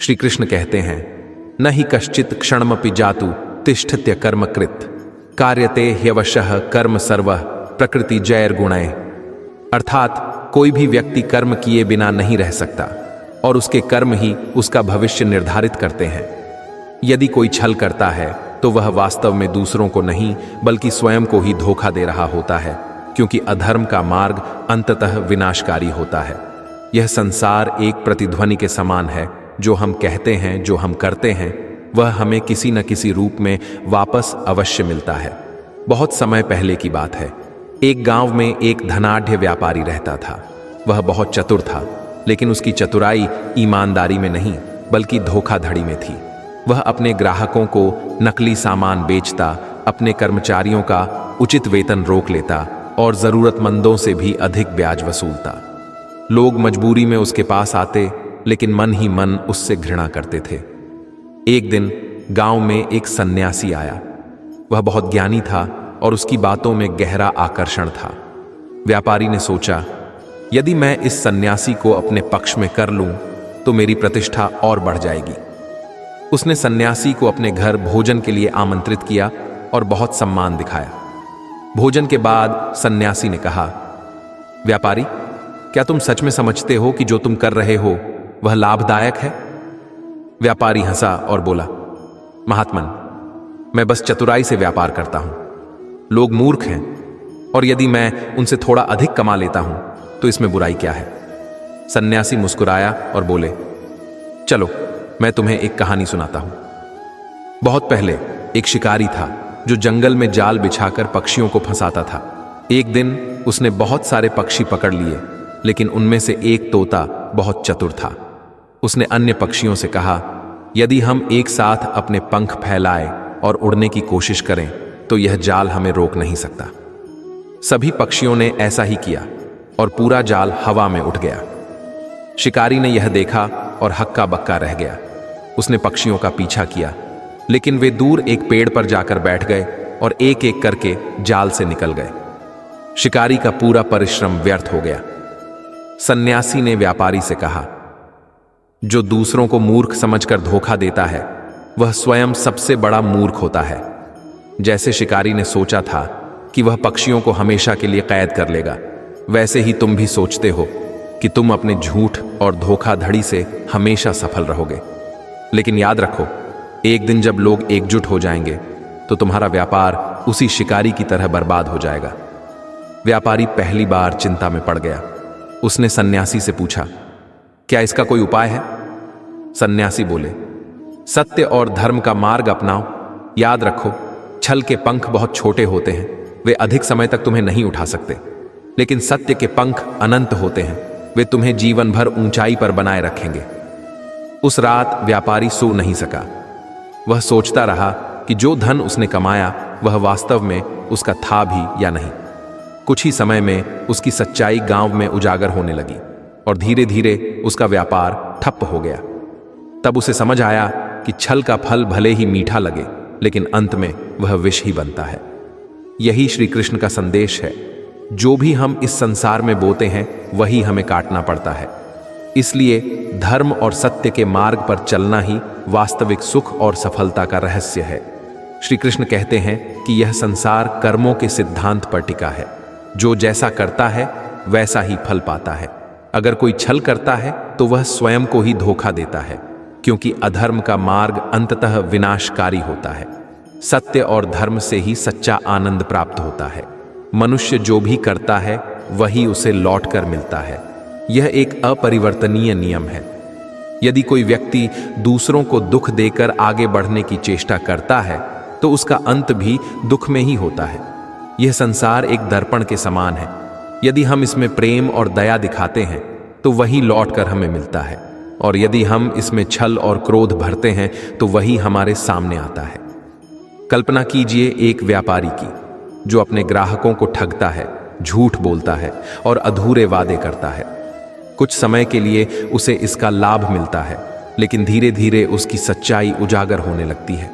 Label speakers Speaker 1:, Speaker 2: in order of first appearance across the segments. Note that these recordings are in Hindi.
Speaker 1: श्री कृष्ण कहते हैं, न हि कश्चित क्षणमपि जातु तिष्ठत्य कर्मकृत कार्यते ह्यवशः कर्म सर्वः प्रकृति जैर्गुणैः। अर्थात कोई भी व्यक्ति कर्म किए बिना नहीं रह सकता और उसके कर्म ही उसका भविष्य निर्धारित करते हैं। यदि कोई छल करता है तो वह वास्तव में दूसरों को नहीं बल्कि स्वयं को ही धोखा दे रहा होता है, क्योंकि अधर्म का मार्ग अंततः विनाशकारी होता है। यह संसार एक प्रतिध्वनि के समान है। जो हम कहते हैं, जो हम करते हैं, वह हमें किसी न किसी रूप में वापस अवश्य मिलता है। बहुत समय पहले की बात है। एक गांव में एक धनाढ्य व्यापारी रहता था। वह बहुत चतुर था, लेकिन उसकी चतुराई ईमानदारी में नहीं बल्कि धोखाधड़ी में थी। वह अपने ग्राहकों को नकली सामान बेचता, अपने कर्मचारियों का उचित वेतन रोक लेता और जरूरतमंदों से भी अधिक ब्याज वसूलता। लोग मजबूरी में उसके पास आते, लेकिन मन ही मन उससे घृणा करते थे। एक दिन गांव में एक सन्यासी आया। वह बहुत ज्ञानी था और उसकी बातों में गहरा आकर्षण था। व्यापारी ने सोचा, यदि मैं इस सन्यासी को अपने पक्ष में कर लूं तो मेरी प्रतिष्ठा और बढ़ जाएगी। उसने सन्यासी को अपने घर भोजन के लिए आमंत्रित किया और बहुत सम्मान दिखाया। भोजन के बाद सन्यासी ने कहा, व्यापारी, क्या तुम सच में समझते हो कि जो तुम कर रहे हो वह लाभदायक है? व्यापारी हंसा और बोला, महात्मन, मैं बस चतुराई से व्यापार करता हूं। लोग मूर्ख हैं और यदि मैं उनसे थोड़ा अधिक कमा लेता हूं तो इसमें बुराई क्या है? सन्यासी मुस्कुराया और बोले, चलो मैं तुम्हें एक कहानी सुनाता हूं। बहुत पहले एक शिकारी था जो जंगल में जाल बिछाकर पक्षियों को फंसाता था। एक दिन उसने बहुत सारे पक्षी पकड़ लिए, लेकिन उनमें से एक तोता बहुत चतुर था। उसने अन्य पक्षियों से कहा, यदि हम एक साथ अपने पंख फैलाएं और उड़ने की कोशिश करें तो यह जाल हमें रोक नहीं सकता। सभी पक्षियों ने ऐसा ही किया और पूरा जाल हवा में उठ गया। शिकारी ने यह देखा और हक्का बक्का रह गया। उसने पक्षियों का पीछा किया, लेकिन वे दूर एक पेड़ पर जाकर बैठ गए और एक एक करके जाल से निकल गए। शिकारी का पूरा परिश्रम व्यर्थ हो गया। सन्यासी ने व्यापारी से कहा, जो दूसरों को मूर्ख समझकर धोखा देता है वह स्वयं सबसे बड़ा मूर्ख होता है। जैसे शिकारी ने सोचा था कि वह पक्षियों को हमेशा के लिए कैद कर लेगा, वैसे ही तुम भी सोचते हो कि तुम अपने झूठ और धोखाधड़ी से हमेशा सफल रहोगे। लेकिन याद रखो, एक दिन जब लोग एकजुट हो जाएंगे तो तुम्हारा व्यापार उसी शिकारी की तरह बर्बाद हो जाएगा। व्यापारी पहली बार चिंता में पड़ गया। उसने सन्यासी से पूछा, क्या इसका कोई उपाय है? सन्यासी बोले, सत्य और धर्म का मार्ग अपनाओ। याद रखो, छल के पंख बहुत छोटे होते हैं, वे अधिक समय तक तुम्हें नहीं उठा सकते, लेकिन सत्य के पंख अनंत होते हैं, वे तुम्हें जीवन भर ऊंचाई पर बनाए रखेंगे। उस रात व्यापारी सो नहीं सका। वह सोचता रहा कि जो धन उसने कमाया वह वास्तव में उसका था भी या नहीं। कुछ ही समय में उसकी सच्चाई गांव में उजागर होने लगी और धीरे धीरे उसका व्यापार ठप हो गया। तब उसे समझ आया कि छल का फल भले ही मीठा लगे, लेकिन अंत में वह विष ही बनता है। यही श्री कृष्ण का संदेश है। जो भी हम इस संसार में बोते हैं वही हमें काटना पड़ता है। इसलिए धर्म और सत्य के मार्ग पर चलना ही वास्तविक सुख और सफलता का रहस्य है। श्री कृष्ण कहते हैं कि यह संसार कर्मों के सिद्धांत पर टिका है। जो जैसा करता है वैसा ही फल पाता है। अगर कोई छल करता है तो वह स्वयं को ही धोखा देता है, क्योंकि अधर्म का मार्ग अंततः विनाशकारी होता है। सत्य और धर्म से ही सच्चा आनंद प्राप्त होता है। मनुष्य जो भी करता है वही उसे लौटकर मिलता है। यह एक अपरिवर्तनीय नियम है। यदि कोई व्यक्ति दूसरों को दुख देकर आगे बढ़ने की चेष्टा करता है तो उसका अंत भी दुख में ही होता है। यह संसार एक दर्पण के समान है। यदि हम इसमें प्रेम और दया दिखाते हैं तो वही लौटकर हमें मिलता है, और यदि हम इसमें छल और क्रोध भरते हैं तो वही हमारे सामने आता है। कल्पना कीजिए एक व्यापारी की जो अपने ग्राहकों को ठगता है, झूठ बोलता है और अधूरे वादे करता है। कुछ समय के लिए उसे इसका लाभ मिलता है, लेकिन धीरे धीरे उसकी सच्चाई उजागर होने लगती है।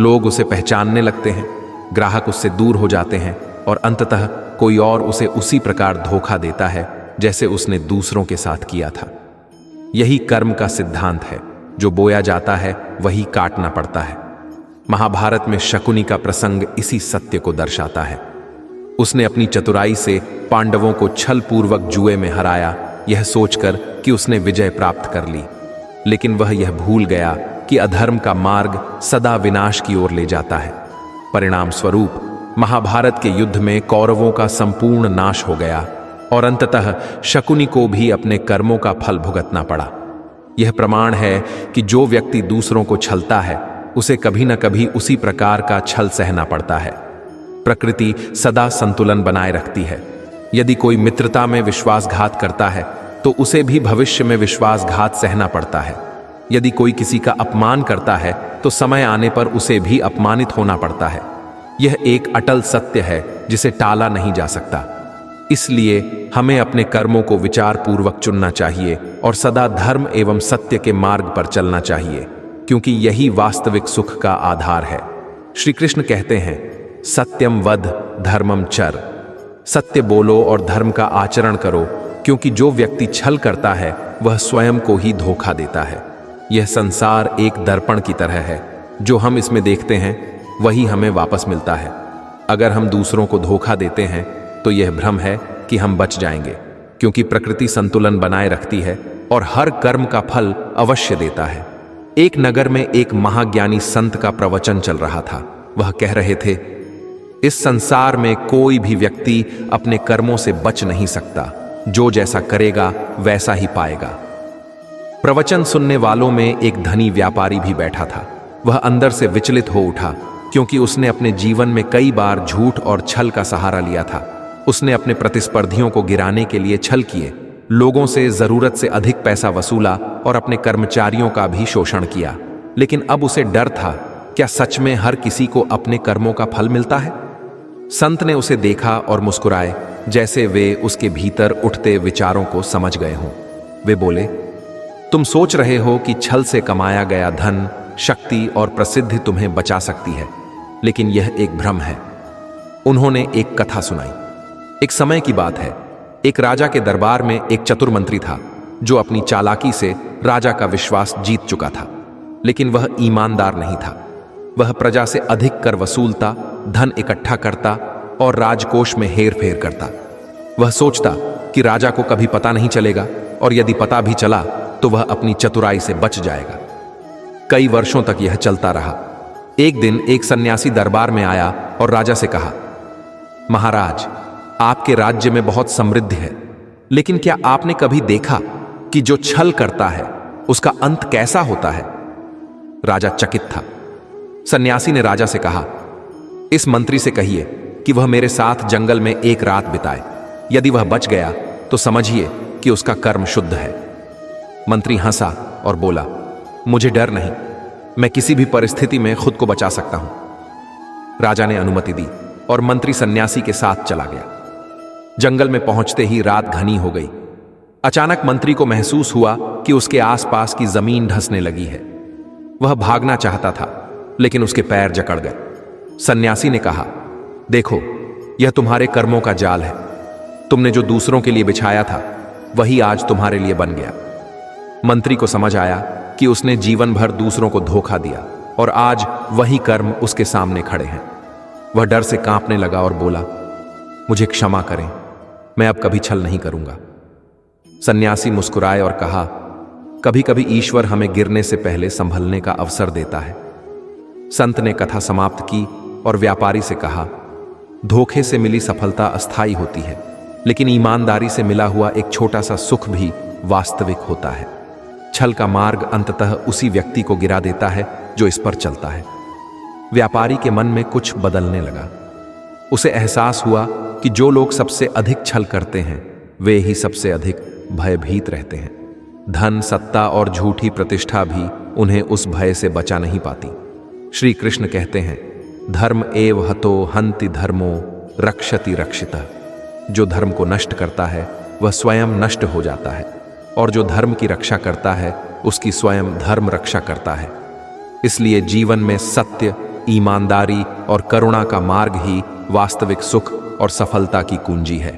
Speaker 1: लोग उसे पहचानने लगते हैं, ग्राहक उससे दूर हो जाते हैं और अंततः कोई और उसे उसी प्रकार धोखा देता है जैसे उसने दूसरों के साथ किया था। यही कर्म का सिद्धांत है। जो बोया जाता है वही काटना पड़ता है। महाभारत में शकुनी का प्रसंग इसी सत्य को दर्शाता है। उसने अपनी चतुराई से पांडवों को छल पूर्वक जुए में हराया, यह सोचकर कि उसने विजय प्राप्त कर ली, लेकिन वह यह भूल गया कि अधर्म का मार्ग सदा विनाश की ओर ले जाता है। परिणाम स्वरूप महाभारत के युद्ध में कौरवों का संपूर्ण नाश हो गया और अंततः शकुनी को भी अपने कर्मों का फल भुगतना पड़ा। यह प्रमाण है कि जो व्यक्ति दूसरों को छलता है उसे कभी न कभी उसी प्रकार का छल सहना पड़ता है। प्रकृति सदा संतुलन बनाए रखती है। यदि कोई मित्रता में विश्वासघात करता है तो उसे भी भविष्य में विश्वासघात सहना पड़ता है। यदि कोई किसी का अपमान करता है तो समय आने पर उसे भी अपमानित होना पड़ता है। यह एक अटल सत्य है जिसे टाला नहीं जा सकता। इसलिए हमें अपने कर्मों को विचार पूर्वक चुनना चाहिए और सदा धर्म एवं सत्य के मार्ग पर चलना चाहिए, क्योंकि यही वास्तविक सुख का आधार है। श्री कृष्ण कहते हैं, सत्यम वद धर्मम चर। सत्य बोलो और धर्म का आचरण करो, क्योंकि जो व्यक्ति छल करता है वह स्वयं को ही धोखा देता है। यह संसार एक दर्पण की तरह है। जो हम इसमें देखते हैं वही हमें वापस मिलता है। अगर हम दूसरों को धोखा देते हैं तो यह भ्रम है कि हम बच जाएंगे, क्योंकि प्रकृति संतुलन बनाए रखती है और हर कर्म का फल अवश्य देता है। एक नगर में एक महाज्ञानी संत का प्रवचन चल रहा था। वह कह रहे थे, इस संसार में कोई भी व्यक्ति अपने कर्मों से बच नहीं सकता। जो जैसा करेगा वैसा ही पाएगा। प्रवचन सुनने वालों में एक धनी व्यापारी भी बैठा था। वह अंदर से विचलित हो उठा, क्योंकि उसने अपने जीवन में कई बार झूठ और छल का सहारा लिया था। उसने अपने प्रतिस्पर्धियों को गिराने के लिए छल किए, लोगों से जरूरत से अधिक पैसा वसूला और अपने कर्मचारियों का भी शोषण किया। लेकिन अब उसे डर था, क्या सच में हर किसी को अपने कर्मों का फल मिलता है? संत ने उसे देखा और मुस्कुराए, जैसे वे उसके भीतर उठते विचारों को समझ गए हों। वे बोले, तुम सोच रहे हो कि छल से कमाया गया धन, शक्ति और प्रसिद्धि तुम्हें बचा सकती है, लेकिन यह एक भ्रम है। उन्होंने एक कथा सुनाई। एक समय की बात है, एक राजा के दरबार में एक चतुर मंत्री था, जो अपनी चालाकी से राजा का विश्वास जीत चुका था। लेकिन वह ईमानदार नहीं था। वह प्रजा से अधिक कर वसूलता, धन इकट्ठा करता और राजकोष में हेर फेर करता। वह सोचता कि राजा को कभी पता नहीं चलेगा, और यदि पता भी चला तो वह अपनी चतुराई से बच जाएगा। कई वर्षों तक यह चलता रहा। एक दिन एक सन्यासी दरबार में आया और राजा से कहा, महाराज, आपके राज्य में बहुत समृद्धि है, लेकिन क्या आपने कभी देखा कि जो छल करता है उसका अंत कैसा होता है? राजा चकित था। सन्यासी ने राजा से कहा, इस मंत्री से कहिए कि वह मेरे साथ जंगल में एक रात बिताए। यदि वह बच गया तो समझिए कि उसका कर्म शुद्ध है। मंत्री हंसा और बोला, मुझे डर नहीं, मैं किसी भी परिस्थिति में खुद को बचा सकता हूं। राजा ने अनुमति दी और मंत्री सन्यासी के साथ चला गया। जंगल में पहुंचते ही रात घनी हो गई। अचानक मंत्री को महसूस हुआ कि उसके आसपास की जमीन धंसने लगी है। वह भागना चाहता था, लेकिन उसके पैर जकड़ गए। सन्यासी ने कहा, देखो, यह तुम्हारे कर्मों का जाल है। तुमने जो दूसरों के लिए बिछाया था वही आज तुम्हारे लिए बन गया। मंत्री को समझ आया कि उसने जीवन भर दूसरों को धोखा दिया और आज वही कर्म उसके सामने खड़े हैं। वह डर से कांपने लगा और बोला, मुझे क्षमा करें, मैं अब कभी छल नहीं करूंगा। सन्यासी मुस्कुराए और कहा, कभी कभी ईश्वर हमें गिरने से पहले संभलने का अवसर देता है। संत ने कथा समाप्त की और व्यापारी से कहा, धोखे से मिली सफलता अस्थायी होती है, लेकिन ईमानदारी से मिला हुआ एक छोटा सा सुख भी वास्तविक होता है। छल का मार्ग अंततः उसी व्यक्ति को गिरा देता है जो इस पर चलता है। व्यापारी के मन में कुछ बदलने लगा। उसे एहसास हुआ कि जो लोग सबसे अधिक छल करते हैं वे ही सबसे अधिक भयभीत रहते हैं। धन, सत्ता और झूठी प्रतिष्ठा भी उन्हें उस भय से बचा नहीं पाती। श्री कृष्ण कहते हैं, धर्म एव हतो हन्ति धर्मो रक्षति रक्षितः। जो धर्म को नष्ट करता है वह स्वयं नष्ट हो जाता है, और जो धर्म की रक्षा करता है उसकी स्वयं धर्म रक्षा करता है। इसलिए जीवन में सत्य, ईमानदारी और करुणा का मार्ग ही वास्तविक सुख और सफलता की कुंजी है।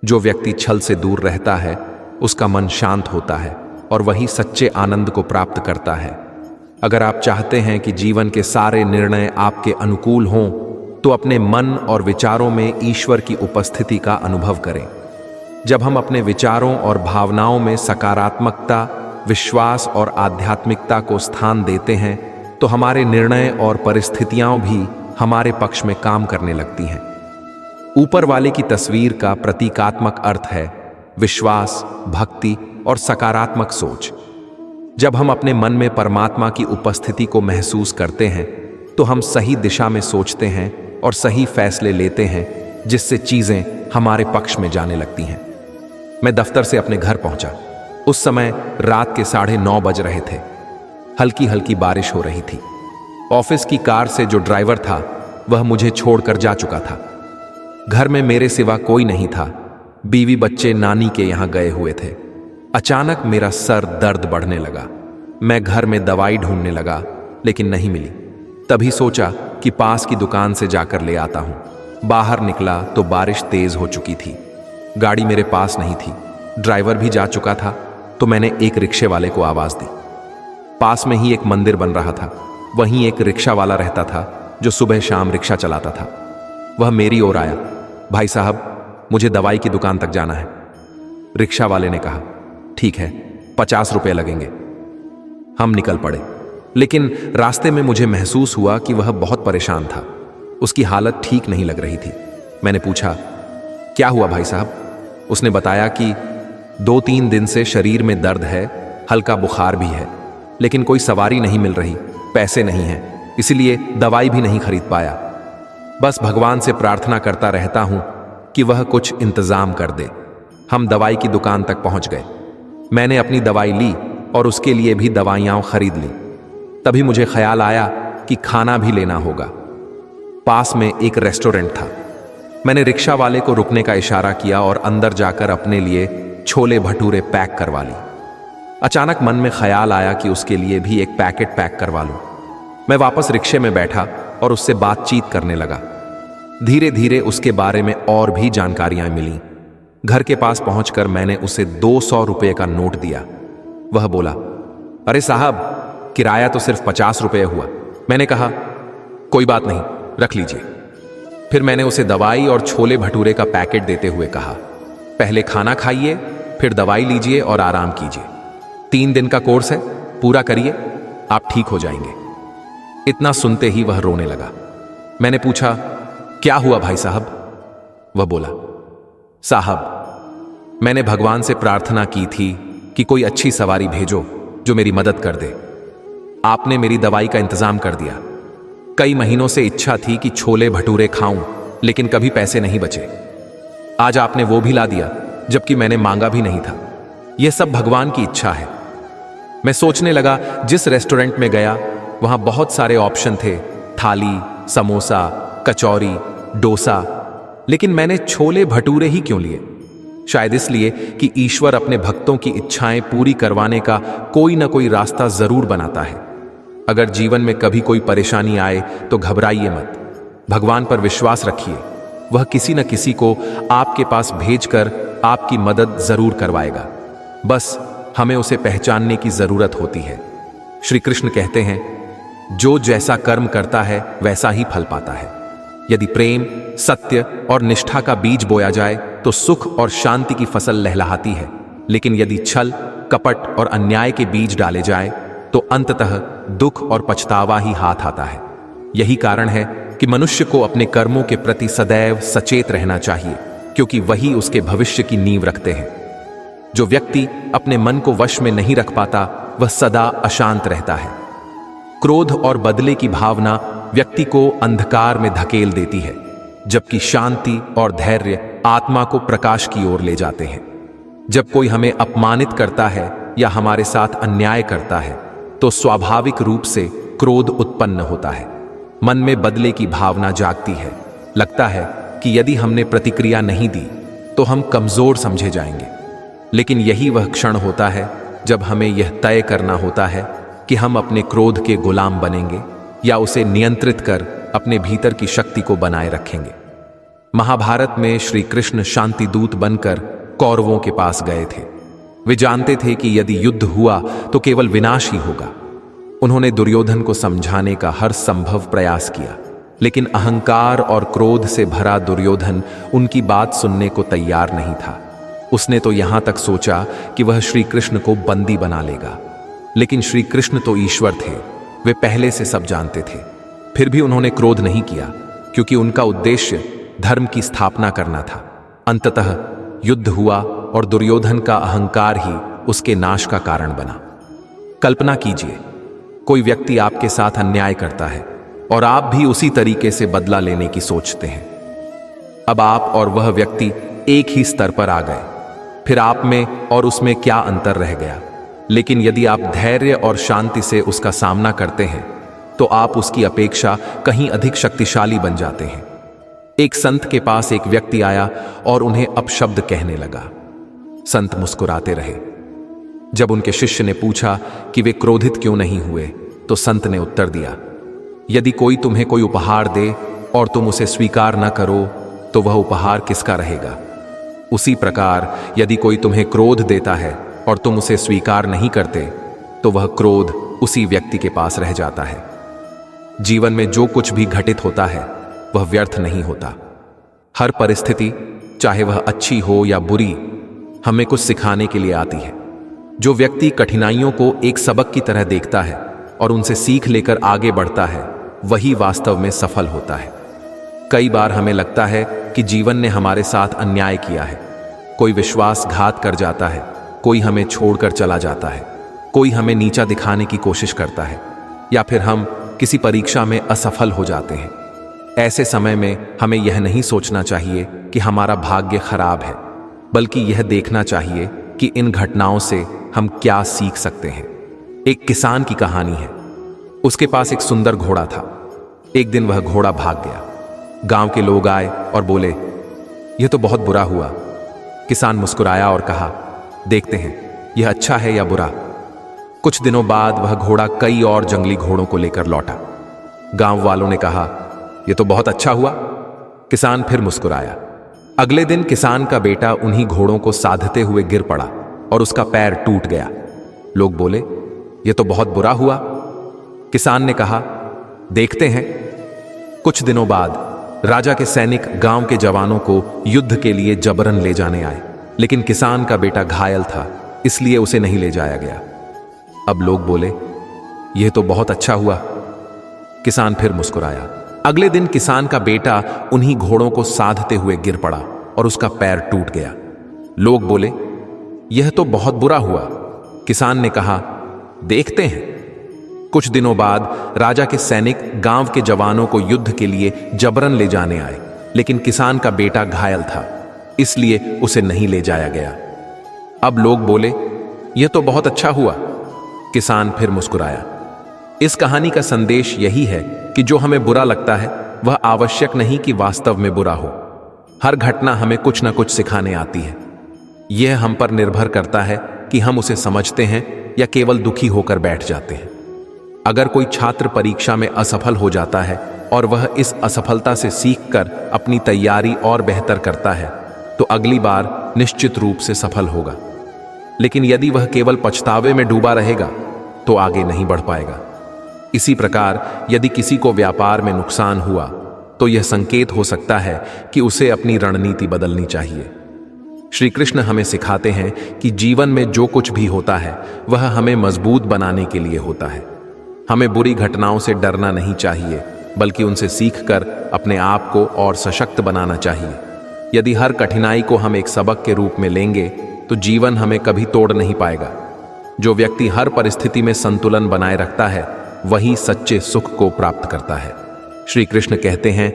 Speaker 1: जो व्यक्ति छल से दूर रहता है उसका मन शांत होता है और वही सच्चे आनंद को प्राप्त करता है। अगर आप चाहते हैं कि जीवन के सारे निर्णय आपके अनुकूल हों, तो अपने मन और विचारों में ईश्वर की उपस्थिति का अनुभव करें। जब हम अपने विचारों और भावनाओं में सकारात्मकता, विश्वास और आध्यात्मिकता को स्थान देते हैं, तो हमारे निर्णय और परिस्थितियां भी हमारे पक्ष में काम करने लगती हैं। ऊपर वाले की तस्वीर का प्रतीकात्मक अर्थ है विश्वास, भक्ति और सकारात्मक सोच। जब हम अपने मन में परमात्मा की उपस्थिति को महसूस करते हैं, तो हम सही दिशा में सोचते हैं और सही फैसले लेते हैं, जिससे चीजें हमारे पक्ष में जाने लगती हैं। मैं दफ्तर से अपने घर पहुंचा। उस समय रात के 9:30 बज रहे थे। हल्की हल्की बारिश हो रही थी। ऑफिस की कार से जो ड्राइवर था, वह मुझे छोड़कर जा चुका था। घर में मेरे सिवा कोई नहीं था। बीवी बच्चे नानी के यहां गए हुए थे। अचानक मेरा सर दर्द बढ़ने लगा। मैं घर में दवाई ढूंढने लगा, लेकिन नहीं मिली। तभी सोचा कि पास की दुकान से जाकर ले आता हूं। बाहर निकला तो बारिश तेज हो चुकी थी। गाड़ी मेरे पास नहीं थी। ड्राइवर भी जा चुका था। तो मैंने एक रिक्शे वाले को आवाज दी। पास में ही एक मंदिर बन रहा था। वहीं एक रिक्शा वाला रहता था, जो सुबह शाम रिक्शा चलाता था। वह मेरी ओर आया। भाई साहब, मुझे दवाई की दुकान तक जाना है। रिक्शा वाले ने कहा, ठीक है, 50 रुपए लगेंगे। हम निकल पड़े, लेकिन रास्ते में मुझे महसूस हुआ कि वह बहुत परेशान था। उसकी हालत ठीक नहीं लग रही थी। मैंने पूछा, क्या हुआ भाई साहब? उसने बताया कि 2-3 दिन से शरीर में दर्द है, हल्का बुखार भी है, लेकिन कोई सवारी नहीं मिल रही, पैसे नहीं हैं, इसलिए दवाई भी नहीं खरीद पाया। बस भगवान से प्रार्थना करता रहता हूं कि वह कुछ इंतजाम कर दे। हम दवाई की दुकान तक पहुंच गए। मैंने अपनी दवाई ली और उसके लिए भी दवाइयां खरीद ली। तभी मुझे ख्याल आया कि खाना भी लेना होगा। पास में एक रेस्टोरेंट था। मैंने रिक्शा वाले को रुकने का इशारा किया और अंदर जाकर अपने लिए छोले भटूरे पैक करवा ली। अचानक मन में ख्याल आया कि उसके लिए भी एक पैकेट पैक करवा लूं। मैं वापस रिक्शे में बैठा और उससे बातचीत करने लगा। धीरे धीरे उसके बारे में और भी जानकारियां मिली। घर के पास पहुंचकर मैंने उसे 200 रुपये का नोट दिया। वह बोला, अरे साहब, किराया तो सिर्फ 50 रुपये हुआ। मैंने कहा, कोई बात नहीं, रख लीजिए। फिर मैंने उसे दवाई और छोले भटूरे का पैकेट देते हुए कहा, पहले खाना खाइए, फिर दवाई लीजिए और आराम कीजिए। 3 दिन का कोर्स है, पूरा करिए, आप ठीक हो जाएंगे। इतना सुनते ही वह रोने लगा। मैंने पूछा, क्या हुआ भाई साहब? वह बोला, साहब, मैंने भगवान से प्रार्थना की थी कि कोई अच्छी सवारी भेजो जो मेरी मदद कर दे। आपने मेरी दवाई का इंतजाम कर दिया। कई महीनों से इच्छा थी कि छोले भटूरे खाऊं, लेकिन कभी पैसे नहीं बचे। आज आपने वो भी ला दिया, जबकि मैंने मांगा भी नहीं था। यह सब भगवान की इच्छा है। मैं सोचने लगा, जिस रेस्टोरेंट में गया वहां बहुत सारे ऑप्शन थे, थाली, समोसा, कचौरी, डोसा, लेकिन मैंने छोले भटूरे ही क्यों लिए? शायद इसलिए कि ईश्वर अपने भक्तों की इच्छाएं पूरी करवाने का कोई ना कोई रास्ता जरूर बनाता है। अगर जीवन में कभी कोई परेशानी आए तो घबराइए मत, भगवान पर विश्वास रखिए। वह किसी न किसी को आपके पास भेजकर आपकी मदद जरूर करवाएगा। बस हमें उसे पहचानने की जरूरत होती है। श्री कृष्ण कहते हैं, जो जैसा कर्म करता है वैसा ही फल पाता है। यदि प्रेम, सत्य और निष्ठा का बीज बोया जाए तो सुख और शांति की फसल लहलहाती है, लेकिन यदि छल, कपट और अन्याय के बीज डाले जाए तो अंततः दुख और पछतावा ही हाथ आता है। यही कारण है कि मनुष्य को अपने कर्मों के प्रति सदैव सचेत रहना चाहिए, क्योंकि वही उसके भविष्य की नींव रखते हैं। जो व्यक्ति अपने मन को वश में नहीं रख पाता, वह सदा अशांत रहता है। क्रोध और बदले की भावना व्यक्ति को अंधकार में धकेल देती है, जबकि शांति और धैर्य आत्मा को प्रकाश की ओर ले जाते हैं। जब कोई हमें अपमानित करता है या हमारे साथ अन्याय करता है, तो स्वाभाविक रूप से क्रोध उत्पन्न होता है। मन में बदले की भावना जागती है। लगता है कि यदि हमने प्रतिक्रिया नहीं दी तो हम कमजोर समझे जाएंगे। लेकिन यही वह क्षण होता है जब हमें यह तय करना होता है कि हम अपने क्रोध के गुलाम बनेंगे या उसे नियंत्रित कर अपने भीतर की शक्ति को बनाए रखेंगे। महाभारत में श्री कृष्ण शांति दूत बनकर कौरवों के पास गए थे। वे जानते थे कि यदि युद्ध हुआ तो केवल विनाश ही होगा। उन्होंने दुर्योधन को समझाने का हर संभव प्रयास किया, लेकिन अहंकार और क्रोध से भरा दुर्योधन उनकी बात सुनने को तैयार नहीं था। उसने तो यहां तक सोचा कि वह श्री कृष्ण को बंदी बना लेगा, लेकिन श्री कृष्ण तो ईश्वर थे, वे पहले से सब जानते थे। फिर भी उन्होंने क्रोध नहीं किया, क्योंकि उनका उद्देश्य धर्म की स्थापना करना था। अंततः युद्ध हुआ और दुर्योधन का अहंकार ही उसके नाश का कारण बना। कल्पना कीजिए, कोई व्यक्ति आपके साथ अन्याय करता है और आप भी उसी तरीके से बदला लेने की सोचते हैं। अब आप और वह व्यक्ति एक ही स्तर पर आ गए, फिर आप में और उसमें क्या अंतर रह गया। लेकिन यदि आप धैर्य और शांति से उसका सामना करते हैं तो आप उसकी अपेक्षा कहीं अधिक शक्तिशाली बन जाते हैं। एक संत के पास एक व्यक्ति आया और उन्हें अपशब्द कहने लगा। संत मुस्कुराते रहे। जब उनके शिष्य ने पूछा कि वे क्रोधित क्यों नहीं हुए, तो संत ने उत्तर दिया, यदि कोई तुम्हें कोई उपहार दे और तुम उसे स्वीकार न करो तो वह उपहार किसका रहेगा? उसी प्रकार यदि कोई तुम्हें क्रोध देता है और तुम उसे स्वीकार नहीं करते तो वह क्रोध उसी व्यक्ति के पास रह जाता है। जीवन में जो कुछ भी घटित होता है वह व्यर्थ नहीं होता। हर परिस्थिति, चाहे वह अच्छी हो या बुरी, हमें कुछ सिखाने के लिए आती है। जो व्यक्ति कठिनाइयों को एक सबक की तरह देखता है और उनसे सीख लेकर आगे बढ़ता है, वही वास्तव में सफल होता है। कई बार हमें लगता है कि जीवन ने हमारे साथ अन्याय किया है। कोई विश्वासघात कर जाता है, कोई हमें छोड़कर चला जाता है, कोई हमें नीचा दिखाने की कोशिश करता है, या फिर हम किसी परीक्षा में असफल हो जाते हैं। ऐसे समय में हमें यह नहीं सोचना चाहिए कि हमारा भाग्य खराब है, बल्कि यह देखना चाहिए कि इन घटनाओं से हम क्या सीख सकते हैं। एक किसान की कहानी है। उसके पास एक सुंदर घोड़ा था। एक दिन वह घोड़ा भाग गया। गांव के लोग आए और बोले, यह तो बहुत बुरा हुआ। किसान मुस्कुराया और कहा, देखते हैं यह अच्छा है या बुरा। कुछ दिनों बाद वह घोड़ा कई और जंगली घोड़ों को लेकर लौटा। गांव वालों ने कहा, यह तो बहुत अच्छा हुआ। किसान फिर मुस्कुराया। अगले दिन किसान का बेटा उन्हीं घोड़ों को साधते हुए गिर पड़ा और उसका पैर टूट गया। लोग बोले, यह तो बहुत बुरा हुआ। किसान ने कहा, देखते हैं। कुछ दिनों बाद राजा के सैनिक गांव के जवानों को युद्ध के लिए जबरन ले जाने आए, लेकिन किसान का बेटा घायल था, इसलिए उसे नहीं ले जाया गया। अब लोग बोले, यह तो बहुत अच्छा हुआ। किसान फिर मुस्कुराया। अगले दिन किसान का बेटा उन्हीं घोड़ों को साधते हुए गिर पड़ा और उसका पैर टूट गया। लोग बोले, यह तो बहुत बुरा हुआ। किसान ने कहा, देखते हैं। कुछ दिनों बाद राजा के सैनिक गांव के जवानों को युद्ध के लिए जबरन ले जाने आए, लेकिन किसान का बेटा घायल था, इसलिए उसे नहीं ले जाया गया। अब लोग बोले, यह तो बहुत अच्छा हुआ। किसान फिर मुस्कुराया। इस कहानी का संदेश यही है कि जो हमें बुरा लगता है वह आवश्यक नहीं कि वास्तव में बुरा हो। हर घटना हमें कुछ न कुछ सिखाने आती है। यह हम पर निर्भर करता है कि हम उसे समझते हैं या केवल दुखी होकर बैठ जाते हैं। अगर कोई छात्र परीक्षा में असफल हो जाता है और वह इस असफलता से सीखकर अपनी तैयारी और बेहतर करता है, तो अगली बार निश्चित रूप से सफल होगा। लेकिन यदि वह केवल पछतावे में डूबा रहेगा तो आगे नहीं बढ़ पाएगा। इसी प्रकार यदि किसी को व्यापार में नुकसान हुआ तो यह संकेत हो सकता है कि उसे अपनी रणनीति बदलनी चाहिए। श्री कृष्ण हमें सिखाते हैं कि जीवन में जो कुछ भी होता है वह हमें मजबूत बनाने के लिए होता है। हमें बुरी घटनाओं से डरना नहीं चाहिए, बल्कि उनसे सीखकर अपने आप को और सशक्त बनाना चाहिए। यदि हर कठिनाई को हम एक सबक के रूप में लेंगे तो जीवन हमें कभी तोड़ नहीं पाएगा। जो व्यक्ति हर परिस्थिति में संतुलन बनाए रखता है वही सच्चे सुख को प्राप्त करता है। श्री कृष्ण कहते हैं,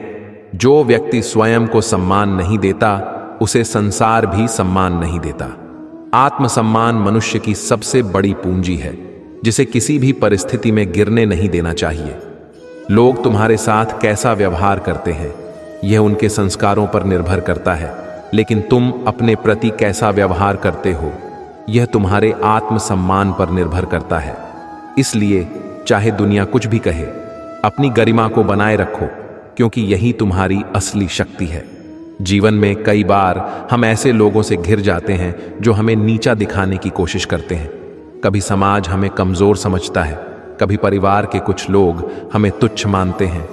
Speaker 1: जो व्यक्ति स्वयं को सम्मान नहीं देता उसे संसार भी सम्मान नहीं देता। आत्मसम्मान मनुष्य की सबसे बड़ी पूंजी है, जिसे किसी भी परिस्थिति में गिरने नहीं देना चाहिए। लोग तुम्हारे साथ कैसा व्यवहार करते हैं यह उनके संस्कारों पर निर्भर करता है, लेकिन तुम अपने प्रति कैसा व्यवहार करते हो यह तुम्हारे आत्मसम्मान पर निर्भर करता है। इसलिए चाहे दुनिया कुछ भी कहे, अपनी गरिमा को बनाए रखो, क्योंकि यही तुम्हारी असली शक्ति है। जीवन में कई बार हम ऐसे लोगों से घिर जाते हैं जो हमें नीचा दिखाने की कोशिश करते हैं। कभी समाज हमें कमजोर समझता है, कभी परिवार के कुछ लोग हमें तुच्छ मानते हैं,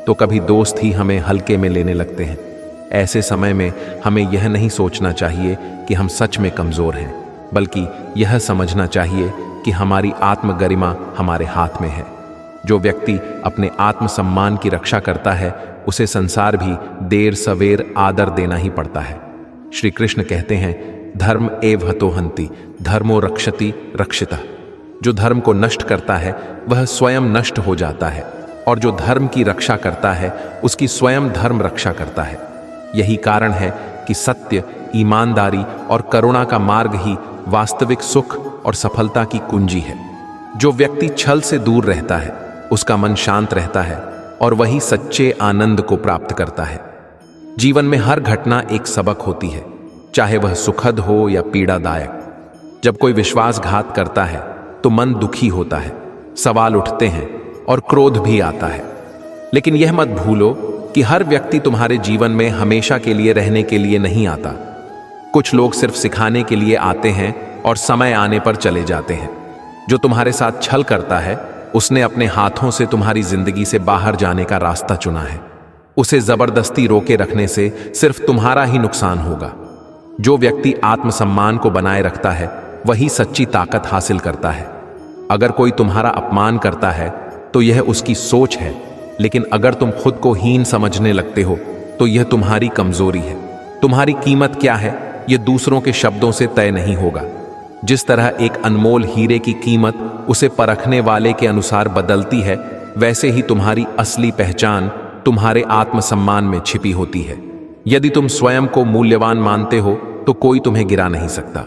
Speaker 1: तो कभी दोस्त ही हमें हल्के में लेने लगते हैं। ऐसे समय में हमें यह नहीं सोचना चाहिए कि हम सच में कमजोर हैं, बल्कि यह समझना चाहिए कि हमारी आत्मगरिमा हमारे हाथ में है। जो व्यक्ति अपने आत्मसम्मान की रक्षा करता है, उसे संसार भी देर सवेर आदर देना ही पड़ता है। श्री कृष्ण कहते हैं, धर्म एव हतो हन्ति, धर्मो रक्षति रक्षितः। जो धर्म को नष्ट करता है वह स्वयं नष्ट हो जाता है, और जो धर्म की रक्षा करता है उसकी स्वयं धर्म रक्षा करता है। यही कारण है कि सत्य, ईमानदारी और करुणा का मार्ग ही वास्तविक सुख और सफलता की कुंजी है। जो व्यक्ति छल से दूर रहता है उसका मन शांत रहता है, और वही सच्चे आनंद को प्राप्त करता है। जीवन में हर घटना एक सबक होती है, चाहे वह सुखद हो या पीड़ादायक। जब कोई विश्वासघात करता है तो मन दुखी होता है, सवाल उठते हैं और क्रोध भी आता है। लेकिन यह मत भूलो कि हर व्यक्ति तुम्हारे जीवन में हमेशा के लिए रहने के लिए नहीं आता। कुछ लोग सिर्फ सिखाने के लिए आते हैं और समय आने पर चले जाते हैं। जो तुम्हारे साथ छल करता है उसने अपने हाथों से तुम्हारी जिंदगी से बाहर जाने का रास्ता चुना है। उसे जबरदस्ती रोके रखने से सिर्फ तुम्हारा ही नुकसान होगा। जो व्यक्ति आत्मसम्मान को बनाए रखता है वही सच्ची ताकत हासिल करता है। अगर कोई तुम्हारा अपमान करता है तो यह उसकी सोच है, लेकिन अगर तुम खुद को हीन समझने लगते हो तो यह तुम्हारी कमजोरी है। तुम्हारी कीमत क्या है यह दूसरों के शब्दों से तय नहीं होगा। जिस तरह एक अनमोल हीरे की कीमत उसे परखने वाले के अनुसार बदलती है, वैसे ही तुम्हारी असली पहचान तुम्हारे आत्मसम्मान में छिपी होती है। यदि तुम स्वयं को मूल्यवान मानते हो तो कोई तुम्हें गिरा नहीं सकता।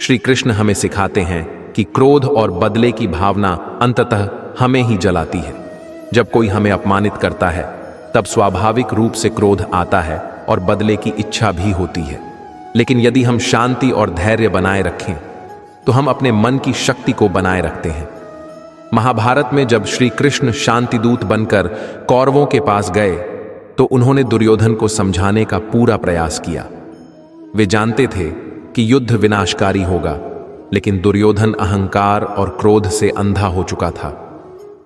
Speaker 1: श्री कृष्ण हमें सिखाते हैं कि क्रोध और बदले की भावना अंततः हमें ही जलाती है। जब कोई हमें अपमानित करता है तब स्वाभाविक रूप से क्रोध आता है और बदले की इच्छा भी होती है। लेकिन यदि हम शांति और धैर्य बनाए रखें तो हम अपने मन की शक्ति को बनाए रखते हैं। महाभारत में जब श्री कृष्ण शांतिदूत बनकर कौरवों के पास गए तो उन्होंने दुर्योधन को समझाने का पूरा प्रयास किया। वे जानते थे कि युद्ध विनाशकारी होगा, लेकिन दुर्योधन अहंकार और क्रोध से अंधा हो चुका था।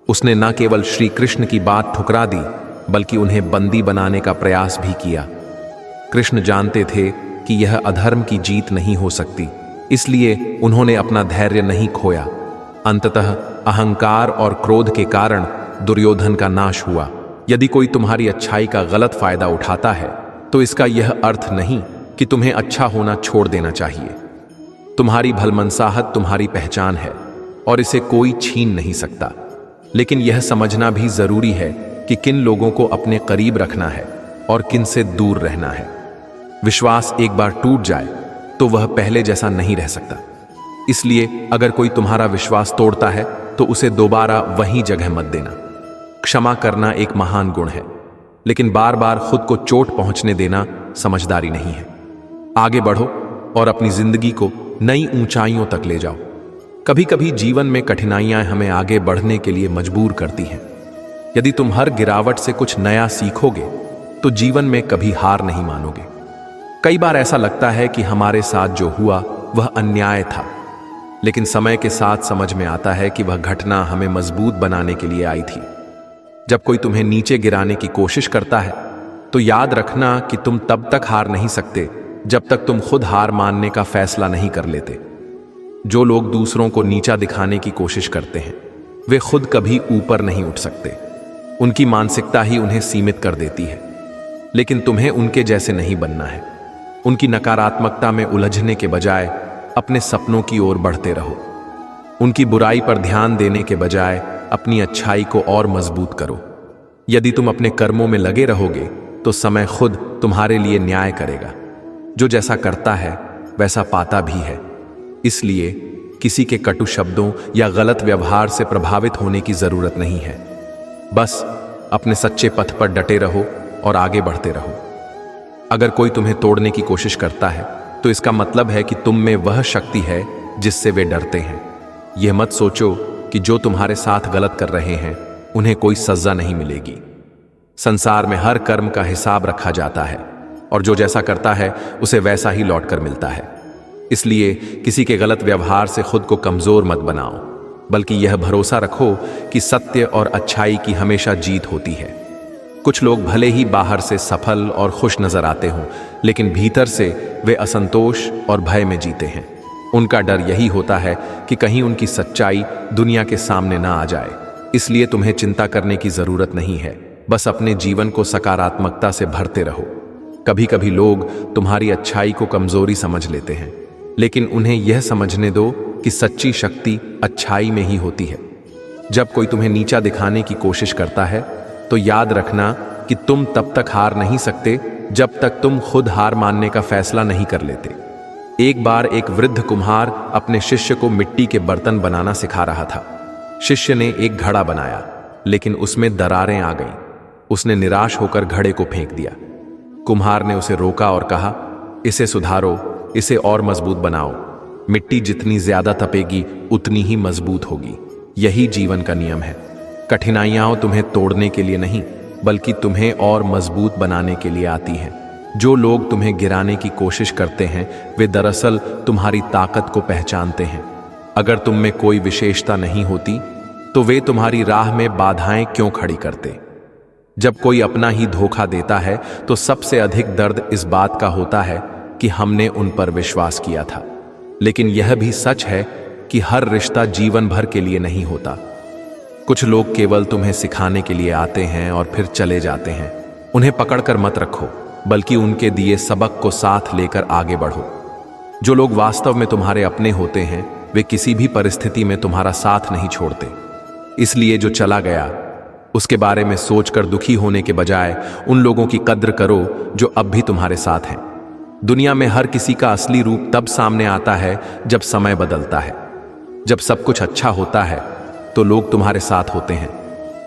Speaker 1: उसने न केवल श्री कृष्ण की बात ठुकरा दी, बल्कि उन्हें बंदी बनाने का प्रयास भी किया। कृष्ण जानते थे कि यह अधर्म की जीत नहीं हो सकती, इसलिए उन्होंने अपना धैर्य नहीं खोया। अंततः अहंकार और क्रोध के कारण दुर्योधन का नाश हुआ। यदि कोई तुम्हारी अच्छाई का गलत फायदा उठाता है तो इसका यह अर्थ नहीं कि तुम्हें अच्छा होना छोड़ देना चाहिए। तुम्हारी भलमनसाहत तुम्हारी पहचान है और इसे कोई छीन नहीं सकता। लेकिन यह समझना भी जरूरी है कि किन लोगों को अपने करीब रखना है और किन से दूर रहना है। विश्वास एक बार टूट जाए तो वह पहले जैसा नहीं रह सकता। इसलिए अगर कोई तुम्हारा विश्वास तोड़ता है तो उसे दोबारा वही जगह मत देना। क्षमा करना एक महान गुण है, लेकिन बार बार खुद को चोट पहुंचने देना समझदारी नहीं है। आगे बढ़ो और अपनी जिंदगी को नई ऊंचाइयों तक ले जाओ। कभी कभी जीवन में कठिनाइयां हमें आगे बढ़ने के लिए मजबूर करती हैं। यदि तुम हर गिरावट से कुछ नया सीखोगे तो जीवन में कभी हार नहीं मानोगे। कई बार ऐसा लगता है कि हमारे साथ जो हुआ वह अन्याय था, लेकिन समय के साथ समझ में आता है कि वह घटना हमें मजबूत बनाने के लिए आई थी। जब कोई तुम्हें नीचे गिराने की कोशिश करता है तो याद रखना कि तुम तब तक हार नहीं सकते जब तक तुम खुद हार मानने का फैसला नहीं कर लेते। जो लोग दूसरों को नीचा दिखाने की कोशिश करते हैं वे खुद कभी ऊपर नहीं उठ सकते। उनकी मानसिकता ही उन्हें सीमित कर देती है। लेकिन तुम्हें उनके जैसे नहीं बनना है। उनकी नकारात्मकता में उलझने के बजाय अपने सपनों की ओर बढ़ते रहो। उनकी बुराई पर ध्यान देने के बजाय अपनी अच्छाई को और मजबूत करो। यदि तुम अपने कर्मों में लगे रहोगे तो समय खुद तुम्हारे लिए न्याय करेगा। जो जैसा करता है वैसा पाता भी है। इसलिए किसी के कटु शब्दों या गलत व्यवहार से प्रभावित होने की जरूरत नहीं है। बस अपने सच्चे पथ पर डटे रहो और आगे बढ़ते रहो। अगर कोई तुम्हें तोड़ने की कोशिश करता है तो इसका मतलब है कि तुम में वह शक्ति है जिससे वे डरते हैं। यह मत सोचो कि जो तुम्हारे साथ गलत कर रहे हैं उन्हें कोई सजा नहीं मिलेगी। संसार में हर कर्म का हिसाब रखा जाता है और जो जैसा करता है उसे वैसा ही लौट कर मिलता है। इसलिए किसी के गलत व्यवहार से खुद को कमजोर मत बनाओ, बल्कि यह भरोसा रखो कि सत्य और अच्छाई की हमेशा जीत होती है। कुछ लोग भले ही बाहर से सफल और खुश नजर आते हों, लेकिन भीतर से वे असंतोष और भय में जीते हैं। उनका डर यही होता है कि कहीं उनकी सच्चाई दुनिया के सामने ना आ जाए। इसलिए तुम्हें चिंता करने की जरूरत नहीं है, बस अपने जीवन को सकारात्मकता से भरते रहो। कभी कभी लोग तुम्हारी अच्छाई को कमजोरी समझ लेते हैं, लेकिन उन्हें यह समझने दो कि सच्ची शक्ति अच्छाई में ही होती है। जब कोई तुम्हें नीचा दिखाने की कोशिश करता है तो याद रखना कि तुम तब तक हार नहीं सकते जब तक तुम खुद हार मानने का फैसला नहीं कर लेते। एक बार एक वृद्ध कुम्हार अपने शिष्य को मिट्टी के बर्तन बनाना सिखा रहा था। शिष्य ने एक घड़ा बनाया, लेकिन उसमें दरारें आ गईं। उसने निराश होकर घड़े को फेंक दिया। कुम्हार ने उसे रोका और कहा, इसे सुधारो, इसे और मजबूत बनाओ। मिट्टी जितनी ज्यादा तपेगी उतनी ही मजबूत होगी। यही जीवन का नियम है। कठिनाइयां तुम्हें तोड़ने के लिए नहीं, बल्कि तुम्हें और मजबूत बनाने के लिए आती हैं। जो लोग तुम्हें गिराने की कोशिश करते हैं वे दरअसल तुम्हारी ताकत को पहचानते हैं। अगर तुम में कोई विशेषता नहीं होती तो वे तुम्हारी राह में बाधाएं क्यों खड़ी करते। जब कोई अपना ही धोखा देता है तो सबसे अधिक दर्द इस बात का होता है कि हमने उन पर विश्वास किया था। लेकिन यह भी सच है कि हर रिश्ता जीवन भर के लिए नहीं होता। कुछ लोग केवल तुम्हें सिखाने के लिए आते हैं और फिर चले जाते हैं। उन्हें पकड़कर मत रखो, बल्कि उनके दिए सबक को साथ लेकर आगे बढ़ो। जो लोग वास्तव में तुम्हारे अपने होते हैं वे किसी भी परिस्थिति में तुम्हारा साथ नहीं छोड़ते। इसलिए जो चला गया उसके बारे में सोचकर दुखी होने के बजाय उन लोगों की कद्र करो जो अब भी तुम्हारे साथ हैं। दुनिया में हर किसी का असली रूप तब सामने आता है जब समय बदलता है। जब सब कुछ अच्छा होता है तो लोग तुम्हारे साथ होते हैं,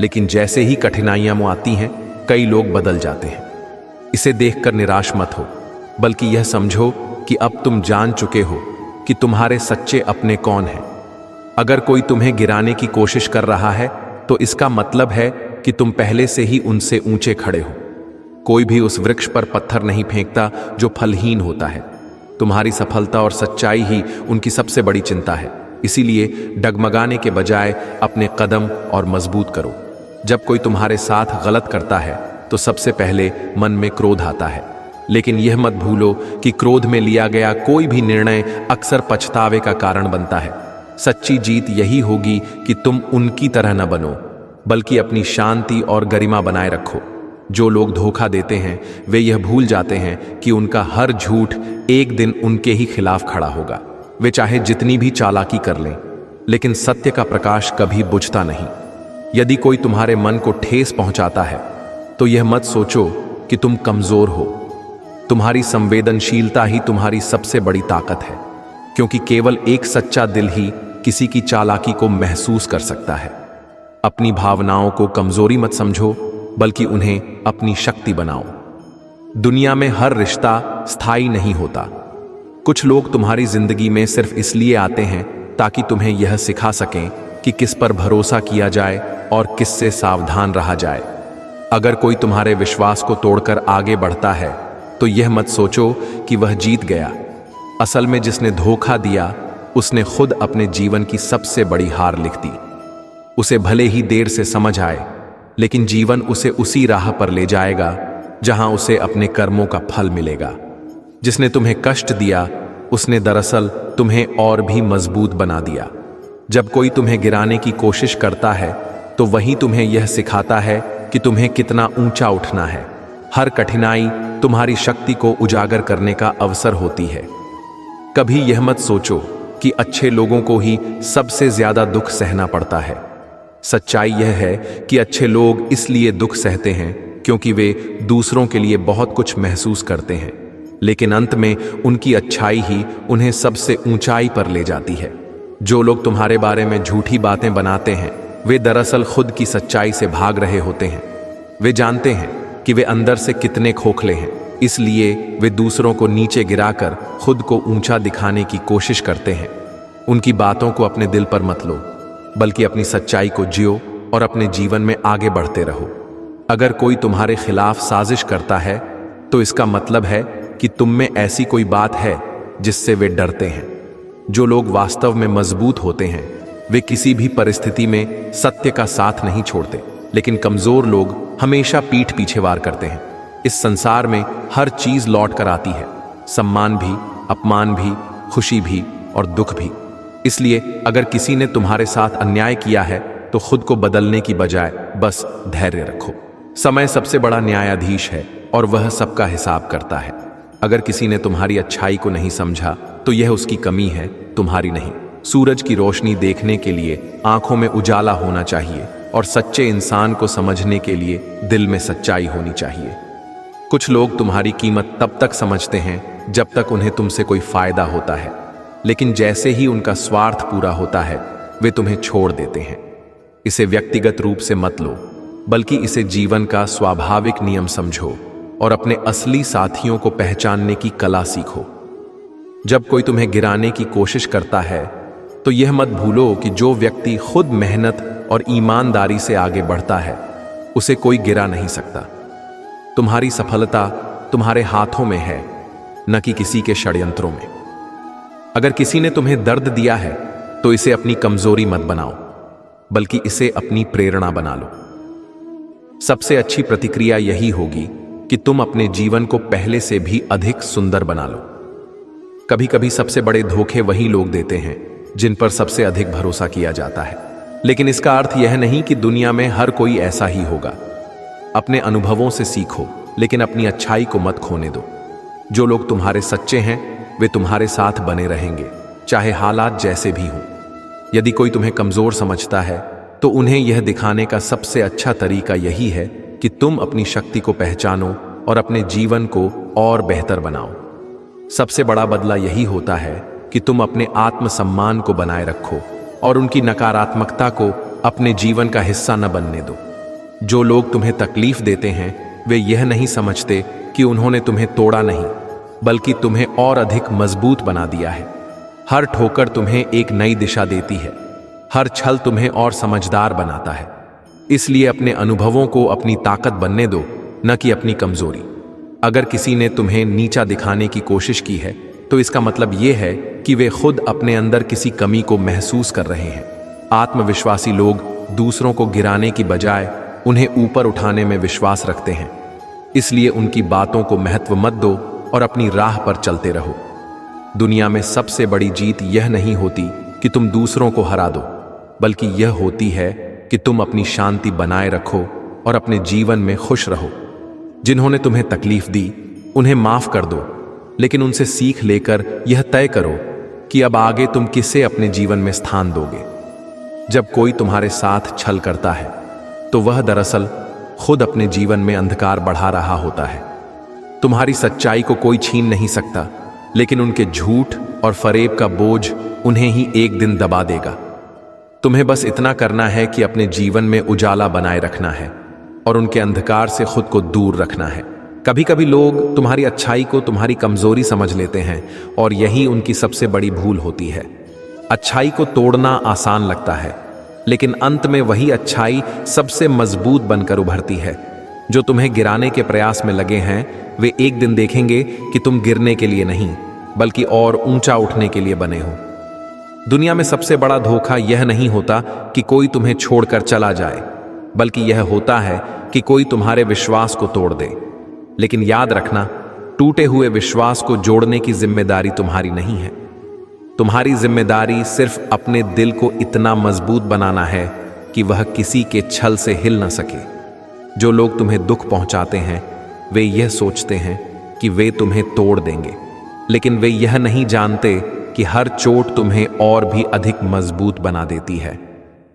Speaker 1: लेकिन जैसे ही कठिनाइयां आती हैं कई लोग बदल जाते हैं। इसे देखकर निराश मत हो, बल्कि यह समझो कि अब तुम जान चुके हो कि तुम्हारे सच्चे अपने कौन हैं। अगर कोई तुम्हें गिराने की कोशिश कर रहा है तो इसका मतलब है कि तुम पहले से ही उनसे ऊंचे खड़े हो। कोई भी उस वृक्ष पर पत्थर नहीं फेंकता जो फलहीन होता है। तुम्हारी सफलता और सच्चाई ही उनकी सबसे बड़ी चिंता है। इसीलिए डगमगाने के बजाय अपने कदम और मजबूत करो। जब कोई तुम्हारे साथ गलत करता है तो सबसे पहले मन में क्रोध आता है, लेकिन यह मत भूलो कि क्रोध में लिया गया कोई भी निर्णय अक्सर पछतावे का कारण बनता है। सच्ची जीत यही होगी कि तुम उनकी तरह न बनो, बल्कि अपनी शांति और गरिमा बनाए रखो। जो लोग धोखा देते हैं वे यह भूल जाते हैं कि उनका हर झूठ एक दिन उनके ही खिलाफ खड़ा होगा। वे चाहे जितनी भी चालाकी कर लें, लेकिन सत्य का प्रकाश कभी बुझता नहीं। यदि कोई तुम्हारे मन को ठेस पहुंचाता है तो यह मत सोचो कि तुम कमजोर हो। तुम्हारी संवेदनशीलता ही तुम्हारी सबसे बड़ी ताकत है, क्योंकि केवल एक सच्चा दिल ही किसी की चालाकी को महसूस कर सकता है। अपनी भावनाओं को कमजोरी मत समझो, बल्कि उन्हें अपनी शक्ति बनाओ। दुनिया में हर रिश्ता स्थायी नहीं होता। कुछ लोग तुम्हारी जिंदगी में सिर्फ इसलिए आते हैं ताकि तुम्हें यह सिखा सकें कि किस पर भरोसा किया जाए और किससे सावधान रहा जाए। अगर कोई तुम्हारे विश्वास को तोड़कर आगे बढ़ता है तो यह मत सोचो कि वह जीत गया। असल में जिसने धोखा दिया उसने खुद अपने जीवन की सबसे बड़ी हार लिख दी। उसे भले ही देर से समझ आए, लेकिन जीवन उसे उसी राह पर ले जाएगा जहां उसे अपने कर्मों का फल मिलेगा। जिसने तुम्हें कष्ट दिया उसने दरअसल तुम्हें और भी मजबूत बना दिया। जब कोई तुम्हें गिराने की कोशिश करता है तो वही तुम्हें यह सिखाता है कि तुम्हें कितना ऊंचा उठना है। हर कठिनाई तुम्हारी शक्ति को उजागर करने का अवसर होती है। कभी यह मत सोचो कि अच्छे लोगों को ही सबसे ज्यादा दुख सहना पड़ता है। सच्चाई यह है कि अच्छे लोग इसलिए दुख सहते हैं क्योंकि वे दूसरों के लिए बहुत कुछ महसूस करते हैं, लेकिन अंत में उनकी अच्छाई ही उन्हें सबसे ऊंचाई पर ले जाती है। जो लोग तुम्हारे बारे में झूठी बातें बनाते हैं वे दरअसल खुद की सच्चाई से भाग रहे होते हैं। वे जानते हैं कि वे अंदर से कितने खोखले हैं, इसलिए वे दूसरों को नीचे गिराकर खुद को ऊंचा दिखाने की कोशिश करते हैं। उनकी बातों को अपने दिल पर मत लो, बल्कि अपनी सच्चाई को जियो और अपने जीवन में आगे बढ़ते रहो। अगर कोई तुम्हारे खिलाफ साजिश करता है तो इसका मतलब है कि तुम में ऐसी कोई बात है जिससे वे डरते हैं। जो लोग वास्तव में मजबूत होते हैं वे किसी भी परिस्थिति में सत्य का साथ नहीं छोड़ते, लेकिन कमजोर लोग हमेशा पीठ पीछे वार करते हैं। इस संसार में हर चीज लौट कर आती है, सम्मान भी, अपमान भी, खुशी भी और दुख भी। इसलिए अगर किसी ने तुम्हारे साथ अन्याय किया है तो खुद को बदलने की बजाय बस धैर्य रखो। समय सबसे बड़ा न्यायाधीश है और वह सबका हिसाब करता है। अगर किसी ने तुम्हारी अच्छाई को नहीं समझा तो यह उसकी कमी है, तुम्हारी नहीं। सूरज की रोशनी देखने के लिए आंखों में उजाला होना चाहिए और सच्चे इंसान को समझने के लिए दिल में सच्चाई होनी चाहिए। कुछ लोग तुम्हारी कीमत तब तक समझते हैं जब तक उन्हें तुमसे कोई फायदा होता है, लेकिन जैसे ही उनका स्वार्थ पूरा होता है वे तुम्हें छोड़ देते हैं। इसे व्यक्तिगत रूप से मत लो, बल्कि इसे जीवन का स्वाभाविक नियम समझो और अपने असली साथियों को पहचानने की कला सीखो। जब कोई तुम्हें गिराने की कोशिश करता है तो यह मत भूलो कि जो व्यक्ति खुद मेहनत और ईमानदारी से आगे बढ़ता है उसे कोई गिरा नहीं सकता। तुम्हारी सफलता तुम्हारे हाथों में है, न कि किसी के षड्यंत्रों में। अगर किसी ने तुम्हें दर्द दिया है तो इसे अपनी कमजोरी मत बनाओ, बल्कि इसे अपनी प्रेरणा बना लो। सबसे अच्छी प्रतिक्रिया यही होगी कि तुम अपने जीवन को पहले से भी अधिक सुंदर बना लो। कभी कभी सबसे बड़े धोखे वही लोग देते हैं जिन पर सबसे अधिक भरोसा किया जाता है, लेकिन इसका अर्थ यह नहीं कि दुनिया में हर कोई ऐसा ही होगा। अपने अनुभवों से सीखो, लेकिन अपनी अच्छाई को मत खोने दो। जो लोग तुम्हारे सच्चे हैं वे तुम्हारे साथ बने रहेंगे, चाहे हालात जैसे भी हों। यदि कोई तुम्हें कमजोर समझता है तो उन्हें यह दिखाने का सबसे अच्छा तरीका यही है कि तुम अपनी शक्ति को पहचानो और अपने जीवन को और बेहतर बनाओ। सबसे बड़ा बदला यही होता है कि तुम अपने आत्मसम्मान को बनाए रखो और उनकी नकारात्मकता को अपने जीवन का हिस्सा न बनने दो। जो लोग तुम्हें तकलीफ देते हैं वे यह नहीं समझते कि उन्होंने तुम्हें तोड़ा नहीं, बल्कि तुम्हें और अधिक मजबूत बना दिया है। हर ठोकर तुम्हें एक नई दिशा देती है, हर छल तुम्हें और समझदार बनाता है। इसलिए अपने अनुभवों को अपनी ताकत बनने दो, न कि अपनी कमजोरी। अगर किसी ने तुम्हें नीचा दिखाने की कोशिश की है तो इसका मतलब यह है कि वे खुद अपने अंदर किसी कमी को महसूस कर रहे हैं। आत्मविश्वासी लोग दूसरों को गिराने की बजाय उन्हें ऊपर उठाने में विश्वास रखते हैं। इसलिए उनकी बातों को महत्व मत दो और अपनी राह पर चलते रहो। दुनिया में सबसे बड़ी जीत यह नहीं होती कि तुम दूसरों को हरा दो, बल्कि यह होती है कि तुम अपनी शांति बनाए रखो और अपने जीवन में खुश रहो। जिन्होंने तुम्हें तकलीफ दी उन्हें माफ कर दो, लेकिन उनसे सीख लेकर यह तय करो कि अब आगे तुम किसे अपने जीवन में स्थान दोगे। जब कोई तुम्हारे साथ छल करता है तो वह दरअसल खुद अपने जीवन में अंधकार बढ़ा रहा होता है। तुम्हारी सच्चाई को कोई छीन नहीं सकता, लेकिन उनके झूठ और फरेब का बोझ उन्हें ही एक दिन दबा देगा। तुम्हें बस इतना करना है कि अपने जीवन में उजाला बनाए रखना है और उनके अंधकार से खुद को दूर रखना है। कभी कभी लोग तुम्हारी अच्छाई को तुम्हारी कमजोरी समझ लेते हैं और यही उनकी सबसे बड़ी भूल होती है। अच्छाई को तोड़ना आसान लगता है, लेकिन अंत में वही अच्छाई सबसे मजबूत बनकर उभरती है। जो तुम्हें गिराने के प्रयास में लगे हैं वे एक दिन देखेंगे कि तुम गिरने के लिए नहीं, बल्कि और ऊंचा उठने के लिए बने हो। दुनिया में सबसे बड़ा धोखा यह नहीं होता कि कोई तुम्हें छोड़कर चला जाए, बल्कि यह होता है कि कोई तुम्हारे विश्वास को तोड़ दे। लेकिन याद रखना, टूटे हुए विश्वास को जोड़ने की जिम्मेदारी तुम्हारी नहीं है। तुम्हारी जिम्मेदारी सिर्फ अपने दिल को इतना मजबूत बनाना है कि वह किसी के छल से हिल न सके। जो लोग तुम्हें दुख पहुंचाते हैं वे यह सोचते हैं कि वे तुम्हें तोड़ देंगे, लेकिन वे यह नहीं जानते कि हर चोट तुम्हें और भी अधिक मजबूत बना देती है।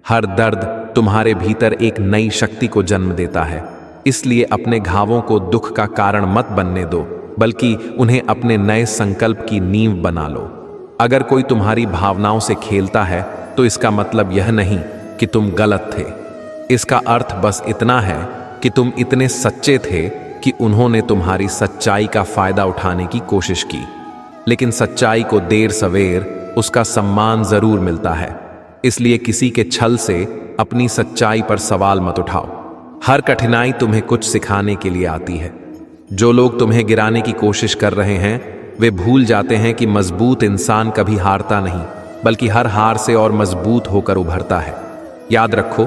Speaker 1: हर दर्द तुम्हारे भीतर एक नई शक्ति को जन्म देता है। इसलिए अपने घावों को दुख का कारण मत बनने दो, बल्कि उन्हें अपने नए संकल्प की नींव बना लो। अगर कोई तुम्हारी भावनाओं से खेलता है तो इसका मतलब यह नहीं कि तुम गलत थे। इसका अर्थ बस इतना है कि तुम इतने सच्चे थे कि उन्होंने तुम्हारी सच्चाई का फायदा उठाने की कोशिश की। लेकिन सच्चाई को देर सवेर उसका सम्मान जरूर मिलता है। इसलिए किसी के छल से अपनी सच्चाई पर सवाल मत उठाओ। हर कठिनाई तुम्हें कुछ सिखाने के लिए आती है। जो लोग तुम्हें गिराने की कोशिश कर रहे हैं वे भूल जाते हैं कि मजबूत इंसान कभी हारता नहीं, बल्कि हर हार से और मजबूत होकर उभरता है। याद रखो,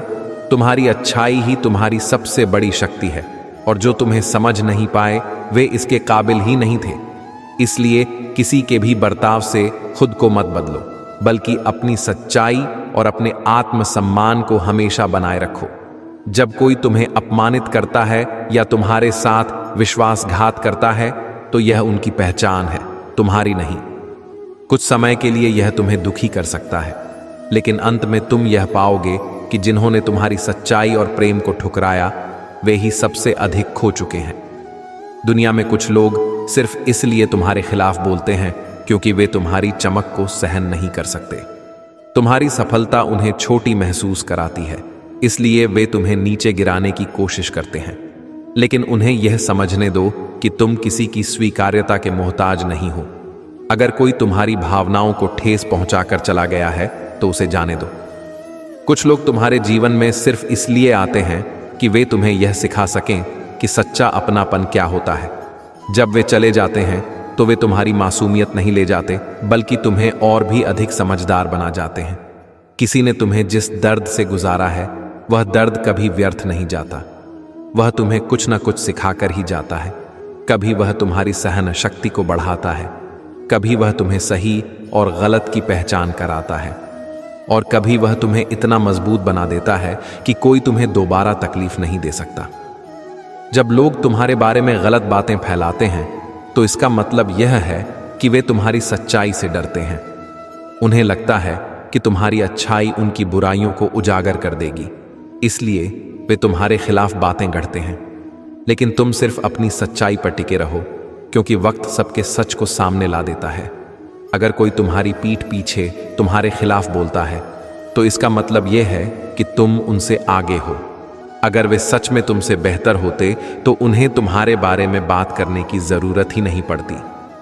Speaker 1: तुम्हारी अच्छाई ही तुम्हारी सबसे बड़ी शक्ति है, और जो तुम्हें समझ नहीं पाए वे इसके काबिल ही नहीं थे। इसलिए किसी के भी बर्ताव से खुद को मत बदलो, बल्कि अपनी सच्चाई और अपने आत्मसम्मान को हमेशा बनाए रखो। जब कोई तुम्हें अपमानित करता है या तुम्हारे साथ विश्वासघात करता है तो यह उनकी पहचान है, तुम्हारी नहीं। कुछ समय के लिए यह तुम्हें दुखी कर सकता है, लेकिन अंत में तुम यह पाओगे कि जिन्होंने तुम्हारी सच्चाई और प्रेम को ठुकराया वे ही सबसे अधिक खो चुके हैं। दुनिया में कुछ लोग सिर्फ इसलिए तुम्हारे खिलाफ बोलते हैं क्योंकि वे तुम्हारी चमक को सहन नहीं कर सकते। तुम्हारी सफलता उन्हें छोटी महसूस कराती है, इसलिए वे तुम्हें नीचे गिराने की कोशिश करते हैं। लेकिन उन्हें यह समझने दो कि तुम किसी की स्वीकार्यता के मोहताज नहीं हो। अगर कोई तुम्हारी भावनाओं को ठेस पहुंचाकर चला गया है तो उसे जाने दो। कुछ लोग तुम्हारे जीवन में सिर्फ इसलिए आते हैं कि वे तुम्हें यह सिखा सकें कि सच्चा अपनापन क्या होता है। जब वे चले जाते हैं तो वे तुम्हारी मासूमियत नहीं ले जाते, बल्कि तुम्हें और भी अधिक समझदार बना जाते हैं। किसी ने तुम्हें जिस दर्द से गुजारा है वह दर्द कभी व्यर्थ नहीं जाता। वह तुम्हें कुछ न कुछ सिखाकर ही जाता है। कभी वह तुम्हारी सहन शक्ति को बढ़ाता है, कभी वह तुम्हें सही और गलत की पहचान कराता है, और कभी वह तुम्हें इतना मजबूत बना देता है कि कोई तुम्हें दोबारा तकलीफ नहीं दे सकता। जब लोग तुम्हारे बारे में गलत बातें फैलाते हैं तो इसका मतलब यह है कि वे तुम्हारी सच्चाई से डरते हैं। उन्हें लगता है कि तुम्हारी अच्छाई उनकी बुराइयों को उजागर कर देगी, इसलिए वे तुम्हारे खिलाफ बातें गढ़ते हैं। लेकिन तुम सिर्फ अपनी सच्चाई पर टिके रहो, क्योंकि वक्त सबके सच को सामने ला देता है। अगर कोई तुम्हारी पीठ पीछे तुम्हारे खिलाफ बोलता है तो इसका मतलब यह है कि तुम उनसे आगे हो। अगर वे सच में तुमसे बेहतर होते तो उन्हें तुम्हारे बारे में बात करने की जरूरत ही नहीं पड़ती।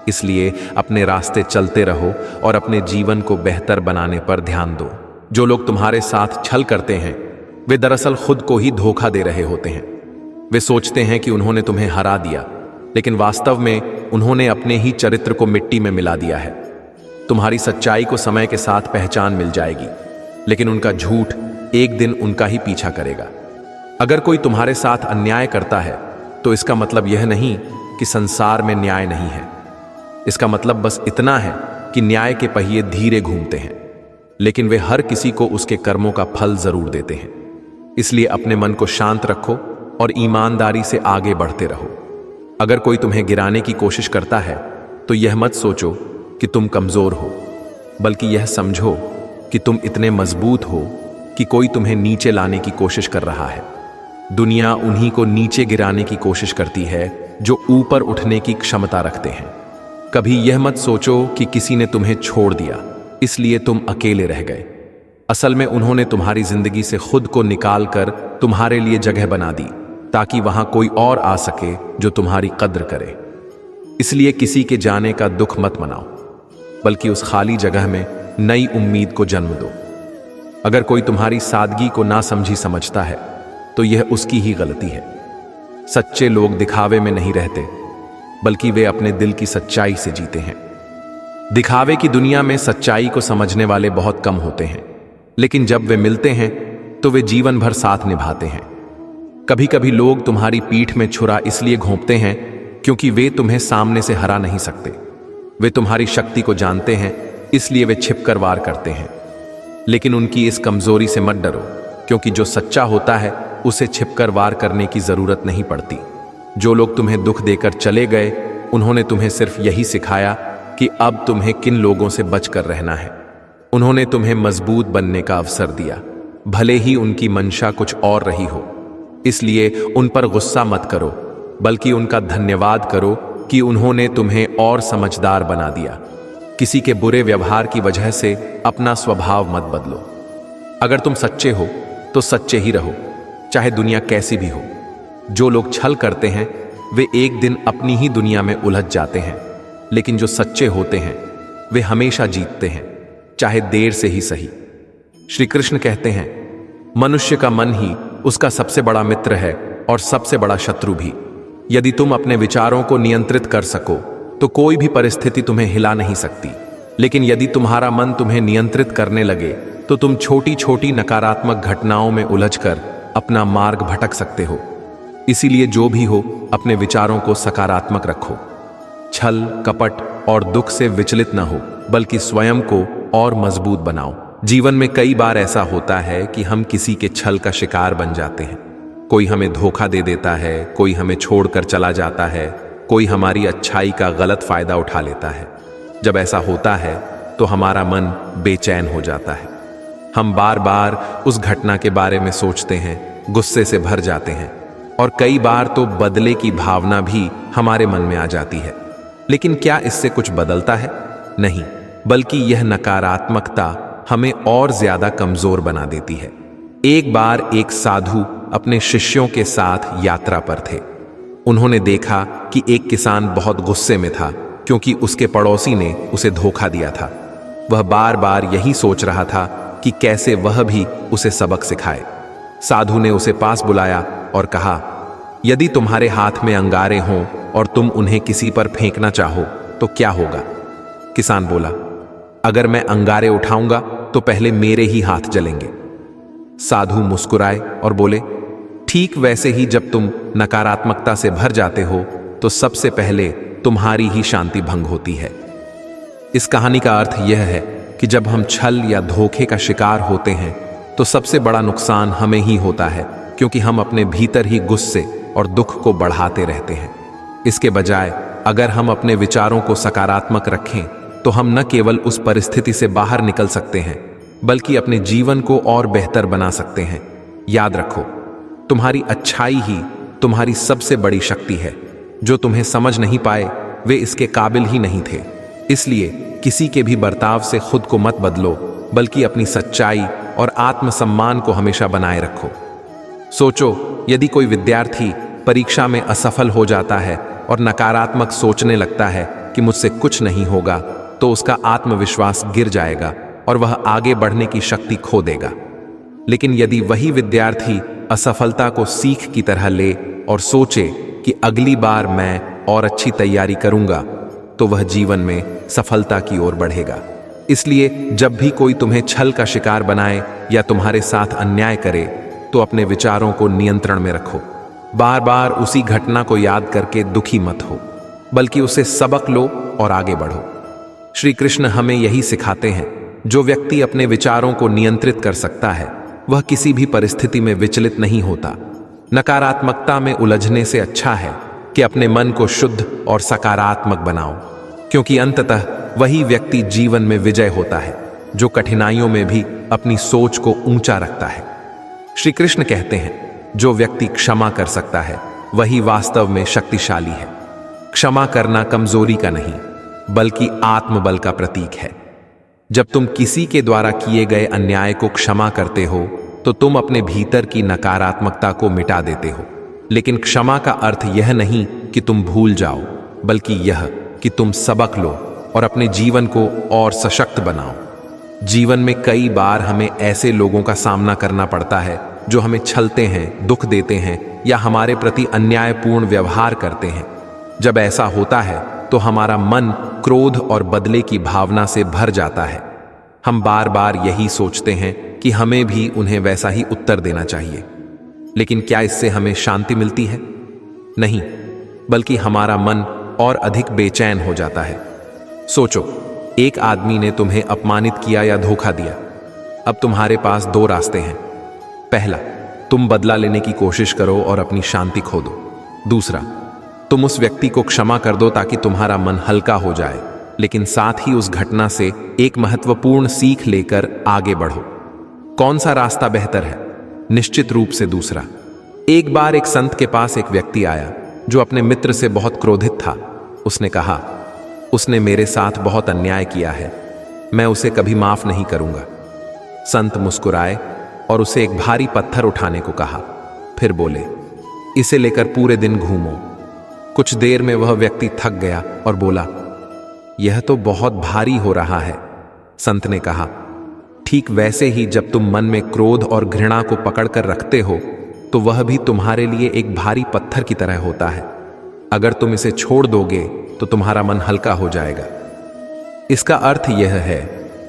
Speaker 1: इसलिए अपने रास्ते चलते रहो और अपने जीवन को बेहतर बनाने पर ध्यान दो। जो लोग तुम्हारे साथ छल करते हैं वे दरअसल खुद को ही धोखा दे रहे होते हैं। वे सोचते हैं कि उन्होंने तुम्हें हरा दिया, लेकिन वास्तव में उन्होंने अपने ही चरित्र को मिट्टी में मिला दिया है। तुम्हारी सच्चाई को समय के साथ पहचान मिल जाएगी, लेकिन उनका झूठ एक दिन उनका ही पीछा करेगा। अगर कोई तुम्हारे साथ अन्याय करता है तो इसका मतलब यह नहीं कि संसार में न्याय नहीं है। इसका मतलब बस इतना है कि न्याय के पहिए धीरे घूमते हैं, लेकिन वे हर किसी को उसके कर्मों का फल जरूर देते हैं। इसलिए अपने मन को शांत रखो और ईमानदारी से आगे बढ़ते रहो। अगर कोई तुम्हें गिराने की कोशिश करता है तो यह मत सोचो कि तुम कमजोर हो, बल्कि यह समझो कि तुम इतने मजबूत हो कि कोई तुम्हें नीचे लाने की कोशिश कर रहा है। दुनिया उन्हीं को नीचे गिराने की कोशिश करती है जो ऊपर उठने की क्षमता रखते हैं। कभी यह मत सोचो कि किसी ने तुम्हें छोड़ दिया इसलिए तुम अकेले रह गए। असल में उन्होंने तुम्हारी जिंदगी से खुद को निकालकर तुम्हारे लिए जगह बना दी, ताकि वहां कोई और आ सके जो तुम्हारी कद्र करे। इसलिए किसी के जाने का दुख मत मनाओ, बल्कि उस खाली जगह में नई उम्मीद को जन्म दो। अगर कोई तुम्हारी सादगी को ना समझी समझता है तो यह उसकी ही गलती है। सच्चे लोग दिखावे में नहीं रहते, बल्कि वे अपने दिल की सच्चाई से जीते हैं। दिखावे की दुनिया में सच्चाई को समझने वाले बहुत कम होते हैं, लेकिन जब वे मिलते हैं तो वे जीवन भर साथ निभाते हैं। कभी कभी लोग तुम्हारी पीठ में छुरा इसलिए घोंपते हैं क्योंकि वे तुम्हें सामने से हरा नहीं सकते। वे तुम्हारी शक्ति को जानते हैं, इसलिए वे छिपकर वार करते हैं। लेकिन उनकी इस कमजोरी से मत डरो, क्योंकि जो सच्चा होता है उसे छिपकर वार करने की जरूरत नहीं पड़ती। जो लोग तुम्हें दुख देकर चले गए उन्होंने तुम्हें सिर्फ यही सिखाया कि अब तुम्हें किन लोगों से बचकर रहना है। उन्होंने तुम्हें मजबूत बनने का अवसर दिया, भले ही उनकी मंशा कुछ और रही हो। इसलिए उन पर गुस्सा मत करो, बल्कि उनका धन्यवाद करो कि उन्होंने तुम्हें और समझदार बना दिया। किसी के बुरे व्यवहार की वजह से अपना स्वभाव मत बदलो। अगर तुम सच्चे हो तो सच्चे ही रहो, चाहे दुनिया कैसी भी हो। जो लोग छल करते हैं वे एक दिन अपनी ही दुनिया में उलझ जाते हैं, लेकिन जो सच्चे होते हैं वे हमेशा जीतते हैं, चाहे देर से ही सही। श्री कृष्ण कहते हैं, मनुष्य का मन ही उसका सबसे बड़ा मित्र है और सबसे बड़ा शत्रु भी। यदि तुम अपने विचारों को नियंत्रित कर सको तो कोई भी परिस्थिति तुम्हें हिला नहीं सकती। लेकिन यदि तुम्हारा मन तुम्हें नियंत्रित करने लगे तो तुम छोटी छोटी नकारात्मक घटनाओं में उलझकर अपना मार्ग भटक सकते हो। इसीलिए जो भी हो, अपने विचारों को सकारात्मक रखो। छल, कपट और दुख से विचलित न हो, बल्कि स्वयं को और मजबूत बनाओ। जीवन में कई बार ऐसा होता है कि हम किसी के छल का शिकार बन जाते हैं। कोई हमें धोखा दे देता है, कोई हमें छोड़कर चला जाता है, कोई हमारी अच्छाई का गलत फायदा उठा लेता है। जब ऐसा होता है तो हमारा मन बेचैन हो जाता है। हम बार बार उस घटना के बारे में सोचते हैं, गुस्से से भर जाते हैं और कई बार तो बदले की भावना भी हमारे मन में आ जाती है। लेकिन क्या इससे कुछ बदलता है? नहीं, बल्कि यह नकारात्मकता हमें और ज्यादा कमजोर बना देती है। एक बार एक साधु अपने शिष्यों के साथ यात्रा पर थे। उन्होंने देखा कि एक किसान बहुत गुस्से में था क्योंकि उसके पड़ोसी ने उसे धोखा दिया था। वह बार बार यही सोच रहा था कि कैसे वह भी उसे सबक सिखाए। साधु ने उसे पास बुलाया और कहा, यदि तुम्हारे हाथ में अंगारे हों और तुम उन्हें किसी पर फेंकना चाहो तो क्या होगा? किसान बोला, अगर मैं अंगारे उठाऊंगा तो पहले मेरे ही हाथ जलेंगे। साधु मुस्कुराए और बोले, ठीक वैसे ही जब तुम नकारात्मकता से भर जाते हो तो सबसे पहले तुम्हारी ही शांति भंग होती है। इस कहानी का अर्थ यह है कि जब हम छल या धोखे का शिकार होते हैं तो सबसे बड़ा नुकसान हमें ही होता है, क्योंकि हम अपने भीतर ही गुस्से और दुख को बढ़ाते रहते हैं। इसके बजाय अगर हम अपने विचारों को सकारात्मक रखें तो हम न केवल उस परिस्थिति से बाहर निकल सकते हैं, बल्कि अपने जीवन को और बेहतर बना सकते हैं। याद रखो, तुम्हारी अच्छाई ही तुम्हारी सबसे बड़ी शक्ति है। जो तुम्हें समझ नहीं पाए वे इसके काबिल ही नहीं थे। इसलिए किसी के भी बर्ताव से खुद को मत बदलो, बल्कि अपनी सच्चाई और आत्मसम्मान को हमेशा बनाए रखो। सोचो, यदि कोई विद्यार्थी परीक्षा में असफल हो जाता है और नकारात्मक सोचने लगता है कि मुझसे कुछ नहीं होगा, तो उसका आत्मविश्वास गिर जाएगा और वह आगे बढ़ने की शक्ति खो देगा। लेकिन यदि वही विद्यार्थी असफलता को सीख की तरह ले और सोचे कि अगली बार मैं और अच्छी तैयारी करूंगा, तो वह जीवन में सफलता की ओर बढ़ेगा। इसलिए जब भी कोई तुम्हें छल का शिकार बनाए या तुम्हारे साथ अन्याय करे, तो अपने विचारों को नियंत्रण में रखो। बार बार उसी घटना को याद करके दुखी मत हो, बल्कि उसे सबक लो और आगे बढ़ो। श्री कृष्ण हमें यही सिखाते हैं, जो व्यक्ति अपने विचारों को नियंत्रित कर सकता है वह किसी भी परिस्थिति में विचलित नहीं होता। नकारात्मकता में उलझने से अच्छा है कि अपने मन को शुद्ध और सकारात्मक बनाओ, क्योंकि अंततः वही व्यक्ति जीवन में विजय होता है, जो कठिनाइयों में भी अपनी सोच को ऊंचा रखता है। श्री कृष्ण कहते हैं, जो व्यक्ति क्षमा कर सकता है वही वास्तव में शक्तिशाली है। क्षमा करना कमजोरी का नहीं, बल्कि आत्मबल का प्रतीक है। जब तुम किसी के द्वारा किए गए अन्याय को क्षमा करते हो तो तुम अपने भीतर की नकारात्मकता को मिटा देते हो। लेकिन क्षमा का अर्थ यह नहीं कि तुम भूल जाओ, बल्कि यह कि तुम सबक लो और अपने जीवन को और सशक्त बनाओ। जीवन में कई बार हमें ऐसे लोगों का सामना करना पड़ता है जो हमें छलते हैं, दुख देते हैं या हमारे प्रति अन्यायपूर्ण व्यवहार करते हैं। जब ऐसा होता है तो हमारा मन क्रोध और बदले की भावना से भर जाता है। हम बार बार यही सोचते हैं कि हमें भी उन्हें वैसा ही उत्तर देना चाहिए। लेकिन क्या इससे हमें शांति मिलती है? नहीं, बल्कि हमारा मन और अधिक बेचैन हो जाता है। सोचो, एक आदमी ने तुम्हें अपमानित किया या धोखा दिया। अब तुम्हारे पास दो रास्ते हैं। पहला, तुम बदला लेने की कोशिश करो और अपनी शांति खो दो। दूसरा, तुम उस व्यक्ति को क्षमा कर दो ताकि तुम्हारा मन हल्का हो जाए, लेकिन साथ ही उस घटना से एक महत्वपूर्ण सीख लेकर आगे बढ़ो। कौन सा रास्ता बेहतर है? निश्चित रूप से दूसरा। एक बार एक संत के पास एक व्यक्ति आया जो अपने मित्र से बहुत क्रोधित था। उसने कहा, उसने मेरे साथ बहुत अन्याय किया है, मैं उसे कभी माफ नहीं करूंगा। संत मुस्कुराए और उसे एक भारी पत्थर उठाने को कहा। फिर बोले, इसे लेकर पूरे दिन घूमो। कुछ देर में वह व्यक्ति थक गया और बोला, यह तो बहुत भारी हो रहा है। संत ने कहा, ठीक वैसे ही जब तुम मन में क्रोध और घृणा को पकड़कर रखते हो तो वह भी तुम्हारे लिए एक भारी पत्थर की तरह होता है। अगर तुम इसे छोड़ दोगे तो तुम्हारा मन हल्का हो जाएगा। इसका अर्थ यह है,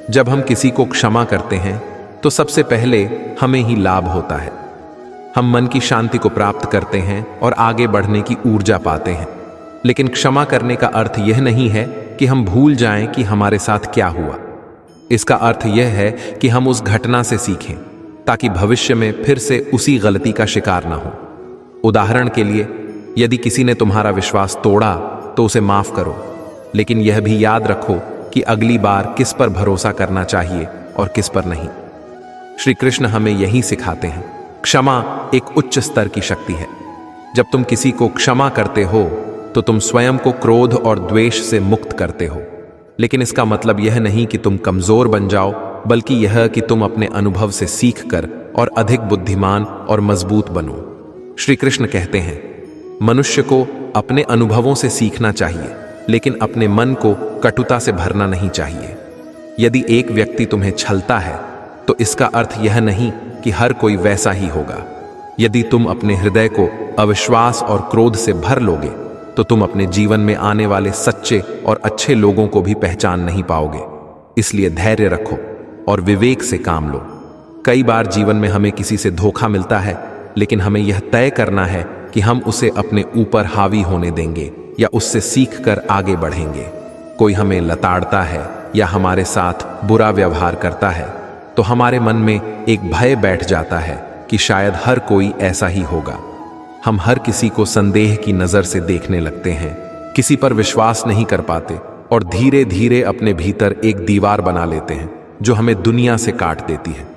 Speaker 1: जब हम किसी को क्षमा करते हैं तो सबसे पहले हमें ही लाभ होता है। हम मन की शांति को प्राप्त करते हैं और आगे बढ़ने की ऊर्जा पाते हैं। लेकिन क्षमा करने का अर्थ यह नहीं है कि हम भूल जाएं कि हमारे साथ क्या हुआ। इसका अर्थ यह है कि हम उस घटना से सीखें ताकि भविष्य में फिर से उसी गलती का शिकार ना हो। उदाहरण के लिए, यदि किसी ने तुम्हारा विश्वास तोड़ा तो उसे माफ करो, लेकिन यह भी याद रखो कि अगली बार किस पर भरोसा करना चाहिए और किस पर नहीं। श्री कृष्ण हमें यही सिखाते हैं। क्षमा एक उच्च स्तर की शक्ति है। जब तुम किसी को क्षमा करते हो तो तुम स्वयं को क्रोध और द्वेष से मुक्त करते हो। लेकिन इसका मतलब यह नहीं कि तुम कमजोर बन जाओ, बल्कि यह कि तुम अपने अनुभव से सीख कर और अधिक बुद्धिमान और मजबूत बनो। श्री कृष्ण कहते हैं, मनुष्य को अपने अनुभवों से सीखना चाहिए, लेकिन अपने मन को कटुता से भरना नहीं चाहिए। यदि एक व्यक्ति तुम्हें छलता है तो इसका अर्थ यह नहीं कि हर कोई वैसा ही होगा। यदि तुम अपने हृदय को अविश्वास और क्रोध से भर लोगे तो तुम अपने जीवन में आने वाले सच्चे और अच्छे लोगों को भी पहचान नहीं पाओगे। इसलिए धैर्य रखो और विवेक से काम लो। कई बार जीवन में हमें किसी से धोखा मिलता है, लेकिन हमें यह तय करना है कि हम उसे अपने ऊपर हावी होने देंगे या उससे सीख कर आगे बढ़ेंगे। कोई हमें लताड़ता है या हमारे साथ बुरा व्यवहार करता है तो हमारे मन में एक भय बैठ जाता है कि शायद हर कोई ऐसा ही होगा। हम हर किसी को संदेह की नजर से देखने लगते हैं, किसी पर विश्वास नहीं कर पाते और धीरे धीरे अपने भीतर एक दीवार बना लेते हैं जो हमें दुनिया से काट देती है।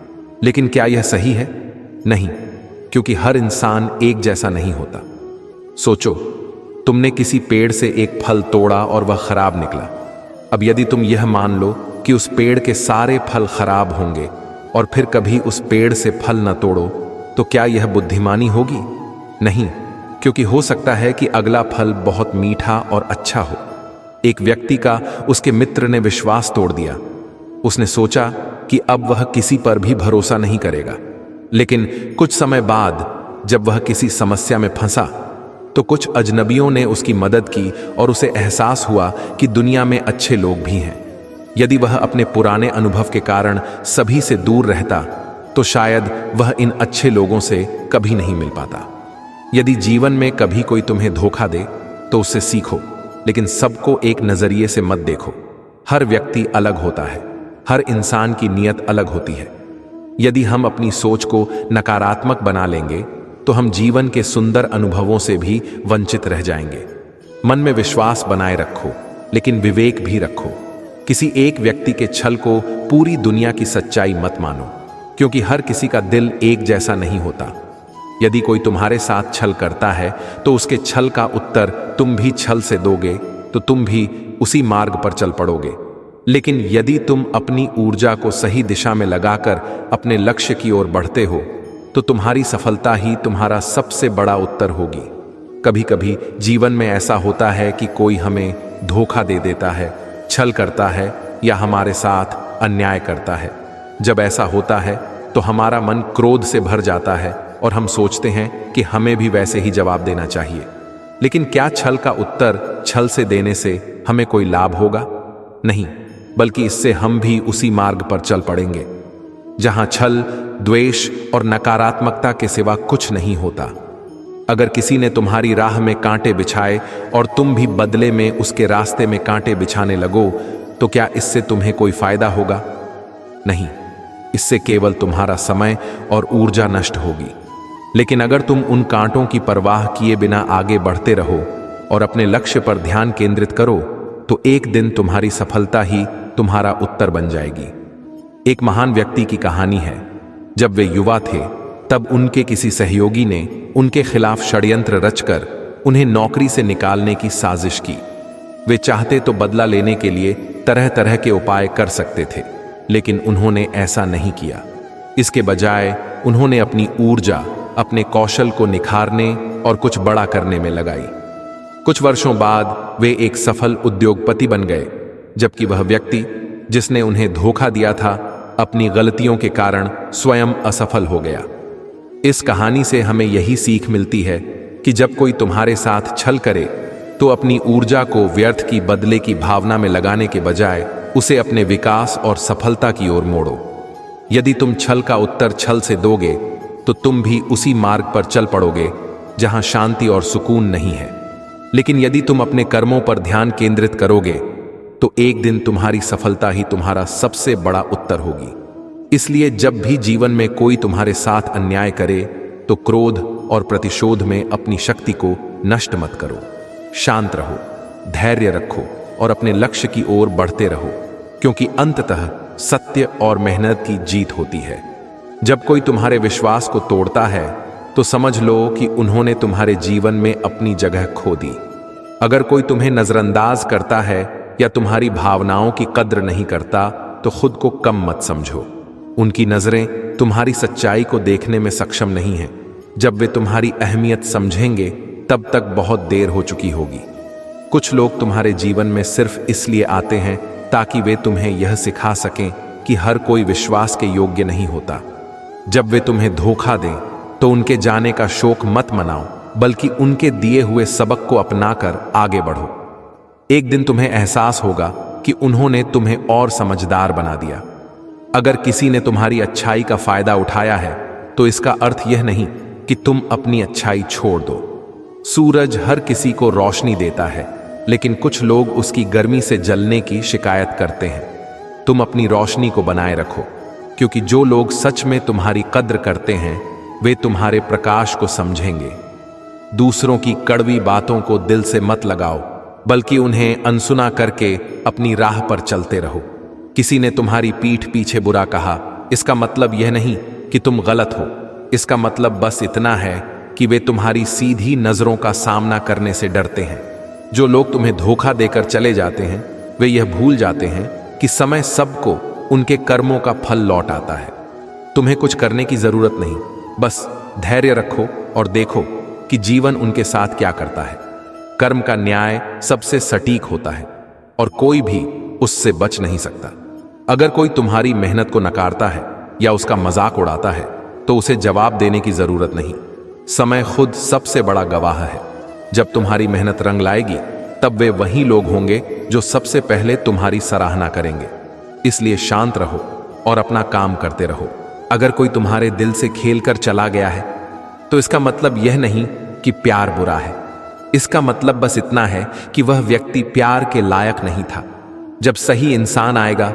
Speaker 1: लेकिन क्या यह सही है? नहीं, क्योंकि हर इंसान एक जैसा नहीं होता। सोचो, तुमने किसी पेड़ से एक फल तोड़ा और वह खराब निकला। अब यदि तुम यह मान लो कि उस पेड़ के सारे फल खराब होंगे और फिर कभी उस पेड़ से फल न तोड़ो, तो क्या यह बुद्धिमानी होगी? नहीं, क्योंकि हो सकता है कि अगला फल बहुत मीठा और अच्छा हो। एक व्यक्ति का उसके मित्र ने विश्वास तोड़ दिया। उसने सोचा कि अब वह किसी पर भी भरोसा नहीं करेगा। लेकिन कुछ समय बाद जब वह किसी समस्या में फंसा तो कुछ अजनबियों ने उसकी मदद की और उसे एहसास हुआ कि दुनिया में अच्छे लोग भी हैं। यदि वह अपने पुराने अनुभव के कारण सभी से दूर रहता तो शायद वह इन अच्छे लोगों से कभी नहीं मिल पाता। यदि जीवन में कभी कोई तुम्हें धोखा दे तो उससे सीखो, लेकिन सबको एक नजरिए से मत देखो। हर व्यक्ति अलग होता है, हर इंसान की नीयत अलग होती है। यदि हम अपनी सोच को नकारात्मक बना लेंगे तो हम जीवन के सुंदर अनुभवों से भी वंचित रह जाएंगे। मन में विश्वास बनाए रखो, लेकिन विवेक भी रखो। किसी एक व्यक्ति के छल को पूरी दुनिया की सच्चाई मत मानो, क्योंकि हर किसी का दिल एक जैसा नहीं होता। यदि कोई तुम्हारे साथ छल करता है तो उसके छल का उत्तर तुम भी छल से दोगे तो तुम भी उसी मार्ग पर चल पड़ोगे। लेकिन यदि तुम अपनी ऊर्जा को सही दिशा में लगाकर अपने लक्ष्य की ओर बढ़ते हो तो तुम्हारी सफलता ही तुम्हारा सबसे बड़ा उत्तर होगी। कभी कभी जीवन में ऐसा होता है कि कोई हमें धोखा दे देता है, छल करता है या हमारे साथ अन्याय करता है। जब ऐसा होता है तो हमारा मन क्रोध से भर जाता है और हम सोचते हैं कि हमें भी वैसे ही जवाब देना चाहिए। लेकिन क्या छल का उत्तर छल से देने से हमें कोई लाभ होगा? नहीं, बल्कि इससे हम भी उसी मार्ग पर चल पड़ेंगे जहां छल, द्वेष और नकारात्मकता के सिवा कुछ नहीं होता। अगर किसी ने तुम्हारी राह में कांटे बिछाए और तुम भी बदले में उसके रास्ते में कांटे बिछाने लगो तो क्या इससे तुम्हें कोई फायदा होगा? नहीं, इससे केवल तुम्हारा समय और ऊर्जा नष्ट होगी। लेकिन अगर तुम उन कांटों की परवाह किए बिना आगे बढ़ते रहो और अपने लक्ष्य पर ध्यान केंद्रित करो तो एक दिन तुम्हारी सफलता ही तुम्हारा उत्तर बन जाएगी। एक महान व्यक्ति की कहानी है। जब वे युवा थे तब उनके किसी सहयोगी ने उनके खिलाफ षड्यंत्र रचकर उन्हें नौकरी से निकालने की साजिश की। वे चाहते तो बदला लेने के लिए तरह तरह के उपाय कर सकते थे, लेकिन उन्होंने ऐसा नहीं किया। इसके बजाय उन्होंने अपनी ऊर्जा अपने कौशल को निखारने और कुछ बड़ा करने में लगाई। कुछ वर्षों बाद वे एक सफल उद्योगपति बन गए, जबकि वह व्यक्ति जिसने उन्हें धोखा दिया था अपनी गलतियों के कारण स्वयं असफल हो गया। इस कहानी से हमें यही सीख मिलती है कि जब कोई तुम्हारे साथ छल करे तो अपनी ऊर्जा को व्यर्थ की बदले की भावना में लगाने के बजाय उसे अपने विकास और सफलता की ओर मोड़ो। यदि तुम छल का उत्तर छल से दोगे तो तुम भी उसी मार्ग पर चल पड़ोगे जहां शांति और सुकून नहीं है। लेकिन यदि तुम अपने कर्मों पर ध्यान केंद्रित करोगे तो एक दिन तुम्हारी सफलता ही तुम्हारा सबसे बड़ा उत्तर होगी। इसलिए जब भी जीवन में कोई तुम्हारे साथ अन्याय करे तो क्रोध और प्रतिशोध में अपनी शक्ति को नष्ट मत करो। शांत रहो, धैर्य रखो और अपने लक्ष्य की ओर बढ़ते रहो, क्योंकि अंततः सत्य और मेहनत की जीत होती है। जब कोई तुम्हारे विश्वास को तोड़ता है तो समझ लो कि उन्होंने तुम्हारे जीवन में अपनी जगह खो दी। अगर कोई तुम्हें नजरअंदाज करता है या तुम्हारी भावनाओं की कद्र नहीं करता तो खुद को कम मत समझो। उनकी नजरें तुम्हारी सच्चाई को देखने में सक्षम नहीं हैं। जब वे तुम्हारी अहमियत समझेंगे तब तक बहुत देर हो चुकी होगी। कुछ लोग तुम्हारे जीवन में सिर्फ इसलिए आते हैं ताकि वे तुम्हें यह सिखा सकें कि हर कोई विश्वास के योग्य नहीं होता। जब वे तुम्हें धोखा दें तो उनके जाने का शोक मत मनाओ, बल्कि उनके दिए हुए सबक को अपनाकर आगे बढ़ो। एक दिन तुम्हें एहसास होगा कि उन्होंने तुम्हें और समझदार बना दिया। अगर किसी ने तुम्हारी अच्छाई का फायदा उठाया है तो इसका अर्थ यह नहीं कि तुम अपनी अच्छाई छोड़ दो। सूरज हर किसी को रोशनी देता है, लेकिन कुछ लोग उसकी गर्मी से जलने की शिकायत करते हैं। तुम अपनी रोशनी को बनाए रखो, क्योंकि जो लोग सच में तुम्हारी कद्र करते हैं वे तुम्हारे प्रकाश को समझेंगे। दूसरों की कड़वी बातों को दिल से मत लगाओ, बल्कि उन्हें अनसुना करके अपनी राह पर चलते रहो। किसी ने तुम्हारी पीठ पीछे बुरा कहा, इसका मतलब यह नहीं कि तुम गलत हो। इसका मतलब बस इतना है कि वे तुम्हारी सीधी नजरों का सामना करने से डरते हैं। जो लोग तुम्हें धोखा देकर चले जाते हैं वे यह भूल जाते हैं कि समय सबको उनके कर्मों का फल लौट आता है। तुम्हें कुछ करने की जरूरत नहीं, बस धैर्य रखो और देखो कि जीवन उनके साथ क्या करता है। कर्म का न्याय सबसे सटीक होता है और कोई भी उससे बच नहीं सकता। अगर कोई तुम्हारी मेहनत को नकारता है या उसका मजाक उड़ाता है तो उसे जवाब देने की जरूरत नहीं। समय खुद सबसे बड़ा गवाह है। जब तुम्हारी मेहनत रंग लाएगी तब वे वही लोग होंगे जो सबसे पहले तुम्हारी सराहना करेंगे। इसलिए शांत रहो और अपना काम करते रहो। अगर कोई तुम्हारे दिल से खेलकर चला गया है तो इसका मतलब यह नहीं कि प्यार बुरा है। इसका मतलब बस इतना है कि वह व्यक्ति प्यार के लायक नहीं था। जब सही इंसान आएगा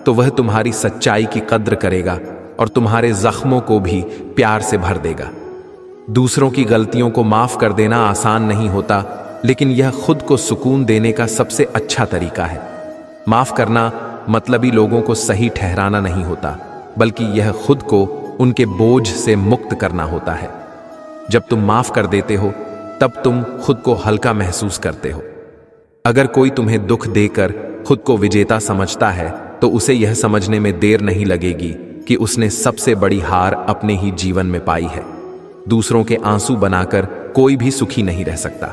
Speaker 1: तो वह तुम्हारी सच्चाई की कद्र करेगा और तुम्हारे जख्मों को भी प्यार से भर देगा। दूसरों की गलतियों को माफ कर देना आसान नहीं होता, लेकिन यह खुद को सुकून देने का सबसे अच्छा तरीका है। माफ करना मतलबी लोगों को सही ठहराना नहीं होता, बल्कि यह खुद को उनके बोझ से मुक्त करना होता है। जब तुम माफ कर देते हो तब तुम खुद को हल्का महसूस करते हो। अगर कोई तुम्हें दुख देकर खुद को विजेता समझता है तो उसे यह समझने में देर नहीं लगेगी कि उसने सबसे बड़ी हार अपने ही जीवन में पाई है। दूसरों के आंसू बनाकर कोई भी सुखी नहीं रह सकता।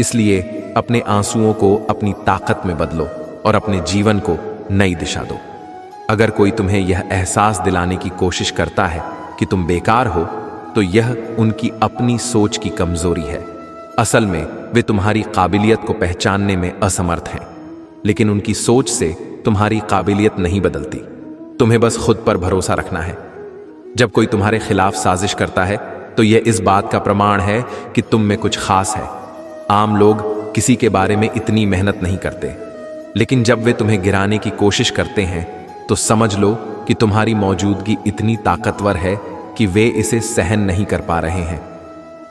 Speaker 1: इसलिए अपने आंसुओं को अपनी ताकत में बदलो और अपने जीवन को नई दिशा दो। अगर कोई तुम्हें यह एहसास दिलाने की कोशिश करता है कि तुम बेकार हो तो यह उनकी अपनी सोच की कमजोरी है। असल में वे तुम्हारी काबिलियत को पहचानने में असमर्थ हैं, लेकिन उनकी सोच से तुम्हारी काबिलियत नहीं बदलती। तुम्हें बस खुद पर भरोसा रखना है। जब कोई तुम्हारे खिलाफ साजिश करता है तो यह इस बात का प्रमाण है कि तुम में कुछ खास है। आम लोग किसी के बारे में इतनी मेहनत नहीं करते, लेकिन जब वे तुम्हें गिराने की कोशिश करते हैं तो समझ लो कि तुम्हारी मौजूदगी इतनी ताकतवर है कि वे इसे सहन नहीं कर पा रहे हैं।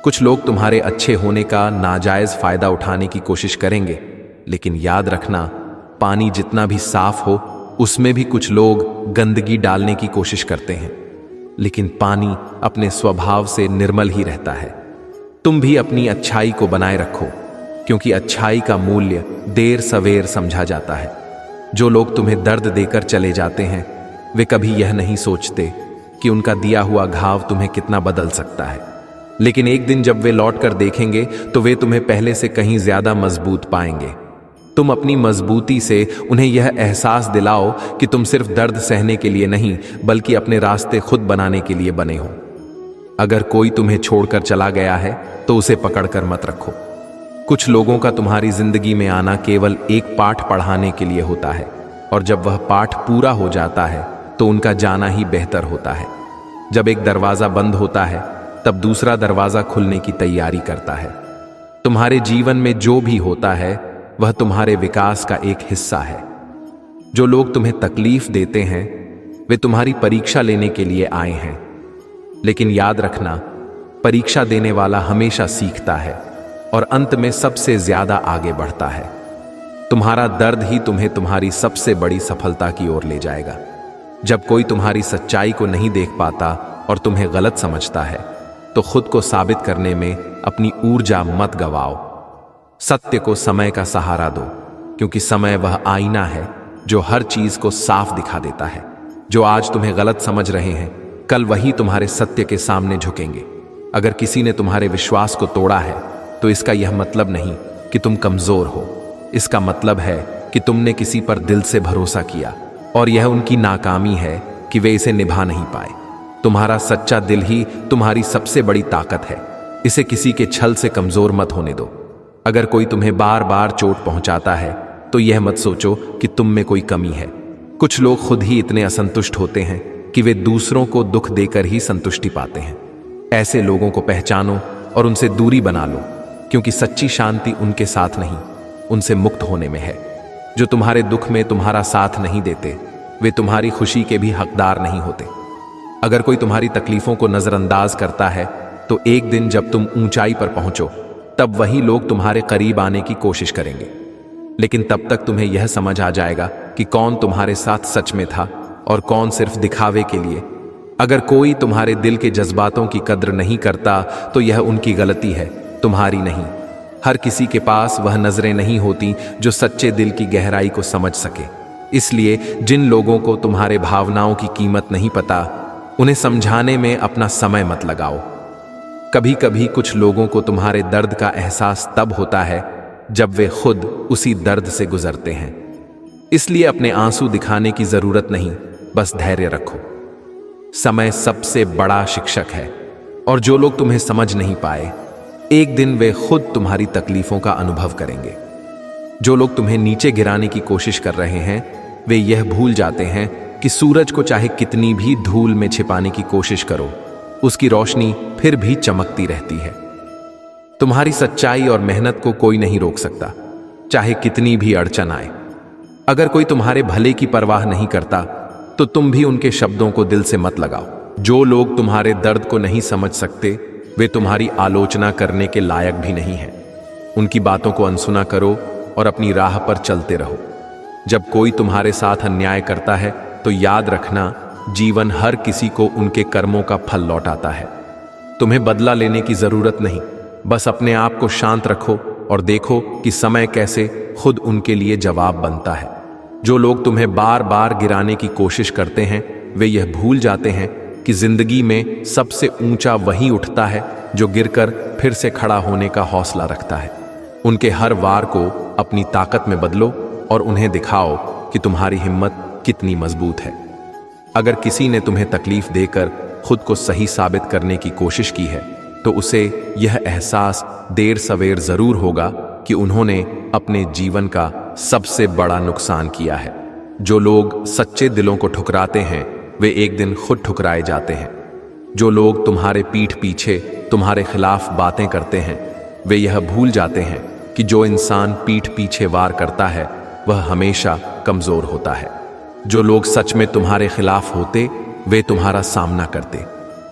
Speaker 1: कुछ लोग तुम्हारे अच्छे होने का नाजायज फायदा उठाने की कोशिश करेंगे, लेकिन याद रखना, पानी जितना भी साफ हो उसमें भी कुछ लोग गंदगी डालने की कोशिश करते हैं, लेकिन पानी अपने स्वभाव से निर्मल ही रहता है। तुम भी अपनी अच्छाई को बनाए रखो, क्योंकि अच्छाई का मूल्य देर सवेर समझा जाता है। जो लोग तुम्हें दर्द देकर चले जाते हैं वे कभी यह नहीं सोचते कि उनका दिया हुआ घाव तुम्हें कितना बदल सकता है। लेकिन एक दिन जब वे लौट कर देखेंगे तो वे तुम्हें पहले से कहीं ज्यादा मजबूत पाएंगे। तुम अपनी मजबूती से उन्हें यह एहसास दिलाओ कि तुम सिर्फ दर्द सहने के लिए नहीं, बल्कि अपने रास्ते खुद बनाने के लिए बने हो। अगर कोई तुम्हें छोड़कर चला गया है तो उसे पकड़कर मत रखो। कुछ लोगों का तुम्हारी जिंदगी में आना केवल एक पाठ पढ़ाने के लिए होता है, और जब वह पाठ पूरा हो जाता है तो उनका जाना ही बेहतर होता है। जब एक दरवाजा बंद होता है तब दूसरा दरवाजा खुलने की तैयारी करता है। तुम्हारे जीवन में जो भी होता है वह तुम्हारे विकास का एक हिस्सा है। जो लोग तुम्हें तकलीफ देते हैं वे तुम्हारी परीक्षा लेने के लिए आए हैं, लेकिन याद रखना, परीक्षा देने वाला हमेशा सीखता है और अंत में सबसे ज्यादा आगे बढ़ता है। तुम्हारा दर्द ही तुम्हें तुम्हारी सबसे बड़ी सफलता की ओर ले जाएगा। जब कोई तुम्हारी सच्चाई को नहीं देख पाता और तुम्हें गलत समझता है तो खुद को साबित करने में अपनी ऊर्जा मत गवाओ। सत्य को समय का सहारा दो, क्योंकि समय वह आईना है जो हर चीज को साफ दिखा देता है। जो आज तुम्हें गलत समझ रहे हैं, कल वही तुम्हारे सत्य के सामने झुकेंगे। अगर किसी ने तुम्हारे विश्वास को तोड़ा है तो इसका यह मतलब नहीं कि तुम कमजोर हो। इसका मतलब है कि तुमने किसी पर दिल से भरोसा किया और यह उनकी नाकामी है कि वे इसे निभा नहीं पाए। तुम्हारा सच्चा दिल ही तुम्हारी सबसे बड़ी ताकत है। इसे किसी के छल से कमजोर मत होने दो। अगर कोई तुम्हें बार बार चोट पहुंचाता है तो यह मत सोचो कि तुम में कोई कमी है। कुछ लोग खुद ही इतने असंतुष्ट होते हैं कि वे दूसरों को दुख देकर ही संतुष्टि पाते हैं। ऐसे लोगों को पहचानो और उनसे दूरी बना लो, क्योंकि सच्ची शांति उनके साथ नहीं, उनसे मुक्त होने में है। जो तुम्हारे दुख में तुम्हारा साथ नहीं देते वे तुम्हारी खुशी के भी हकदार नहीं होते। अगर कोई तुम्हारी तकलीफों को नजरअंदाज करता है तो एक दिन जब तुम ऊंचाई पर पहुंचो तब वही लोग तुम्हारे करीब आने की कोशिश करेंगे, लेकिन तब तक तुम्हें यह समझ आ जाएगा कि कौन तुम्हारे साथ सच में था और कौन सिर्फ दिखावे के लिए। अगर कोई तुम्हारे दिल के जज्बातों की कद्र नहीं करता तो यह उनकी गलती है, तुम्हारी नहीं। हर किसी के पास वह नजरें नहीं होती जो सच्चे दिल की गहराई को समझ सके। इसलिए जिन लोगों को तुम्हारे भावनाओं की कीमत नहीं पता, उन्हें समझाने में अपना समय मत लगाओ। कभी कभी कुछ लोगों को तुम्हारे दर्द का एहसास तब होता है जब वे खुद उसी दर्द से गुजरते हैं। इसलिए अपने आंसू दिखाने की जरूरत नहीं, बस धैर्य रखो। समय सबसे बड़ा शिक्षक है, और जो लोग तुम्हें समझ नहीं पाए, एक दिन वे खुद तुम्हारी तकलीफों का अनुभव करेंगे। जो लोग तुम्हें नीचे गिराने की कोशिश कर रहे हैं, वे यह भूल जाते हैं कि सूरज को चाहे कितनी भी धूल में छिपाने की कोशिश करो, उसकी रोशनी फिर भी चमकती रहती है। तुम्हारी सच्चाई और मेहनत को कोई नहीं रोक सकता, चाहे कितनी भी अड़चन आए। अगर कोई तुम्हारे भले की परवाह नहीं करता तो तुम भी उनके शब्दों को दिल से मत लगाओ। जो लोग तुम्हारे दर्द को नहीं समझ सकते वे तुम्हारी आलोचना करने के लायक भी नहीं हैं। उनकी बातों को अनसुना करो और अपनी राह पर चलते रहो। जब कोई तुम्हारे साथ अन्याय करता है तो याद रखना, जीवन हर किसी को उनके कर्मों का फल लौटाता है। तुम्हें बदला लेने की जरूरत नहीं, बस अपने आप को शांत रखो और देखो कि समय कैसे खुद उनके लिए जवाब बनता है। जो लोग तुम्हें बार बार गिराने की कोशिश करते हैं वे यह भूल जाते हैं कि जिंदगी में सबसे ऊंचा वही उठता है जो गिरकर फिर से खड़ा होने का हौसला रखता है। उनके हर वार को अपनी ताकत में बदलो और उन्हें दिखाओ कि तुम्हारी हिम्मत कितनी मजबूत है। अगर किसी ने तुम्हें तकलीफ देकर खुद को सही साबित करने की कोशिश की है तो उसे यह एहसास देर सवेर जरूर होगा कि उन्होंने अपने जीवन का सबसे बड़ा नुकसान किया है। जो लोग सच्चे दिलों को ठुकराते हैं वे एक दिन खुद ठुकराए जाते हैं। जो लोग तुम्हारे पीठ पीछे तुम्हारे खिलाफ बातें करते हैं वे यह भूल जाते हैं कि जो इंसान पीठ पीछे वार करता है वह हमेशा कमजोर होता है। जो लोग सच में तुम्हारे खिलाफ होते वे तुम्हारा सामना करते।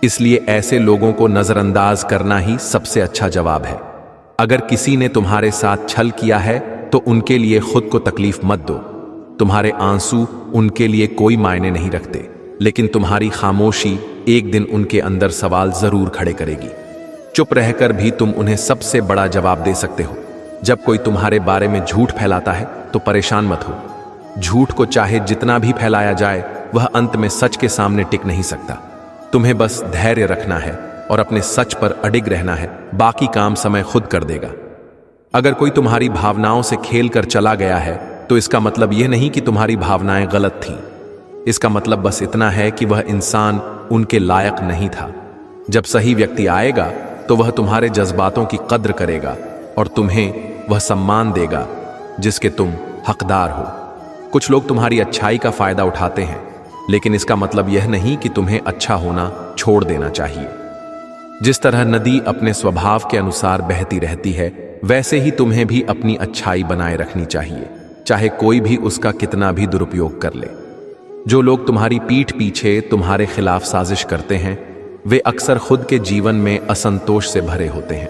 Speaker 1: इसलिए ऐसे लोगों को नजरअंदाज करना ही सबसे अच्छा जवाब है। अगर किसी ने तुम्हारे साथ छल किया है तो उनके लिए खुद को तकलीफ मत दो। तुम्हारे आंसू उनके लिए कोई मायने नहीं रखते, लेकिन तुम्हारी खामोशी एक दिन उनके अंदर सवाल जरूर खड़े करेगी। चुप रहकर भी तुम उन्हें सबसे बड़ा जवाब दे सकते हो। जब कोई तुम्हारे बारे में झूठ फैलाता है तो परेशान मत हो। झूठ को चाहे जितना भी फैलाया जाए वह अंत में सच के सामने टिक नहीं सकता। तुम्हें बस धैर्य रखना है और अपने सच पर अडिग रहना है, बाकी काम समय खुद कर देगा। अगर कोई तुम्हारी भावनाओं से खेल कर चला गया है तो इसका मतलब यह नहीं कि तुम्हारी भावनाएं गलत थीं। इसका मतलब बस इतना है कि वह इंसान उनके लायक नहीं था। जब सही व्यक्ति आएगा तो वह तुम्हारे जज्बातों की कद्र करेगा और तुम्हें वह सम्मान देगा जिसके तुम हकदार हो। कुछ लोग तुम्हारी अच्छाई का फायदा उठाते हैं, लेकिन इसका मतलब यह नहीं कि तुम्हें अच्छा होना छोड़ देना चाहिए। जिस तरह नदी अपने स्वभाव के अनुसार बहती रहती है, वैसे ही तुम्हें भी अपनी अच्छाई बनाए रखनी चाहिए, चाहे कोई भी उसका कितना भी दुरुपयोग कर ले। जो लोग तुम्हारी पीठ पीछे तुम्हारे खिलाफ साजिश करते हैं, वे अक्सर खुद के जीवन में असंतोष से भरे होते हैं।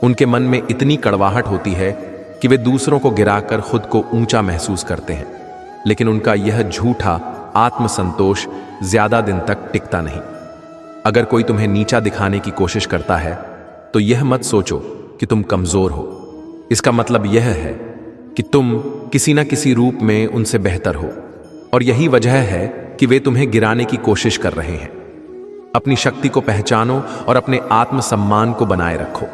Speaker 1: उनके मन में इतनी कड़वाहट होती है कि वे दूसरों को गिराकर खुद को ऊंचा महसूस करते हैं, लेकिन उनका यह झूठा आत्मसंतोष ज्यादा दिन तक टिकता नहीं। अगर कोई तुम्हें नीचा दिखाने की कोशिश करता है, तो यह मत सोचो कि तुम कमजोर हो। इसका मतलब यह है कि तुम किसी न किसी रूप में उनसे बेहतर हो, और यही वजह है कि वे तुम्हें गिराने की कोशिश कर रहे हैं। अपनी शक्ति को पहचानो और अपने आत्मसम्मान को बनाए रखो।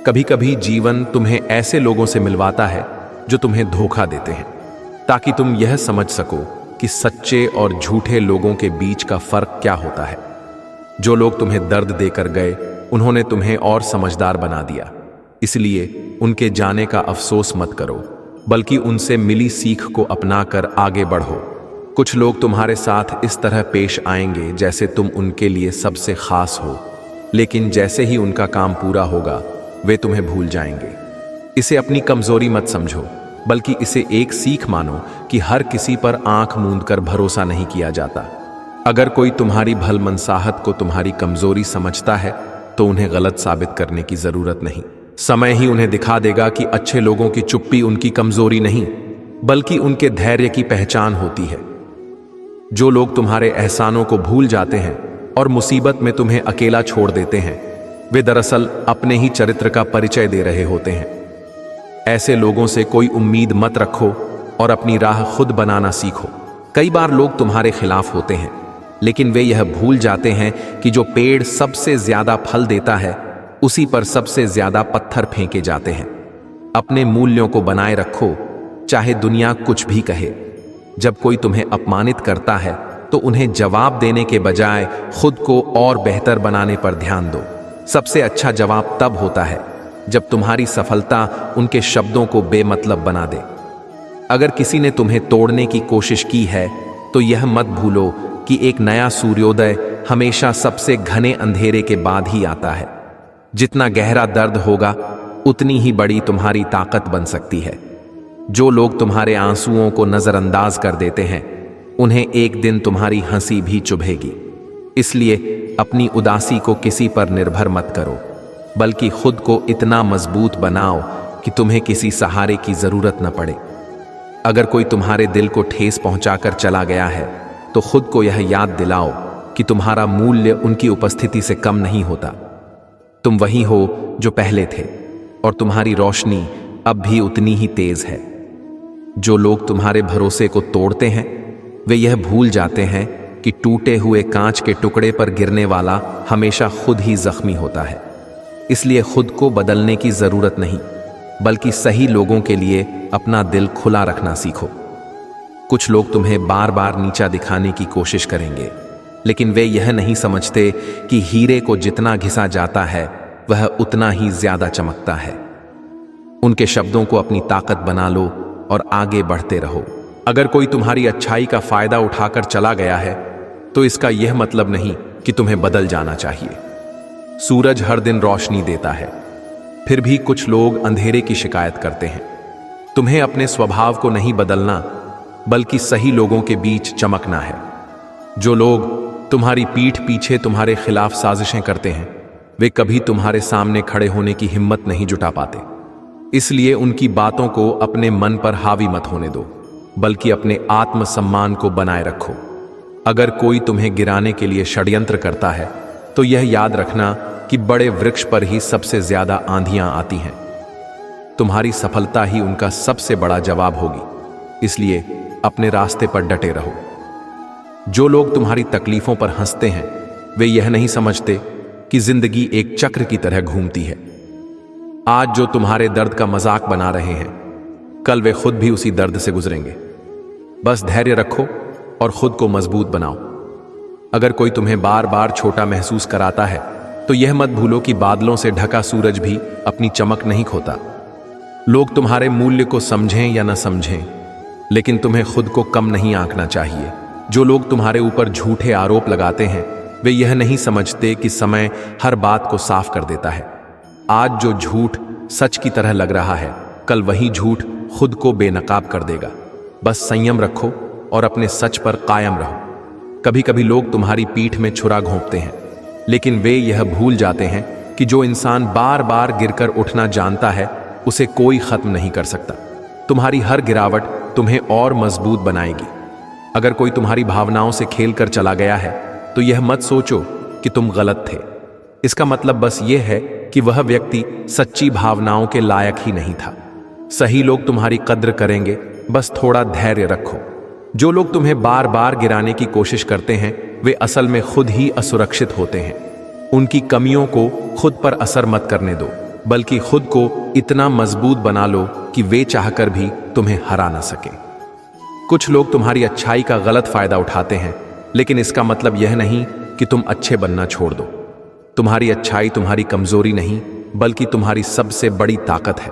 Speaker 1: कभी कभी जीवन तुम्हें ऐसे लोगों से मिलवाता है जो तुम्हें धोखा देते हैं, ताकि तुम यह समझ सको कि सच्चे और झूठे लोगों के बीच का फर्क क्या होता है। जो लोग तुम्हें दर्द देकर गए, उन्होंने तुम्हें और समझदार बना दिया, इसलिए उनके जाने का अफसोस मत करो, बल्कि उनसे मिली सीख को अपनाकर आगे बढ़ो। कुछ लोग तुम्हारे साथ इस तरह पेश आएंगे जैसे तुम उनके लिए सबसे खास हो, लेकिन जैसे ही उनका काम पूरा होगा, वे तुम्हें भूल जाएंगे। इसे अपनी कमजोरी मत समझो, बल्कि इसे एक सीख मानो कि हर किसी पर आंख मूंद कर भरोसा नहीं किया जाता। अगर कोई तुम्हारी भलमनसाहत को तुम्हारी कमजोरी समझता है, तो उन्हें गलत साबित करने की जरूरत नहीं। समय ही उन्हें दिखा देगा कि अच्छे लोगों की चुप्पी उनकी कमजोरी नहीं, बल्कि उनके धैर्य की पहचान होती है। जो लोग तुम्हारे एहसानों को भूल जाते हैं और मुसीबत में तुम्हें अकेला छोड़ देते हैं, वे दरअसल अपने ही चरित्र का परिचय दे रहे होते हैं। ऐसे लोगों से कोई उम्मीद मत रखो और अपनी राह खुद बनाना सीखो। कई बार लोग तुम्हारे खिलाफ होते हैं, लेकिन वे यह भूल जाते हैं कि जो पेड़ सबसे ज्यादा फल देता है, उसी पर सबसे ज्यादा पत्थर फेंके जाते हैं। अपने मूल्यों को बनाए रखो, चाहे दुनिया कुछ भी कहे। जब कोई तुम्हें अपमानित करता है, तो उन्हें जवाब देने के बजाय खुद को और बेहतर बनाने पर ध्यान दो। सबसे अच्छा जवाब तब होता है जब तुम्हारी सफलता उनके शब्दों को बेमतलब बना दे। अगर किसी ने तुम्हें तोड़ने की कोशिश की है, तो यह मत भूलो कि एक नया सूर्योदय हमेशा सबसे घने अंधेरे के बाद ही आता है। जितना गहरा दर्द होगा, उतनी ही बड़ी तुम्हारी ताकत बन सकती है। जो लोग तुम्हारे आंसुओं को नजरअंदाज कर देते हैं, उन्हें एक दिन तुम्हारी हंसी भी चुभेगी। इसलिए अपनी उदासी को किसी पर निर्भर मत करो, बल्कि खुद को इतना मजबूत बनाओ कि तुम्हें किसी सहारे की जरूरत न पड़े। अगर कोई तुम्हारे दिल को ठेस पहुंचाकर चला गया है, तो खुद को यह याद दिलाओ कि तुम्हारा मूल्य उनकी उपस्थिति से कम नहीं होता। तुम वही हो जो पहले थे, और तुम्हारी रोशनी अब भी उतनी ही तेज है। जो लोग तुम्हारे भरोसे को तोड़ते हैं, वे यह भूल जाते हैं कि टूटे हुए कांच के टुकड़े पर गिरने वाला हमेशा खुद ही जख्मी होता है। इसलिए खुद को बदलने की जरूरत नहीं, बल्कि सही लोगों के लिए अपना दिल खुला रखना सीखो। कुछ लोग तुम्हें बार बार नीचा दिखाने की कोशिश करेंगे, लेकिन वे यह नहीं समझते कि हीरे को जितना घिसा जाता है, वह उतना ही ज्यादा चमकता है। उनके शब्दों को अपनी ताकत बना लो और आगे बढ़ते रहो। अगर कोई तुम्हारी अच्छाई का फायदा उठाकर चला गया है, तो इसका यह मतलब नहीं कि तुम्हें बदल जाना चाहिए। सूरज हर दिन रोशनी देता है, फिर भी कुछ लोग अंधेरे की शिकायत करते हैं। तुम्हें अपने स्वभाव को नहीं बदलना, बल्कि सही लोगों के बीच चमकना है। जो लोग तुम्हारी पीठ पीछे तुम्हारे खिलाफ साजिशें करते हैं, वे कभी तुम्हारे सामने खड़े होने की हिम्मत नहीं जुटा पाते। इसलिए उनकी बातों को अपने मन पर हावी मत होने दो, बल्कि अपने आत्मसम्मान को बनाए रखो। अगर कोई तुम्हें गिराने के लिए षड्यंत्र करता है, तो यह याद रखना कि बड़े वृक्ष पर ही सबसे ज्यादा आंधियां आती हैं। तुम्हारी सफलता ही उनका सबसे बड़ा जवाब होगी, इसलिए अपने रास्ते पर डटे रहो। जो लोग तुम्हारी तकलीफों पर हंसते हैं, वे यह नहीं समझते कि जिंदगी एक चक्र की तरह घूमती है। आज जो तुम्हारे दर्द का मजाक बना रहे हैं, कल वे खुद भी उसी दर्द से गुजरेंगे। बस धैर्य रखो और खुद को मजबूत बनाओ। अगर कोई तुम्हें बार बार छोटा महसूस कराता है, तो यह मत भूलो कि बादलों से ढका सूरज भी अपनी चमक नहीं खोता। लोग तुम्हारे मूल्य को समझें या न समझें, लेकिन तुम्हें खुद को कम नहीं आंकना चाहिए। जो लोग तुम्हारे ऊपर झूठे आरोप लगाते हैं वे यह नहीं समझते कि समय हर बात को साफ कर देता है। आज जो झूठ सच की तरह लग रहा है, कल वही झूठ खुद को बेनकाब कर देगा। बस संयम रखो और अपने सच पर कायम रहो। कभी कभी लोग तुम्हारी पीठ में छुरा घोंपते हैं, लेकिन वे यह भूल जाते हैं कि जो इंसान बार बार गिरकर उठना जानता है उसे कोई खत्म नहीं कर सकता। तुम्हारी हर गिरावट तुम्हें और मजबूत बनाएगी। अगर कोई तुम्हारी भावनाओं से खेल कर चला गया है तो यह मत सोचो कि तुम गलत थे। इसका मतलब बस यह है कि वह व्यक्ति सच्ची भावनाओं के लायक ही नहीं था। सही लोग तुम्हारी कद्र करेंगे, बस थोड़ा धैर्य रखो। जो लोग तुम्हें बार बार गिराने की कोशिश करते हैं वे असल में खुद ही असुरक्षित होते हैं। उनकी कमियों को खुद पर असर मत करने दो, बल्कि खुद को इतना मजबूत बना लो कि वे चाहकर भी तुम्हें हरा ना सके। कुछ लोग तुम्हारी अच्छाई का गलत फायदा उठाते हैं, लेकिन इसका मतलब यह नहीं कि तुम अच्छे बनना छोड़ दो। तुम्हारी अच्छाई तुम्हारी कमजोरी नहीं, बल्कि तुम्हारी सबसे बड़ी ताकत है,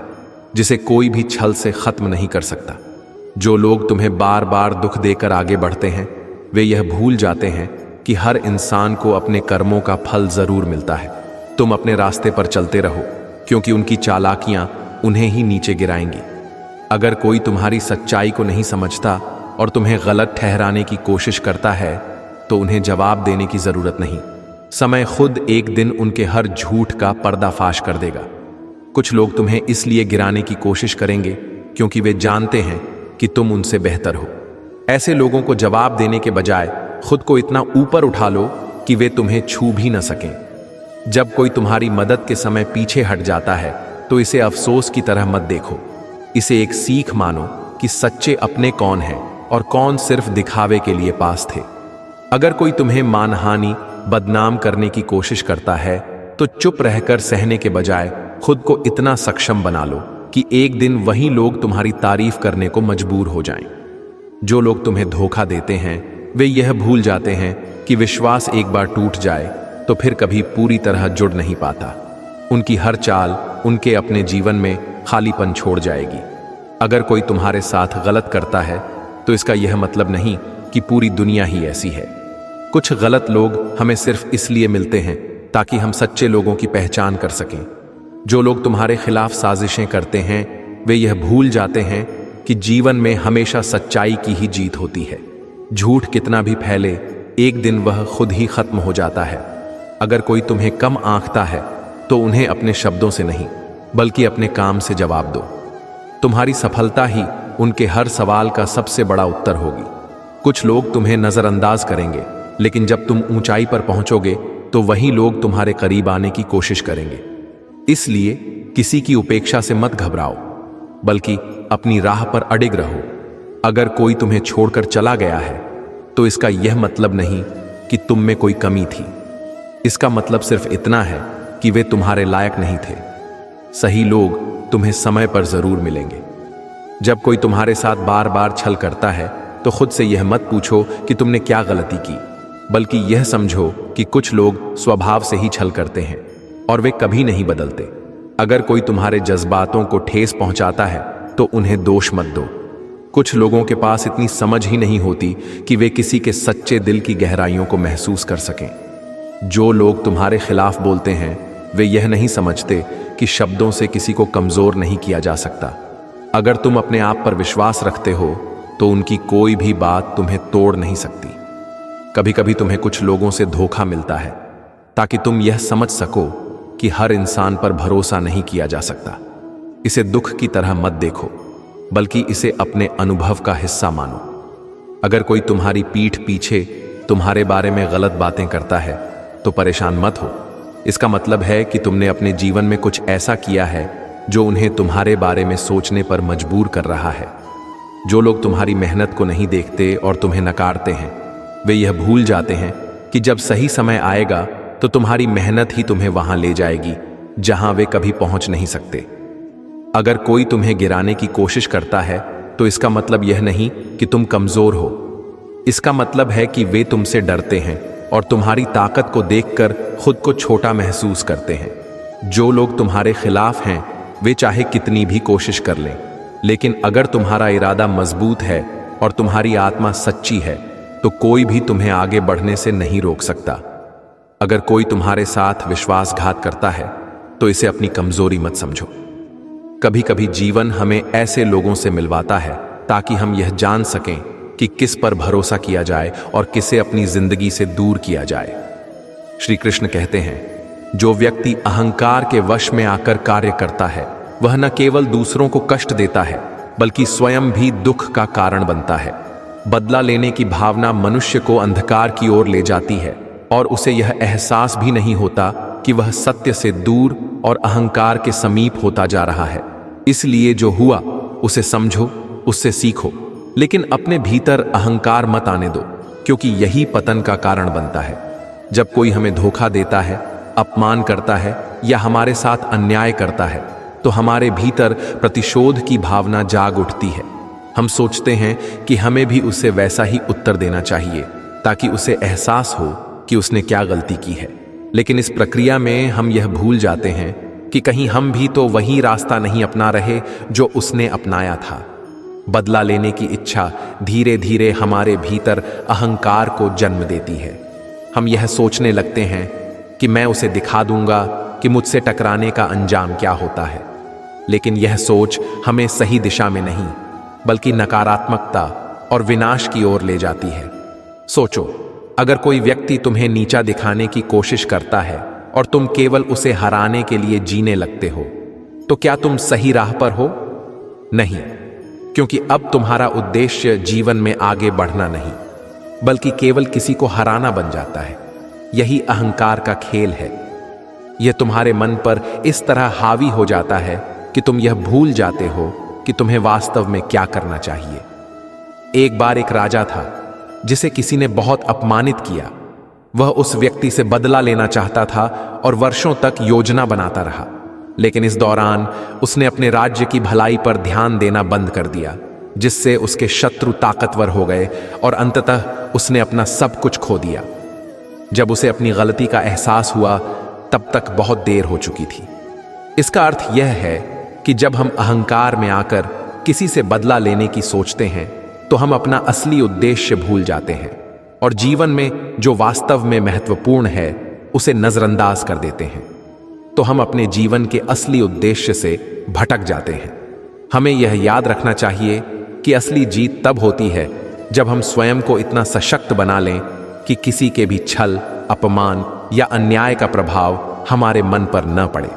Speaker 1: जिसे कोई भी छल से खत्म नहीं कर सकता। जो लोग तुम्हें बार बार दुख देकर आगे बढ़ते हैं वे यह भूल जाते हैं कि हर इंसान को अपने कर्मों का फल जरूर मिलता है। तुम अपने रास्ते पर चलते रहो, क्योंकि उनकी चालाकियां उन्हें ही नीचे गिराएंगी। अगर कोई तुम्हारी सच्चाई को नहीं समझता और तुम्हें गलत ठहराने की कोशिश करता है तो उन्हें जवाब देने की जरूरत नहीं। समय खुद एक दिन उनके हर झूठ का पर्दाफाश कर देगा। कुछ लोग तुम्हें इसलिए गिराने की कोशिश करेंगे क्योंकि वे जानते हैं कि तुम उनसे बेहतर हो। ऐसे लोगों को जवाब देने के बजाय खुद को इतना ऊपर उठा लो कि वे तुम्हें छू भी न सकें। जब कोई तुम्हारी मदद के समय पीछे हट जाता है तो इसे अफसोस की तरह मत देखो। इसे एक सीख मानो कि सच्चे अपने कौन हैं और कौन सिर्फ दिखावे के लिए पास थे। अगर कोई तुम्हें मानहानि, बदनाम करने की कोशिश करता है तो चुप रहकर सहने के बजाय खुद को इतना सक्षम बना लो कि एक दिन वही लोग तुम्हारी तारीफ करने को मजबूर हो जाएं। जो लोग तुम्हें धोखा देते हैं वे यह भूल जाते हैं कि विश्वास एक बार टूट जाए तो फिर कभी पूरी तरह जुड़ नहीं पाता। उनकी हर चाल उनके अपने जीवन में खालीपन छोड़ जाएगी। अगर कोई तुम्हारे साथ गलत करता है तो इसका यह मतलब नहीं कि पूरी दुनिया ही ऐसी है। कुछ गलत लोग हमें सिर्फ इसलिए मिलते हैं ताकि हम सच्चे लोगों की पहचान कर सकें। जो लोग तुम्हारे खिलाफ साजिशें करते हैं वे यह भूल जाते हैं कि जीवन में हमेशा सच्चाई की ही जीत होती है। झूठ कितना भी फैले, एक दिन वह खुद ही खत्म हो जाता है। अगर कोई तुम्हें कम आंकता है तो उन्हें अपने शब्दों से नहीं बल्कि अपने काम से जवाब दो। तुम्हारी सफलता ही उनके हर सवाल का सबसे बड़ा उत्तर होगी। कुछ लोग तुम्हें नजरअंदाज करेंगे, लेकिन जब तुम ऊंचाई पर पहुंचोगे तो वही लोग तुम्हारे करीब आने की कोशिश करेंगे। इसलिए किसी की उपेक्षा से मत घबराओ, बल्कि अपनी राह पर अडिग रहो। अगर कोई तुम्हें छोड़कर चला गया है तो इसका यह मतलब नहीं कि तुम में कोई कमी थी। इसका मतलब सिर्फ इतना है कि वे तुम्हारे लायक नहीं थे। सही लोग तुम्हें समय पर जरूर मिलेंगे। जब कोई तुम्हारे साथ बार बार छल करता है तो खुद से यह मत पूछो कि तुमने क्या गलती की, बल्कि यह समझो कि कुछ लोग स्वभाव से ही छल करते हैं और वे कभी नहीं बदलते। अगर कोई तुम्हारे जज्बातों को ठेस पहुंचाता है तो उन्हें दोष मत दो। कुछ लोगों के पास इतनी समझ ही नहीं होती कि वे किसी के सच्चे दिल की गहराइयों को महसूस कर सकें। जो लोग तुम्हारे खिलाफ बोलते हैं वे यह नहीं समझते कि शब्दों से किसी को कमजोर नहीं किया जा सकता। अगर तुम अपने आप पर विश्वास रखते हो तो उनकी कोई भी बात तुम्हें तोड़ नहीं सकती। कभी कभी तुम्हें कुछ लोगों से धोखा मिलता है ताकि तुम यह समझ सको कि हर इंसान पर भरोसा नहीं किया जा सकता। इसे दुख की तरह मत देखो, बल्कि इसे अपने अनुभव का हिस्सा मानो। अगर कोई तुम्हारी पीठ पीछे तुम्हारे बारे में गलत बातें करता है तो परेशान मत हो। इसका मतलब है कि तुमने अपने जीवन में कुछ ऐसा किया है जो उन्हें तुम्हारे बारे में सोचने पर मजबूर कर रहा है। जो लोग तुम्हारी मेहनत को नहीं देखते और तुम्हें नकारते हैं वे यह भूल जाते हैं कि जब सही समय आएगा तो तुम्हारी मेहनत ही तुम्हें वहां ले जाएगी जहां वे कभी पहुंच नहीं सकते। अगर कोई तुम्हें गिराने की कोशिश करता है तो इसका मतलब यह नहीं कि तुम कमजोर हो। इसका मतलब है कि वे तुमसे डरते हैं और तुम्हारी ताकत को देखकर खुद को छोटा महसूस करते हैं। जो लोग तुम्हारे खिलाफ हैं वे चाहे कितनी भी कोशिश कर लें, लेकिन अगर तुम्हारा इरादा मजबूत है और तुम्हारी आत्मा सच्ची है तो कोई भी तुम्हें आगे बढ़ने से नहीं रोक सकता। अगर कोई तुम्हारे साथ विश्वासघात करता है तो इसे अपनी कमजोरी मत समझो। कभी कभी जीवन हमें ऐसे लोगों से मिलवाता है ताकि हम यह जान सकें कि किस पर भरोसा किया जाए और किसे अपनी जिंदगी से दूर किया जाए। श्री कृष्ण कहते हैं, जो व्यक्ति अहंकार के वश में आकर कार्य करता है वह न केवल दूसरों को कष्ट देता है बल्कि स्वयं भी दुख का कारण बनता है। बदला लेने की भावना मनुष्य को अंधकार की ओर ले जाती है और उसे यह एहसास भी नहीं होता कि वह सत्य से दूर और अहंकार के समीप होता जा रहा है। इसलिए जो हुआ उसे समझो, उससे सीखो, लेकिन अपने भीतर अहंकार मत आने दो, क्योंकि यही पतन का कारण बनता है। जब कोई हमें धोखा देता है, अपमान करता है या हमारे साथ अन्याय करता है तो हमारे भीतर प्रतिशोध की भावना जाग उठती है। हम सोचते हैं कि हमें भी उसे वैसा ही उत्तर देना चाहिए ताकि उसे एहसास हो कि उसने क्या गलती की है। लेकिन इस प्रक्रिया में हम यह भूल जाते हैं कि कहीं हम भी तो वही रास्ता नहीं अपना रहे जो उसने अपनाया था। बदला लेने की इच्छा धीरे धीरे हमारे भीतर अहंकार को जन्म देती है। हम यह सोचने लगते हैं कि मैं उसे दिखा दूंगा कि मुझसे टकराने का अंजाम क्या होता है। लेकिन यह सोच हमें सही दिशा में नहीं बल्कि नकारात्मकता और विनाश की ओर ले जाती है। सोचो, अगर कोई व्यक्ति तुम्हें नीचा दिखाने की कोशिश करता है और तुम केवल उसे हराने के लिए जीने लगते हो, तो क्या तुम सही राह पर हो? नहीं, क्योंकि अब तुम्हारा उद्देश्य जीवन में आगे बढ़ना नहीं बल्कि केवल किसी को हराना बन जाता है। यही अहंकार का खेल है। यह तुम्हारे मन पर इस तरह हावी हो जाता है कि तुम यह भूल जाते हो कि तुम्हें वास्तव में क्या करना चाहिए। एक बार एक राजा था जिसे किसी ने बहुत अपमानित किया। वह उस व्यक्ति से बदला लेना चाहता था और वर्षों तक योजना बनाता रहा, लेकिन इस दौरान उसने अपने राज्य की भलाई पर ध्यान देना बंद कर दिया, जिससे उसके शत्रु ताकतवर हो गए और अंततः उसने अपना सब कुछ खो दिया। जब उसे अपनी गलती का एहसास हुआ तब तक बहुत देर हो चुकी थी। इसका अर्थ यह है कि जब हम अहंकार में आकर किसी से बदला लेने की सोचते हैं तो हम अपना असली उद्देश्य भूल जाते हैं और जीवन में जो वास्तव में महत्वपूर्ण है उसे नजरअंदाज कर देते हैं। तो हम अपने जीवन के असली उद्देश्य से भटक जाते हैं। हमें यह याद रखना चाहिए कि असली जीत तब होती है जब हम स्वयं को इतना सशक्त बना लें कि किसी के भी छल, अपमान या अन्याय का प्रभाव हमारे मन पर न पड़े।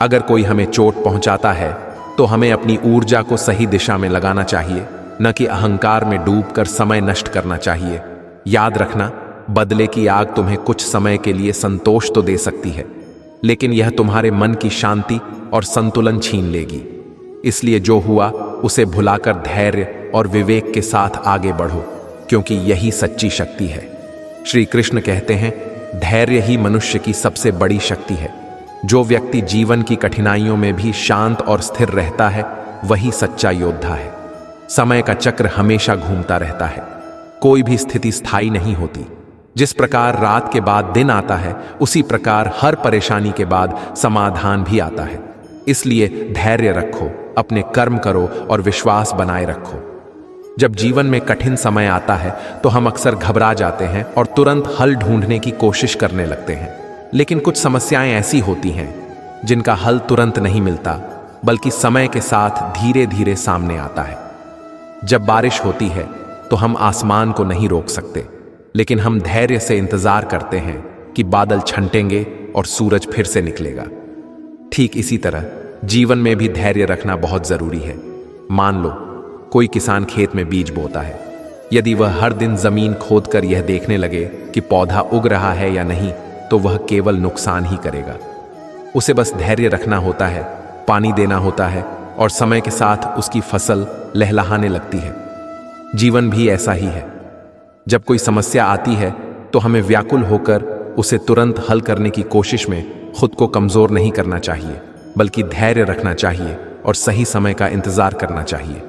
Speaker 1: अगर कोई हमें चोट पहुंचाता है तो हमें अपनी ऊर्जा को सही दिशा में लगाना चाहिए, न कि अहंकार में डूबकर समय नष्ट करना चाहिए। याद रखना, बदले की आग तुम्हें कुछ समय के लिए संतोष तो दे सकती है, लेकिन यह तुम्हारे मन की शांति और संतुलन छीन लेगी। इसलिए जो हुआ उसे भुलाकर धैर्य और विवेक के साथ आगे बढ़ो, क्योंकि यही सच्ची शक्ति है। श्री कृष्ण कहते हैं, धैर्य ही मनुष्य की सबसे बड़ी शक्ति है। जो व्यक्ति जीवन की कठिनाइयों में भी शांत और स्थिर रहता है वही सच्चा योद्धा है। समय का चक्र हमेशा घूमता रहता है, कोई भी स्थिति स्थायी नहीं होती। जिस प्रकार रात के बाद दिन आता है उसी प्रकार हर परेशानी के बाद समाधान भी आता है। इसलिए धैर्य रखो, अपने कर्म करो और विश्वास बनाए रखो। जब जीवन में कठिन समय आता है तो हम अक्सर घबरा जाते हैं और तुरंत हल ढूंढने की कोशिश करने लगते हैं। लेकिन कुछ समस्याएं ऐसी होती हैं जिनका हल तुरंत नहीं मिलता, बल्कि समय के साथ धीरे धीरे सामने आता है। जब बारिश होती है तो हम आसमान को नहीं रोक सकते, लेकिन हम धैर्य से इंतजार करते हैं कि बादल छंटेंगे और सूरज फिर से निकलेगा। ठीक इसी तरह जीवन में भी धैर्य रखना बहुत जरूरी है। मान लो कोई किसान खेत में बीज बोता है। यदि वह हर दिन जमीन खोदकर यह देखने लगे कि पौधा उग रहा है या नहीं, तो वह केवल नुकसान ही करेगा। उसे बस धैर्य रखना होता है, पानी देना होता है और समय के साथ उसकी फसल लहलहाने लगती है। जीवन भी ऐसा ही है। जब कोई समस्या आती है तो हमें व्याकुल होकर उसे तुरंत हल करने की कोशिश में खुद को कमजोर नहीं करना चाहिए, बल्कि धैर्य रखना चाहिए और सही समय का इंतजार करना चाहिए।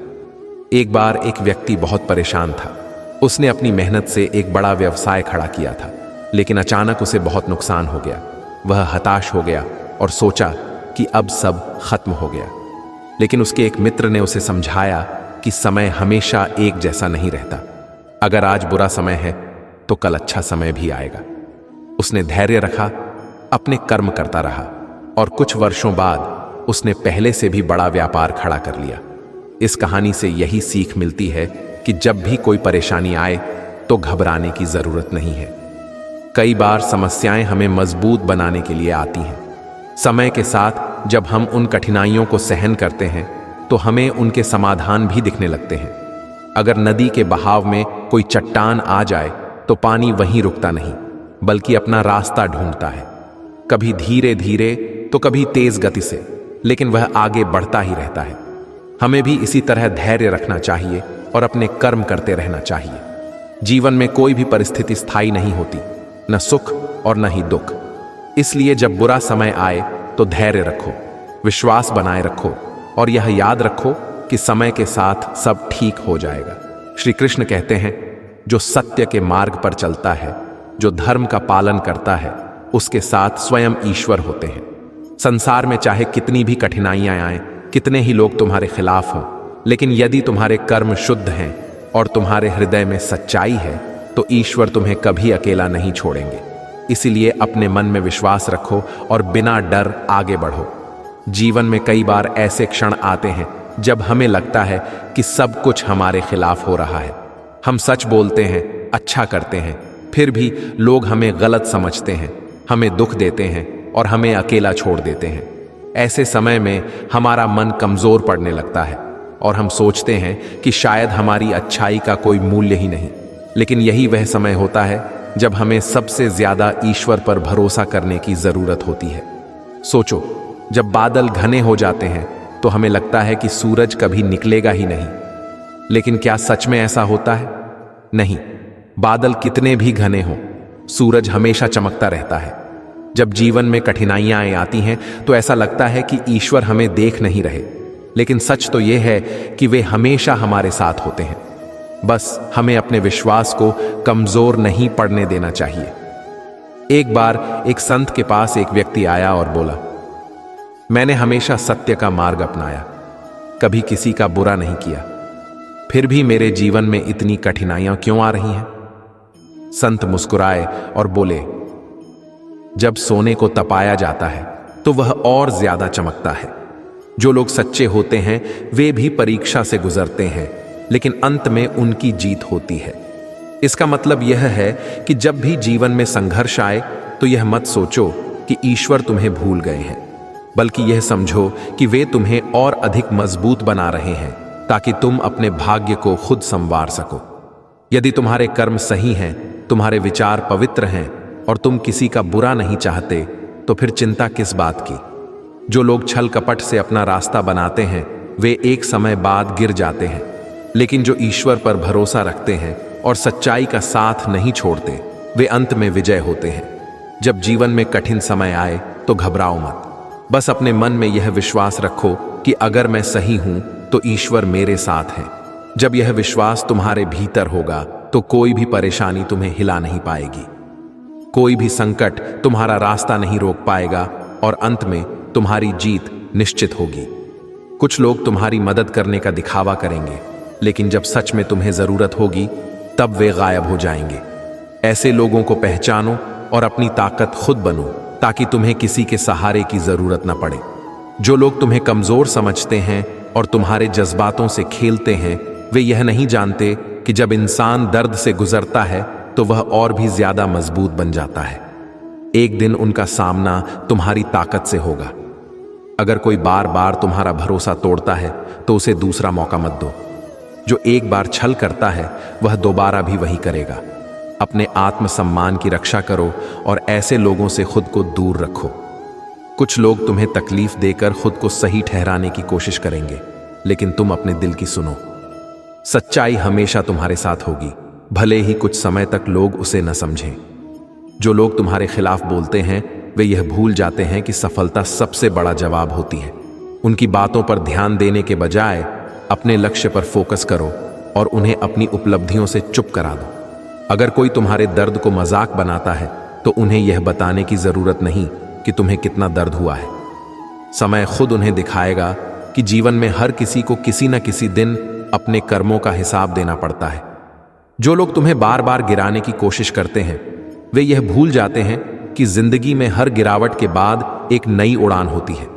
Speaker 1: एक बार एक व्यक्ति बहुत परेशान था। उसने अपनी मेहनत से एक बड़ा व्यवसाय खड़ा किया था, लेकिन अचानक उसे बहुत नुकसान हो गया। वह हताश हो गया और सोचा कि अब सब खत्म हो गया। लेकिन उसके एक मित्र ने उसे समझाया कि समय हमेशा एक जैसा नहीं रहता। अगर आज बुरा समय है तो कल अच्छा समय भी आएगा। उसने धैर्य रखा, अपने कर्म करता रहा और कुछ वर्षों बाद उसने पहले से भी बड़ा व्यापार खड़ा कर लिया। इस कहानी से यही सीख मिलती है कि जब भी कोई परेशानी आए तो घबराने की जरूरत नहीं है। कई बार समस्याएं हमें मजबूत बनाने के लिए आती हैं। समय के साथ जब हम उन कठिनाइयों को सहन करते हैं तो हमें उनके समाधान भी दिखने लगते हैं। अगर नदी के बहाव में कोई चट्टान आ जाए तो पानी वहीं रुकता नहीं, बल्कि अपना रास्ता ढूंढता है, कभी धीरे धीरे तो कभी तेज गति से, लेकिन वह आगे बढ़ता ही रहता है। हमें भी इसी तरह धैर्य रखना चाहिए और अपने कर्म करते रहना चाहिए। जीवन में कोई भी परिस्थिति स्थायी नहीं होती, न सुख और न ही दुख। इसलिए जब बुरा समय आए तो धैर्य रखो, विश्वास बनाए रखो और यह याद रखो कि समय के साथ सब ठीक हो जाएगा। श्री कृष्ण कहते हैं, जो सत्य के मार्ग पर चलता है, जो धर्म का पालन करता है, उसके साथ स्वयं ईश्वर होते हैं। संसार में चाहे कितनी भी कठिनाइयां आएं, कितने ही लोग तुम्हारे खिलाफ हों, लेकिन यदि तुम्हारे कर्म शुद्ध हैं और तुम्हारे हृदय में सच्चाई है तो ईश्वर तुम्हें कभी अकेला नहीं छोड़ेंगे। इसीलिए अपने मन में विश्वास रखो और बिना डर आगे बढ़ो। जीवन में कई बार ऐसे क्षण आते हैं जब हमें लगता है कि सब कुछ हमारे खिलाफ हो रहा है। हम सच बोलते हैं, अच्छा करते हैं, फिर भी लोग हमें गलत समझते हैं, हमें दुख देते हैं और हमें अकेला छोड़ देते हैं। ऐसे समय में हमारा मन कमजोर पड़ने लगता है और हम सोचते हैं कि शायद हमारी अच्छाई का कोई मूल्य ही नहीं। लेकिन यही वह समय होता है जब हमें सबसे ज्यादा ईश्वर पर भरोसा करने की जरूरत होती है। सोचो, जब बादल घने हो जाते हैं तो हमें लगता है कि सूरज कभी निकलेगा ही नहीं, लेकिन क्या सच में ऐसा होता है? नहीं। बादल कितने भी घने हों, सूरज हमेशा चमकता रहता है। जब जीवन में कठिनाइयां आती हैं तो ऐसा लगता है कि ईश्वर हमें देख नहीं रहे, लेकिन सच तो यह है कि वे हमेशा हमारे साथ होते हैं। बस हमें अपने विश्वास को कमजोर नहीं पड़ने देना चाहिए। एक बार एक संत के पास एक व्यक्ति आया और बोला, मैंने हमेशा सत्य का मार्ग अपनाया, कभी किसी का बुरा नहीं किया, फिर भी मेरे जीवन में इतनी कठिनाइयां क्यों आ रही हैं? संत मुस्कुराए और बोले, जब सोने को तपाया जाता है तो वह और ज्यादा चमकता है। जो लोग सच्चे होते हैं वे भी परीक्षा से गुजरते हैं, लेकिन अंत में उनकी जीत होती है। इसका मतलब यह है कि जब भी जीवन में संघर्ष आए तो यह मत सोचो कि ईश्वर तुम्हें भूल गए हैं, बल्कि यह समझो कि वे तुम्हें और अधिक मजबूत बना रहे हैं ताकि तुम अपने भाग्य को खुद संवार सको। यदि तुम्हारे कर्म सही हैं, तुम्हारे विचार पवित्र हैं और तुम किसी का बुरा नहीं चाहते, तो फिर चिंता किस बात की? जो लोग छल कपट से अपना रास्ता बनाते हैं वे एक समय बाद गिर जाते हैं, लेकिन जो ईश्वर पर भरोसा रखते हैं और सच्चाई का साथ नहीं छोड़ते वे अंत में विजय होते हैं। जब जीवन में कठिन समय आए तो घबराओ मत, बस अपने मन में यह विश्वास रखो कि अगर मैं सही हूं तो ईश्वर मेरे साथ है। जब यह विश्वास तुम्हारे भीतर होगा तो कोई भी परेशानी तुम्हें हिला नहीं पाएगी, कोई भी संकट तुम्हारा रास्ता नहीं रोक पाएगा और अंत में तुम्हारी जीत निश्चित होगी। कुछ लोग तुम्हारी मदद करने का दिखावा करेंगे, लेकिन जब सच में तुम्हें जरूरत होगी तब वे गायब हो जाएंगे। ऐसे लोगों को पहचानो और अपनी ताकत खुद बनो ताकि तुम्हें किसी के सहारे की जरूरत न पड़े। जो लोग तुम्हें कमजोर समझते हैं और तुम्हारे जज्बातों से खेलते हैं वे यह नहीं जानते कि जब इंसान दर्द से गुजरता है तो वह और भी ज्यादा मजबूत बन जाता है। एक दिन उनका सामना तुम्हारी ताकत से होगा। अगर कोई बार बार तुम्हारा भरोसा तोड़ता है तो उसे दूसरा मौका मत दो। जो एक बार छल करता है वह दोबारा भी वही करेगा। अपने आत्मसम्मान की रक्षा करो और ऐसे लोगों से खुद को दूर रखो। कुछ लोग तुम्हें तकलीफ देकर खुद को सही ठहराने की कोशिश करेंगे, लेकिन तुम अपने दिल की सुनो। सच्चाई हमेशा तुम्हारे साथ होगी, भले ही कुछ समय तक लोग उसे न समझें। जो लोग तुम्हारे खिलाफ बोलते हैं वे यह भूल जाते हैं कि सफलता सबसे बड़ा जवाब होती है। उनकी बातों पर ध्यान देने के बजाय अपने लक्ष्य पर फोकस करो और उन्हें अपनी उपलब्धियों से चुप करा दो। अगर कोई तुम्हारे दर्द को मजाक बनाता है तो उन्हें यह बताने की जरूरत नहीं कि तुम्हें कितना दर्द हुआ है। समय खुद उन्हें दिखाएगा कि जीवन में हर किसी को किसी न किसी दिन अपने कर्मों का हिसाब देना पड़ता है। जो लोग तुम्हें बार बार गिराने की कोशिश करते हैं वे यह भूल जाते हैं कि जिंदगी में हर गिरावट के बाद एक नई उड़ान होती है।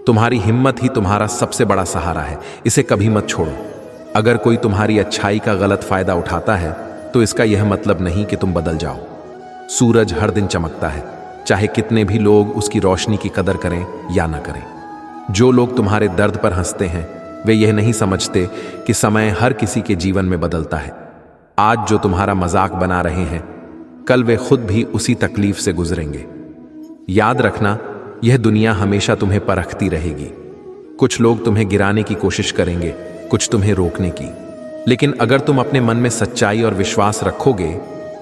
Speaker 1: तुम्हारी हिम्मत ही तुम्हारा सबसे बड़ा सहारा है, इसे कभी मत छोड़ो। अगर कोई तुम्हारी अच्छाई का गलत फायदा उठाता है तो इसका यह मतलब नहीं कि तुम बदल जाओ। सूरज हर दिन चमकता है, चाहे कितने भी लोग उसकी रोशनी की कदर करें या ना करें। जो लोग तुम्हारे दर्द पर हंसते हैं वे यह नहीं समझते कि समय हर किसी के जीवन में बदलता है। आज जो तुम्हारा मजाक बना रहे हैं कल वे खुद भी उसी तकलीफ से गुजरेंगे। याद रखना, यह दुनिया हमेशा तुम्हें परखती रहेगी। कुछ लोग तुम्हें गिराने की कोशिश करेंगे, कुछ तुम्हें रोकने की, लेकिन अगर तुम अपने मन में सच्चाई और विश्वास रखोगे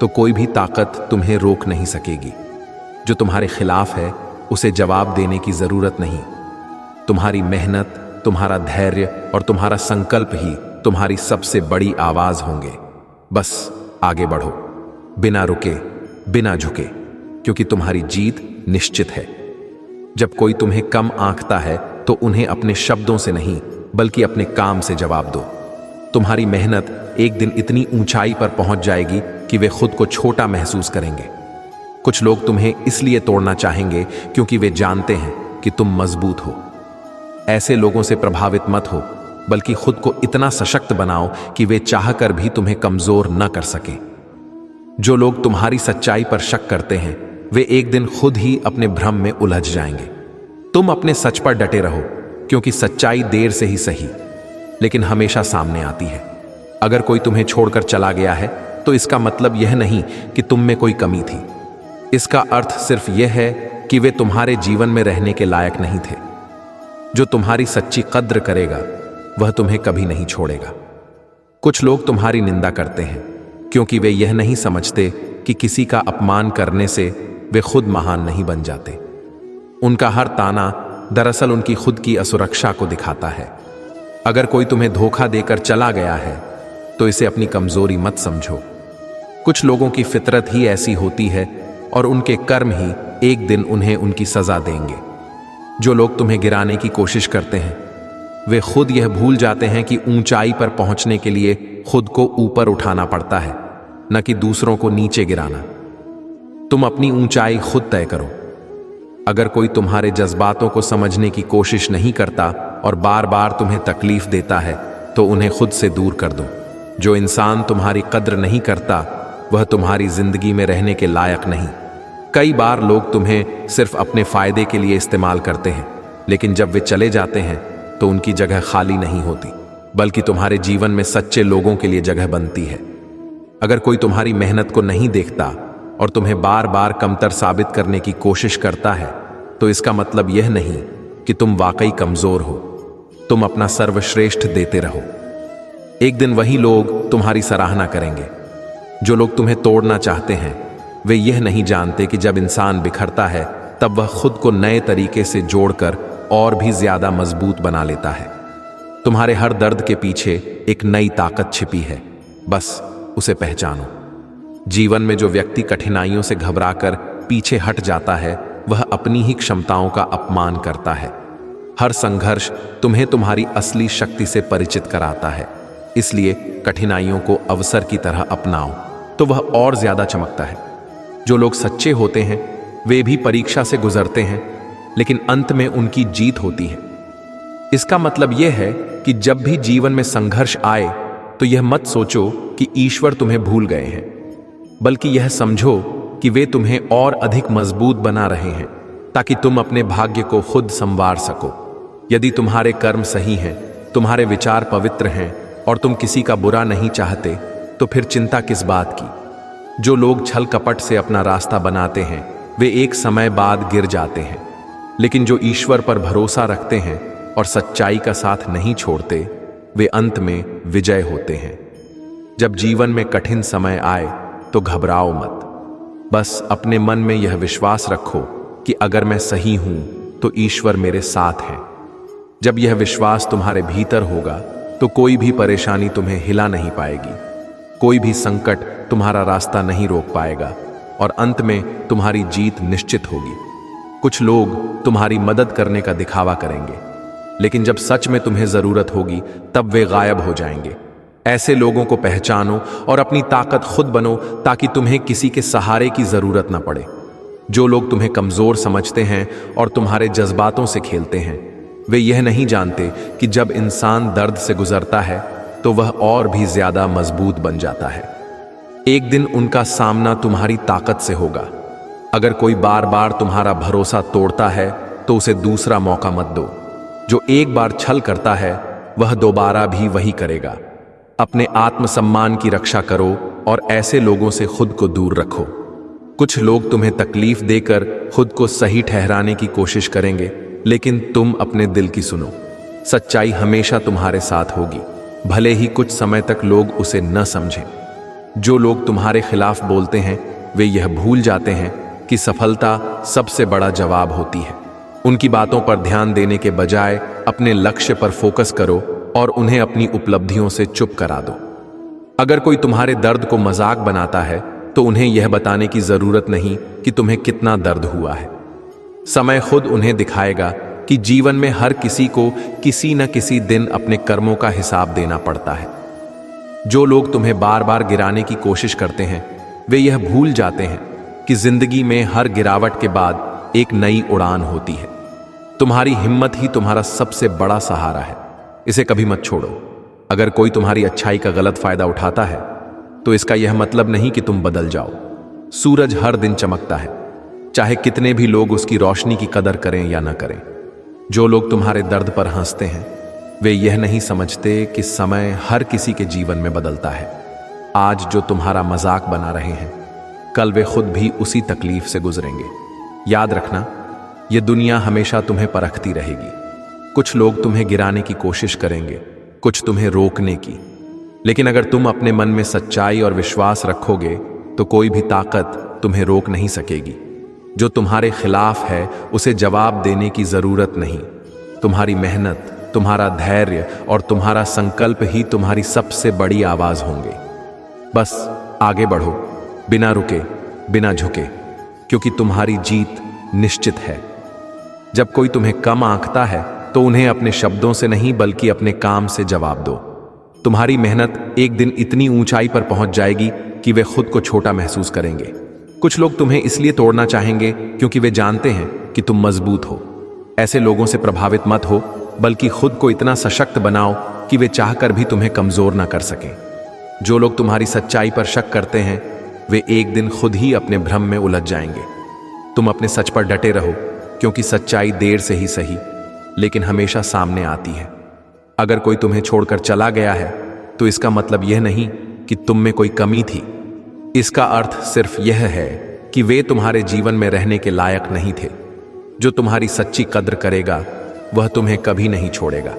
Speaker 1: तो कोई भी ताकत तुम्हें रोक नहीं सकेगी। जो तुम्हारे खिलाफ है उसे जवाब देने की जरूरत नहीं। तुम्हारी मेहनत, तुम्हारा धैर्य और तुम्हारा संकल्प ही तुम्हारी सबसे बड़ी आवाज होंगे। बस आगे बढ़ो, बिना रुके, बिना झुके, क्योंकि तुम्हारी जीत निश्चित है। जब कोई तुम्हें कम आंकता है तो उन्हें अपने शब्दों से नहीं बल्कि अपने काम से जवाब दो। तुम्हारी मेहनत एक दिन इतनी ऊंचाई पर पहुंच जाएगी कि वे खुद को छोटा महसूस करेंगे। कुछ लोग तुम्हें इसलिए तोड़ना चाहेंगे क्योंकि वे जानते हैं कि तुम मजबूत हो। ऐसे लोगों से प्रभावित मत हो, बल्कि खुद को इतना सशक्त बनाओ कि वे चाहकर भी तुम्हें कमजोर न कर सकें। जो लोग तुम्हारी सच्चाई पर शक करते हैं वे एक दिन खुद ही अपने भ्रम में उलझ जाएंगे। तुम अपने सच पर डटे रहो, क्योंकि सच्चाई देर से ही सही लेकिन हमेशा सामने आती है। अगर कोई तुम्हें छोड़कर चला गया है तो इसका मतलब यह नहीं कि तुम में कोई कमी थी। इसका अर्थ सिर्फ यह है कि वे तुम्हारे जीवन में रहने के लायक नहीं थे। जो तुम्हारी सच्ची कद्र करेगा वह तुम्हें कभी नहीं छोड़ेगा। कुछ लोग तुम्हारी निंदा करते हैं क्योंकि वे यह नहीं समझते कि किसी का अपमान करने से वे खुद महान नहीं बन जाते। उनका हर ताना दरअसल उनकी खुद की असुरक्षा को दिखाता है। अगर कोई तुम्हें धोखा देकर चला गया है तो इसे अपनी कमजोरी मत समझो। कुछ लोगों की फितरत ही ऐसी होती है और उनके कर्म ही एक दिन उन्हें उनकी सजा देंगे। जो लोग तुम्हें गिराने की कोशिश करते हैं वे खुद यह भूल जाते हैं कि ऊंचाई पर पहुंचने के लिए खुद को ऊपर उठाना पड़ता है, न कि दूसरों को नीचे गिराना। तुम अपनी ऊंचाई खुद तय करो। अगर कोई तुम्हारे जज्बातों को समझने की कोशिश नहीं करता और बार बार तुम्हें तकलीफ देता है तो उन्हें खुद से दूर कर दो। जो इंसान तुम्हारी कद्र नहीं करता वह तुम्हारी जिंदगी में रहने के लायक नहीं। कई बार लोग तुम्हें सिर्फ अपने फायदे के लिए इस्तेमाल करते हैं, लेकिन जब वे चले जाते हैं तो उनकी जगह खाली नहीं होती, बल्कि तुम्हारे जीवन में सच्चे लोगों के लिए जगह बनती है। अगर कोई तुम्हारी मेहनत को नहीं देखता और तुम्हें बार बार कमतर साबित करने की कोशिश करता है तो इसका मतलब यह नहीं कि तुम वाकई कमजोर हो। तुम अपना सर्वश्रेष्ठ देते रहो। एक दिन वही लोग तुम्हारी सराहना करेंगे। जो लोग तुम्हें तोड़ना चाहते हैं वे यह नहीं जानते कि जब इंसान बिखरता है तब वह खुद को नए तरीके से जोड़कर और भी ज्यादा मजबूत बना लेता है। तुम्हारे हर दर्द के पीछे एक नई ताकत छिपी है, बस उसे पहचानो। जीवन में जो व्यक्ति कठिनाइयों से घबराकर पीछे हट जाता है वह अपनी ही क्षमताओं का अपमान करता है। हर संघर्ष तुम्हें तुम्हारी असली शक्ति से परिचित कराता है, इसलिए कठिनाइयों को अवसर की तरह अपनाओ तो वह और ज्यादा चमकता है। जो लोग सच्चे होते हैं वे भी परीक्षा से गुजरते हैं, लेकिन अंत में उनकी जीत होती है। इसका मतलब यह है कि जब भी जीवन में संघर्ष आए तो यह मत सोचो कि ईश्वर तुम्हें भूल गए हैं, बल्कि यह समझो कि वे तुम्हें और अधिक मजबूत बना रहे हैं ताकि तुम अपने भाग्य को खुद संवार सको। यदि तुम्हारे कर्म सही हैं, तुम्हारे विचार पवित्र हैं और तुम किसी का बुरा नहीं चाहते तो फिर चिंता किस बात की। जो लोग छल कपट से अपना रास्ता बनाते हैं वे एक समय बाद गिर जाते हैं, लेकिन जो ईश्वर पर भरोसा रखते हैं और सच्चाई का साथ नहीं छोड़ते वे अंत में विजय होते हैं। जब जीवन में कठिन समय आए तो घबराओ मत, बस अपने मन में यह विश्वास रखो कि अगर मैं सही हूं तो ईश्वर मेरे साथ है। जब यह विश्वास तुम्हारे भीतर होगा तो कोई भी परेशानी तुम्हें हिला नहीं पाएगी, कोई भी संकट तुम्हारा रास्ता नहीं रोक पाएगा और अंत में तुम्हारी जीत निश्चित होगी। कुछ लोग तुम्हारी मदद करने का दिखावा करेंगे, लेकिन जब सच में तुम्हें जरूरत होगी तब वे गायब हो जाएंगे। ऐसे लोगों को पहचानो और अपनी ताकत खुद बनो, ताकि तुम्हें किसी के सहारे की जरूरत ना पड़े। जो लोग तुम्हें कमजोर समझते हैं और तुम्हारे जज्बातों से खेलते हैं, वे यह नहीं जानते कि जब इंसान दर्द से गुजरता है तो वह और भी ज्यादा मजबूत बन जाता है। एक दिन उनका सामना तुम्हारी ताकत से होगा। अगर कोई बार बार तुम्हारा भरोसा तोड़ता है तो उसे दूसरा मौका मत दो। जो एक बार छल करता है वह दोबारा भी वही करेगा। अपने आत्मसम्मान की रक्षा करो और ऐसे लोगों से खुद को दूर रखो। कुछ लोग तुम्हें तकलीफ देकर खुद को सही ठहराने की कोशिश करेंगे, लेकिन तुम अपने दिल की सुनो। सच्चाई हमेशा तुम्हारे साथ होगी, भले ही कुछ समय तक लोग उसे न समझें। जो लोग तुम्हारे खिलाफ बोलते हैं वे यह भूल जाते हैं कि सफलता सबसे बड़ा जवाब होती है। उनकी बातों पर ध्यान देने के बजाय अपने लक्ष्य पर फोकस करो और उन्हें अपनी उपलब्धियों से चुप करा दो। अगर कोई तुम्हारे दर्द को मजाक बनाता है तो उन्हें यह बताने की जरूरत नहीं कि तुम्हें कितना दर्द हुआ है। समय खुद उन्हें दिखाएगा कि जीवन में हर किसी को किसी न किसी दिन अपने कर्मों का हिसाब देना पड़ता है। जो लोग तुम्हें बार बार गिराने की कोशिश करते हैं वे यह भूल जाते हैं कि जिंदगी में हर गिरावट के बाद एक नई उड़ान होती है। तुम्हारी हिम्मत ही तुम्हारा सबसे बड़ा सहारा है, इसे कभी मत छोड़ो। अगर कोई तुम्हारी अच्छाई का गलत फायदा उठाता है तो इसका यह मतलब नहीं कि तुम बदल जाओ। सूरज हर दिन चमकता है, चाहे कितने भी लोग उसकी रोशनी की कदर करें या ना करें। जो लोग तुम्हारे दर्द पर हंसते हैं वे यह नहीं समझते कि समय हर किसी के जीवन में बदलता है। आज जो तुम्हारा मजाक बना रहे हैं कल वे खुद भी उसी तकलीफ से गुजरेंगे। याद रखना, यह दुनिया हमेशा तुम्हें परखती रहेगी। कुछ लोग तुम्हें गिराने की कोशिश करेंगे, कुछ तुम्हें रोकने की, लेकिन अगर तुम अपने मन में सच्चाई और विश्वास रखोगे तो कोई भी ताकत तुम्हें रोक नहीं सकेगी। जो तुम्हारे खिलाफ है उसे जवाब देने की जरूरत नहीं। तुम्हारी मेहनत, तुम्हारा धैर्य और तुम्हारा संकल्प ही तुम्हारी सबसे बड़ी आवाज होंगे। बस आगे बढ़ो, बिना रुके, बिना झुके, क्योंकि तुम्हारी जीत निश्चित है। जब कोई तुम्हें कम आंकता है तो उन्हें अपने शब्दों से नहीं बल्कि अपने काम से जवाब दो। तुम्हारी मेहनत एक दिन इतनी ऊंचाई पर पहुंच जाएगी कि वे खुद को छोटा महसूस करेंगे। कुछ लोग तुम्हें इसलिए तोड़ना चाहेंगे क्योंकि वे जानते हैं कि तुम मजबूत हो। ऐसे लोगों से प्रभावित मत हो, बल्कि खुद को इतना सशक्त बनाओ कि वे चाहकर भी तुम्हें कमजोर ना कर सकें। जो लोग तुम्हारी सच्चाई पर शक करते हैं वे एक दिन खुद ही अपने भ्रम में उलझ जाएंगे। तुम अपने सच पर डटे रहो, क्योंकि सच्चाई देर से ही सही लेकिन हमेशा सामने आती है। अगर कोई तुम्हें छोड़कर चला गया है तो इसका मतलब यह नहीं कि तुम में कोई कमी थी। इसका अर्थ सिर्फ यह है कि वे तुम्हारे जीवन में रहने के लायक नहीं थे। जो तुम्हारी सच्ची कद्र करेगा वह तुम्हें कभी नहीं छोड़ेगा।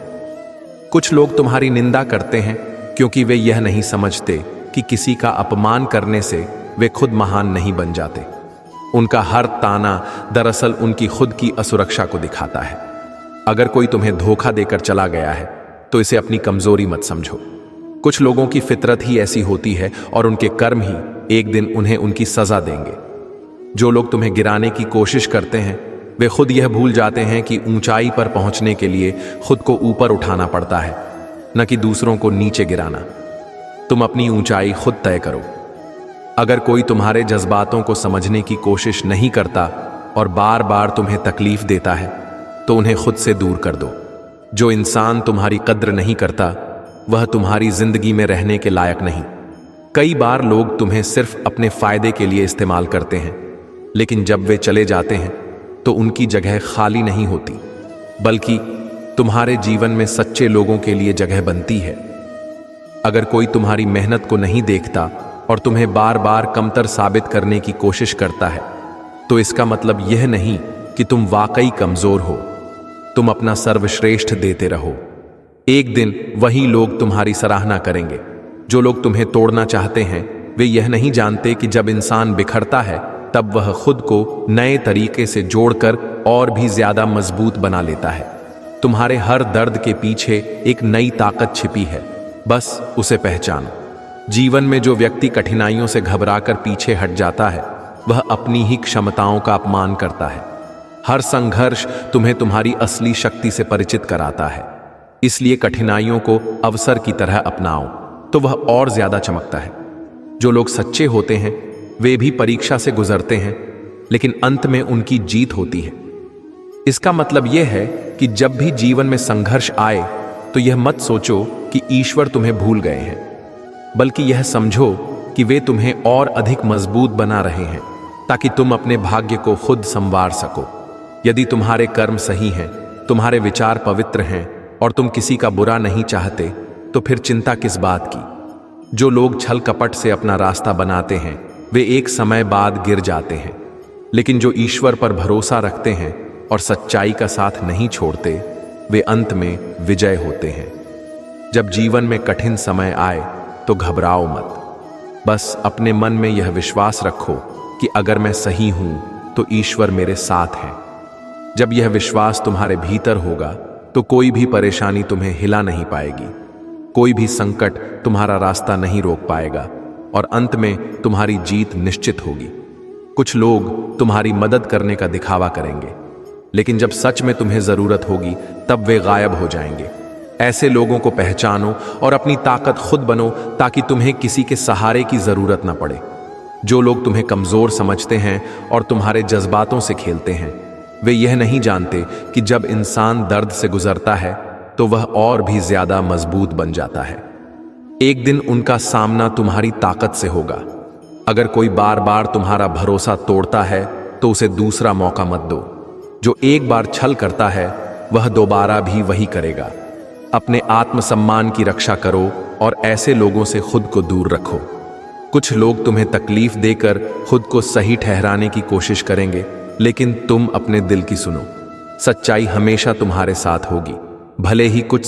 Speaker 1: कुछ लोग तुम्हारी निंदा करते हैं क्योंकि वे यह नहीं समझते कि किसी का अपमान करने से वे खुद महान नहीं बन जाते। उनका हर ताना दरअसल उनकी खुद की असुरक्षा को दिखाता है। अगर कोई तुम्हें धोखा देकर चला गया है तो इसे अपनी कमजोरी मत समझो। कुछ लोगों की फितरत ही ऐसी होती है और उनके कर्म ही एक दिन उन्हें उनकी सजा देंगे। जो लोग तुम्हें गिराने की कोशिश करते हैं वे खुद यह भूल जाते हैं कि ऊंचाई पर पहुंचने के लिए खुद को ऊपर उठाना पड़ता है, न कि दूसरों को नीचे गिराना। तुम अपनी ऊंचाई खुद तय करो। अगर कोई तुम्हारे जज्बातों को समझने की कोशिश नहीं करता और बार बार तुम्हें तकलीफ देता है तो उन्हें खुद से दूर कर दो। जो इंसान तुम्हारी कद्र नहीं करता वह तुम्हारी जिंदगी में रहने के लायक नहीं। कई बार लोग तुम्हें सिर्फ अपने फायदे के लिए इस्तेमाल करते हैं, लेकिन जब वे चले जाते हैं तो उनकी जगह खाली नहीं होती, बल्कि तुम्हारे जीवन में सच्चे लोगों के लिए जगह बनती है। अगर कोई तुम्हारी मेहनत को नहीं देखता और तुम्हें बार बार कमतर साबित करने की कोशिश करता है तो इसका मतलब यह नहीं कि तुम वाकई कमजोर हो। तुम अपना सर्वश्रेष्ठ देते रहो। एक दिन वही लोग तुम्हारी सराहना करेंगे। जो लोग तुम्हें तोड़ना चाहते हैं वे यह नहीं जानते कि जब इंसान बिखरता है तब वह खुद को नए तरीके से जोड़कर और भी ज्यादा मजबूत बना लेता है। तुम्हारे हर दर्द के पीछे एक नई ताकत छिपी है, बस उसे पहचानो। जीवन में जो व्यक्ति कठिनाइयों से घबराकर पीछे हट जाता है वह अपनी ही क्षमताओं का अपमान करता है। हर संघर्ष तुम्हें तुम्हारी असली शक्ति से परिचित कराता है। इसलिए कठिनाइयों को अवसर की तरह अपनाओ तो वह और ज्यादा चमकता है। जो लोग सच्चे होते हैं वे भी परीक्षा से गुजरते हैं, लेकिन अंत में उनकी जीत होती है। इसका मतलब यह है कि जब भी जीवन में संघर्ष आए तो यह मत सोचो कि ईश्वर तुम्हें भूल गए हैं, बल्कि यह समझो कि वे तुम्हें और अधिक मजबूत बना रहे हैं ताकि तुम अपने भाग्य को खुद संवार सको। यदि तुम्हारे कर्म सही हैं, तुम्हारे विचार पवित्र हैं और तुम किसी का बुरा नहीं चाहते, तो फिर चिंता किस बात की। जो लोग छल कपट से अपना रास्ता बनाते हैं वे एक समय बाद गिर जाते हैं, लेकिन जो ईश्वर पर भरोसा रखते हैं और सच्चाई का साथ नहीं छोड़ते वे अंत में विजय होते हैं। जब जीवन में कठिन समय आए तो घबराओ मत, बस अपने मन में यह विश्वास रखो कि अगर मैं सही हूं तो ईश्वर मेरे साथ है। जब यह विश्वास तुम्हारे भीतर होगा तो कोई भी परेशानी तुम्हें हिला नहीं पाएगी, कोई भी संकट तुम्हारा रास्ता नहीं रोक पाएगा और अंत में तुम्हारी जीत निश्चित होगी। कुछ लोग तुम्हारी मदद करने का दिखावा करेंगे, लेकिन जब सच में तुम्हें जरूरत होगी तब वे गायब हो जाएंगे। ऐसे लोगों को पहचानो और अपनी ताकत खुद बनो ताकि तुम्हें किसी के सहारे की जरूरत न पड़े। जो लोग तुम्हें कमजोर समझते हैं और तुम्हारे जज्बातों से खेलते हैं वे यह नहीं जानते कि जब इंसान दर्द से गुजरता है तो वह और भी ज्यादा मजबूत बन जाता है। एक दिन उनका सामना तुम्हारी ताकत से होगा। अगर कोई बार बार तुम्हारा भरोसा तोड़ता है तो उसे दूसरा मौका मत दो। जो एक बार छल करता है वह दोबारा भी वही करेगा। अपने आत्मसम्मान की रक्षा करो और ऐसे लोगों से खुद को दूर रखो। कुछ लोग तुम्हें तकलीफ देकर खुद को सही ठहराने की कोशिश करेंगे, लेकिन तुम अपने दिल की सुनो। सच्चाई हमेशा तुम्हारे साथ होगी, भले ही कुछ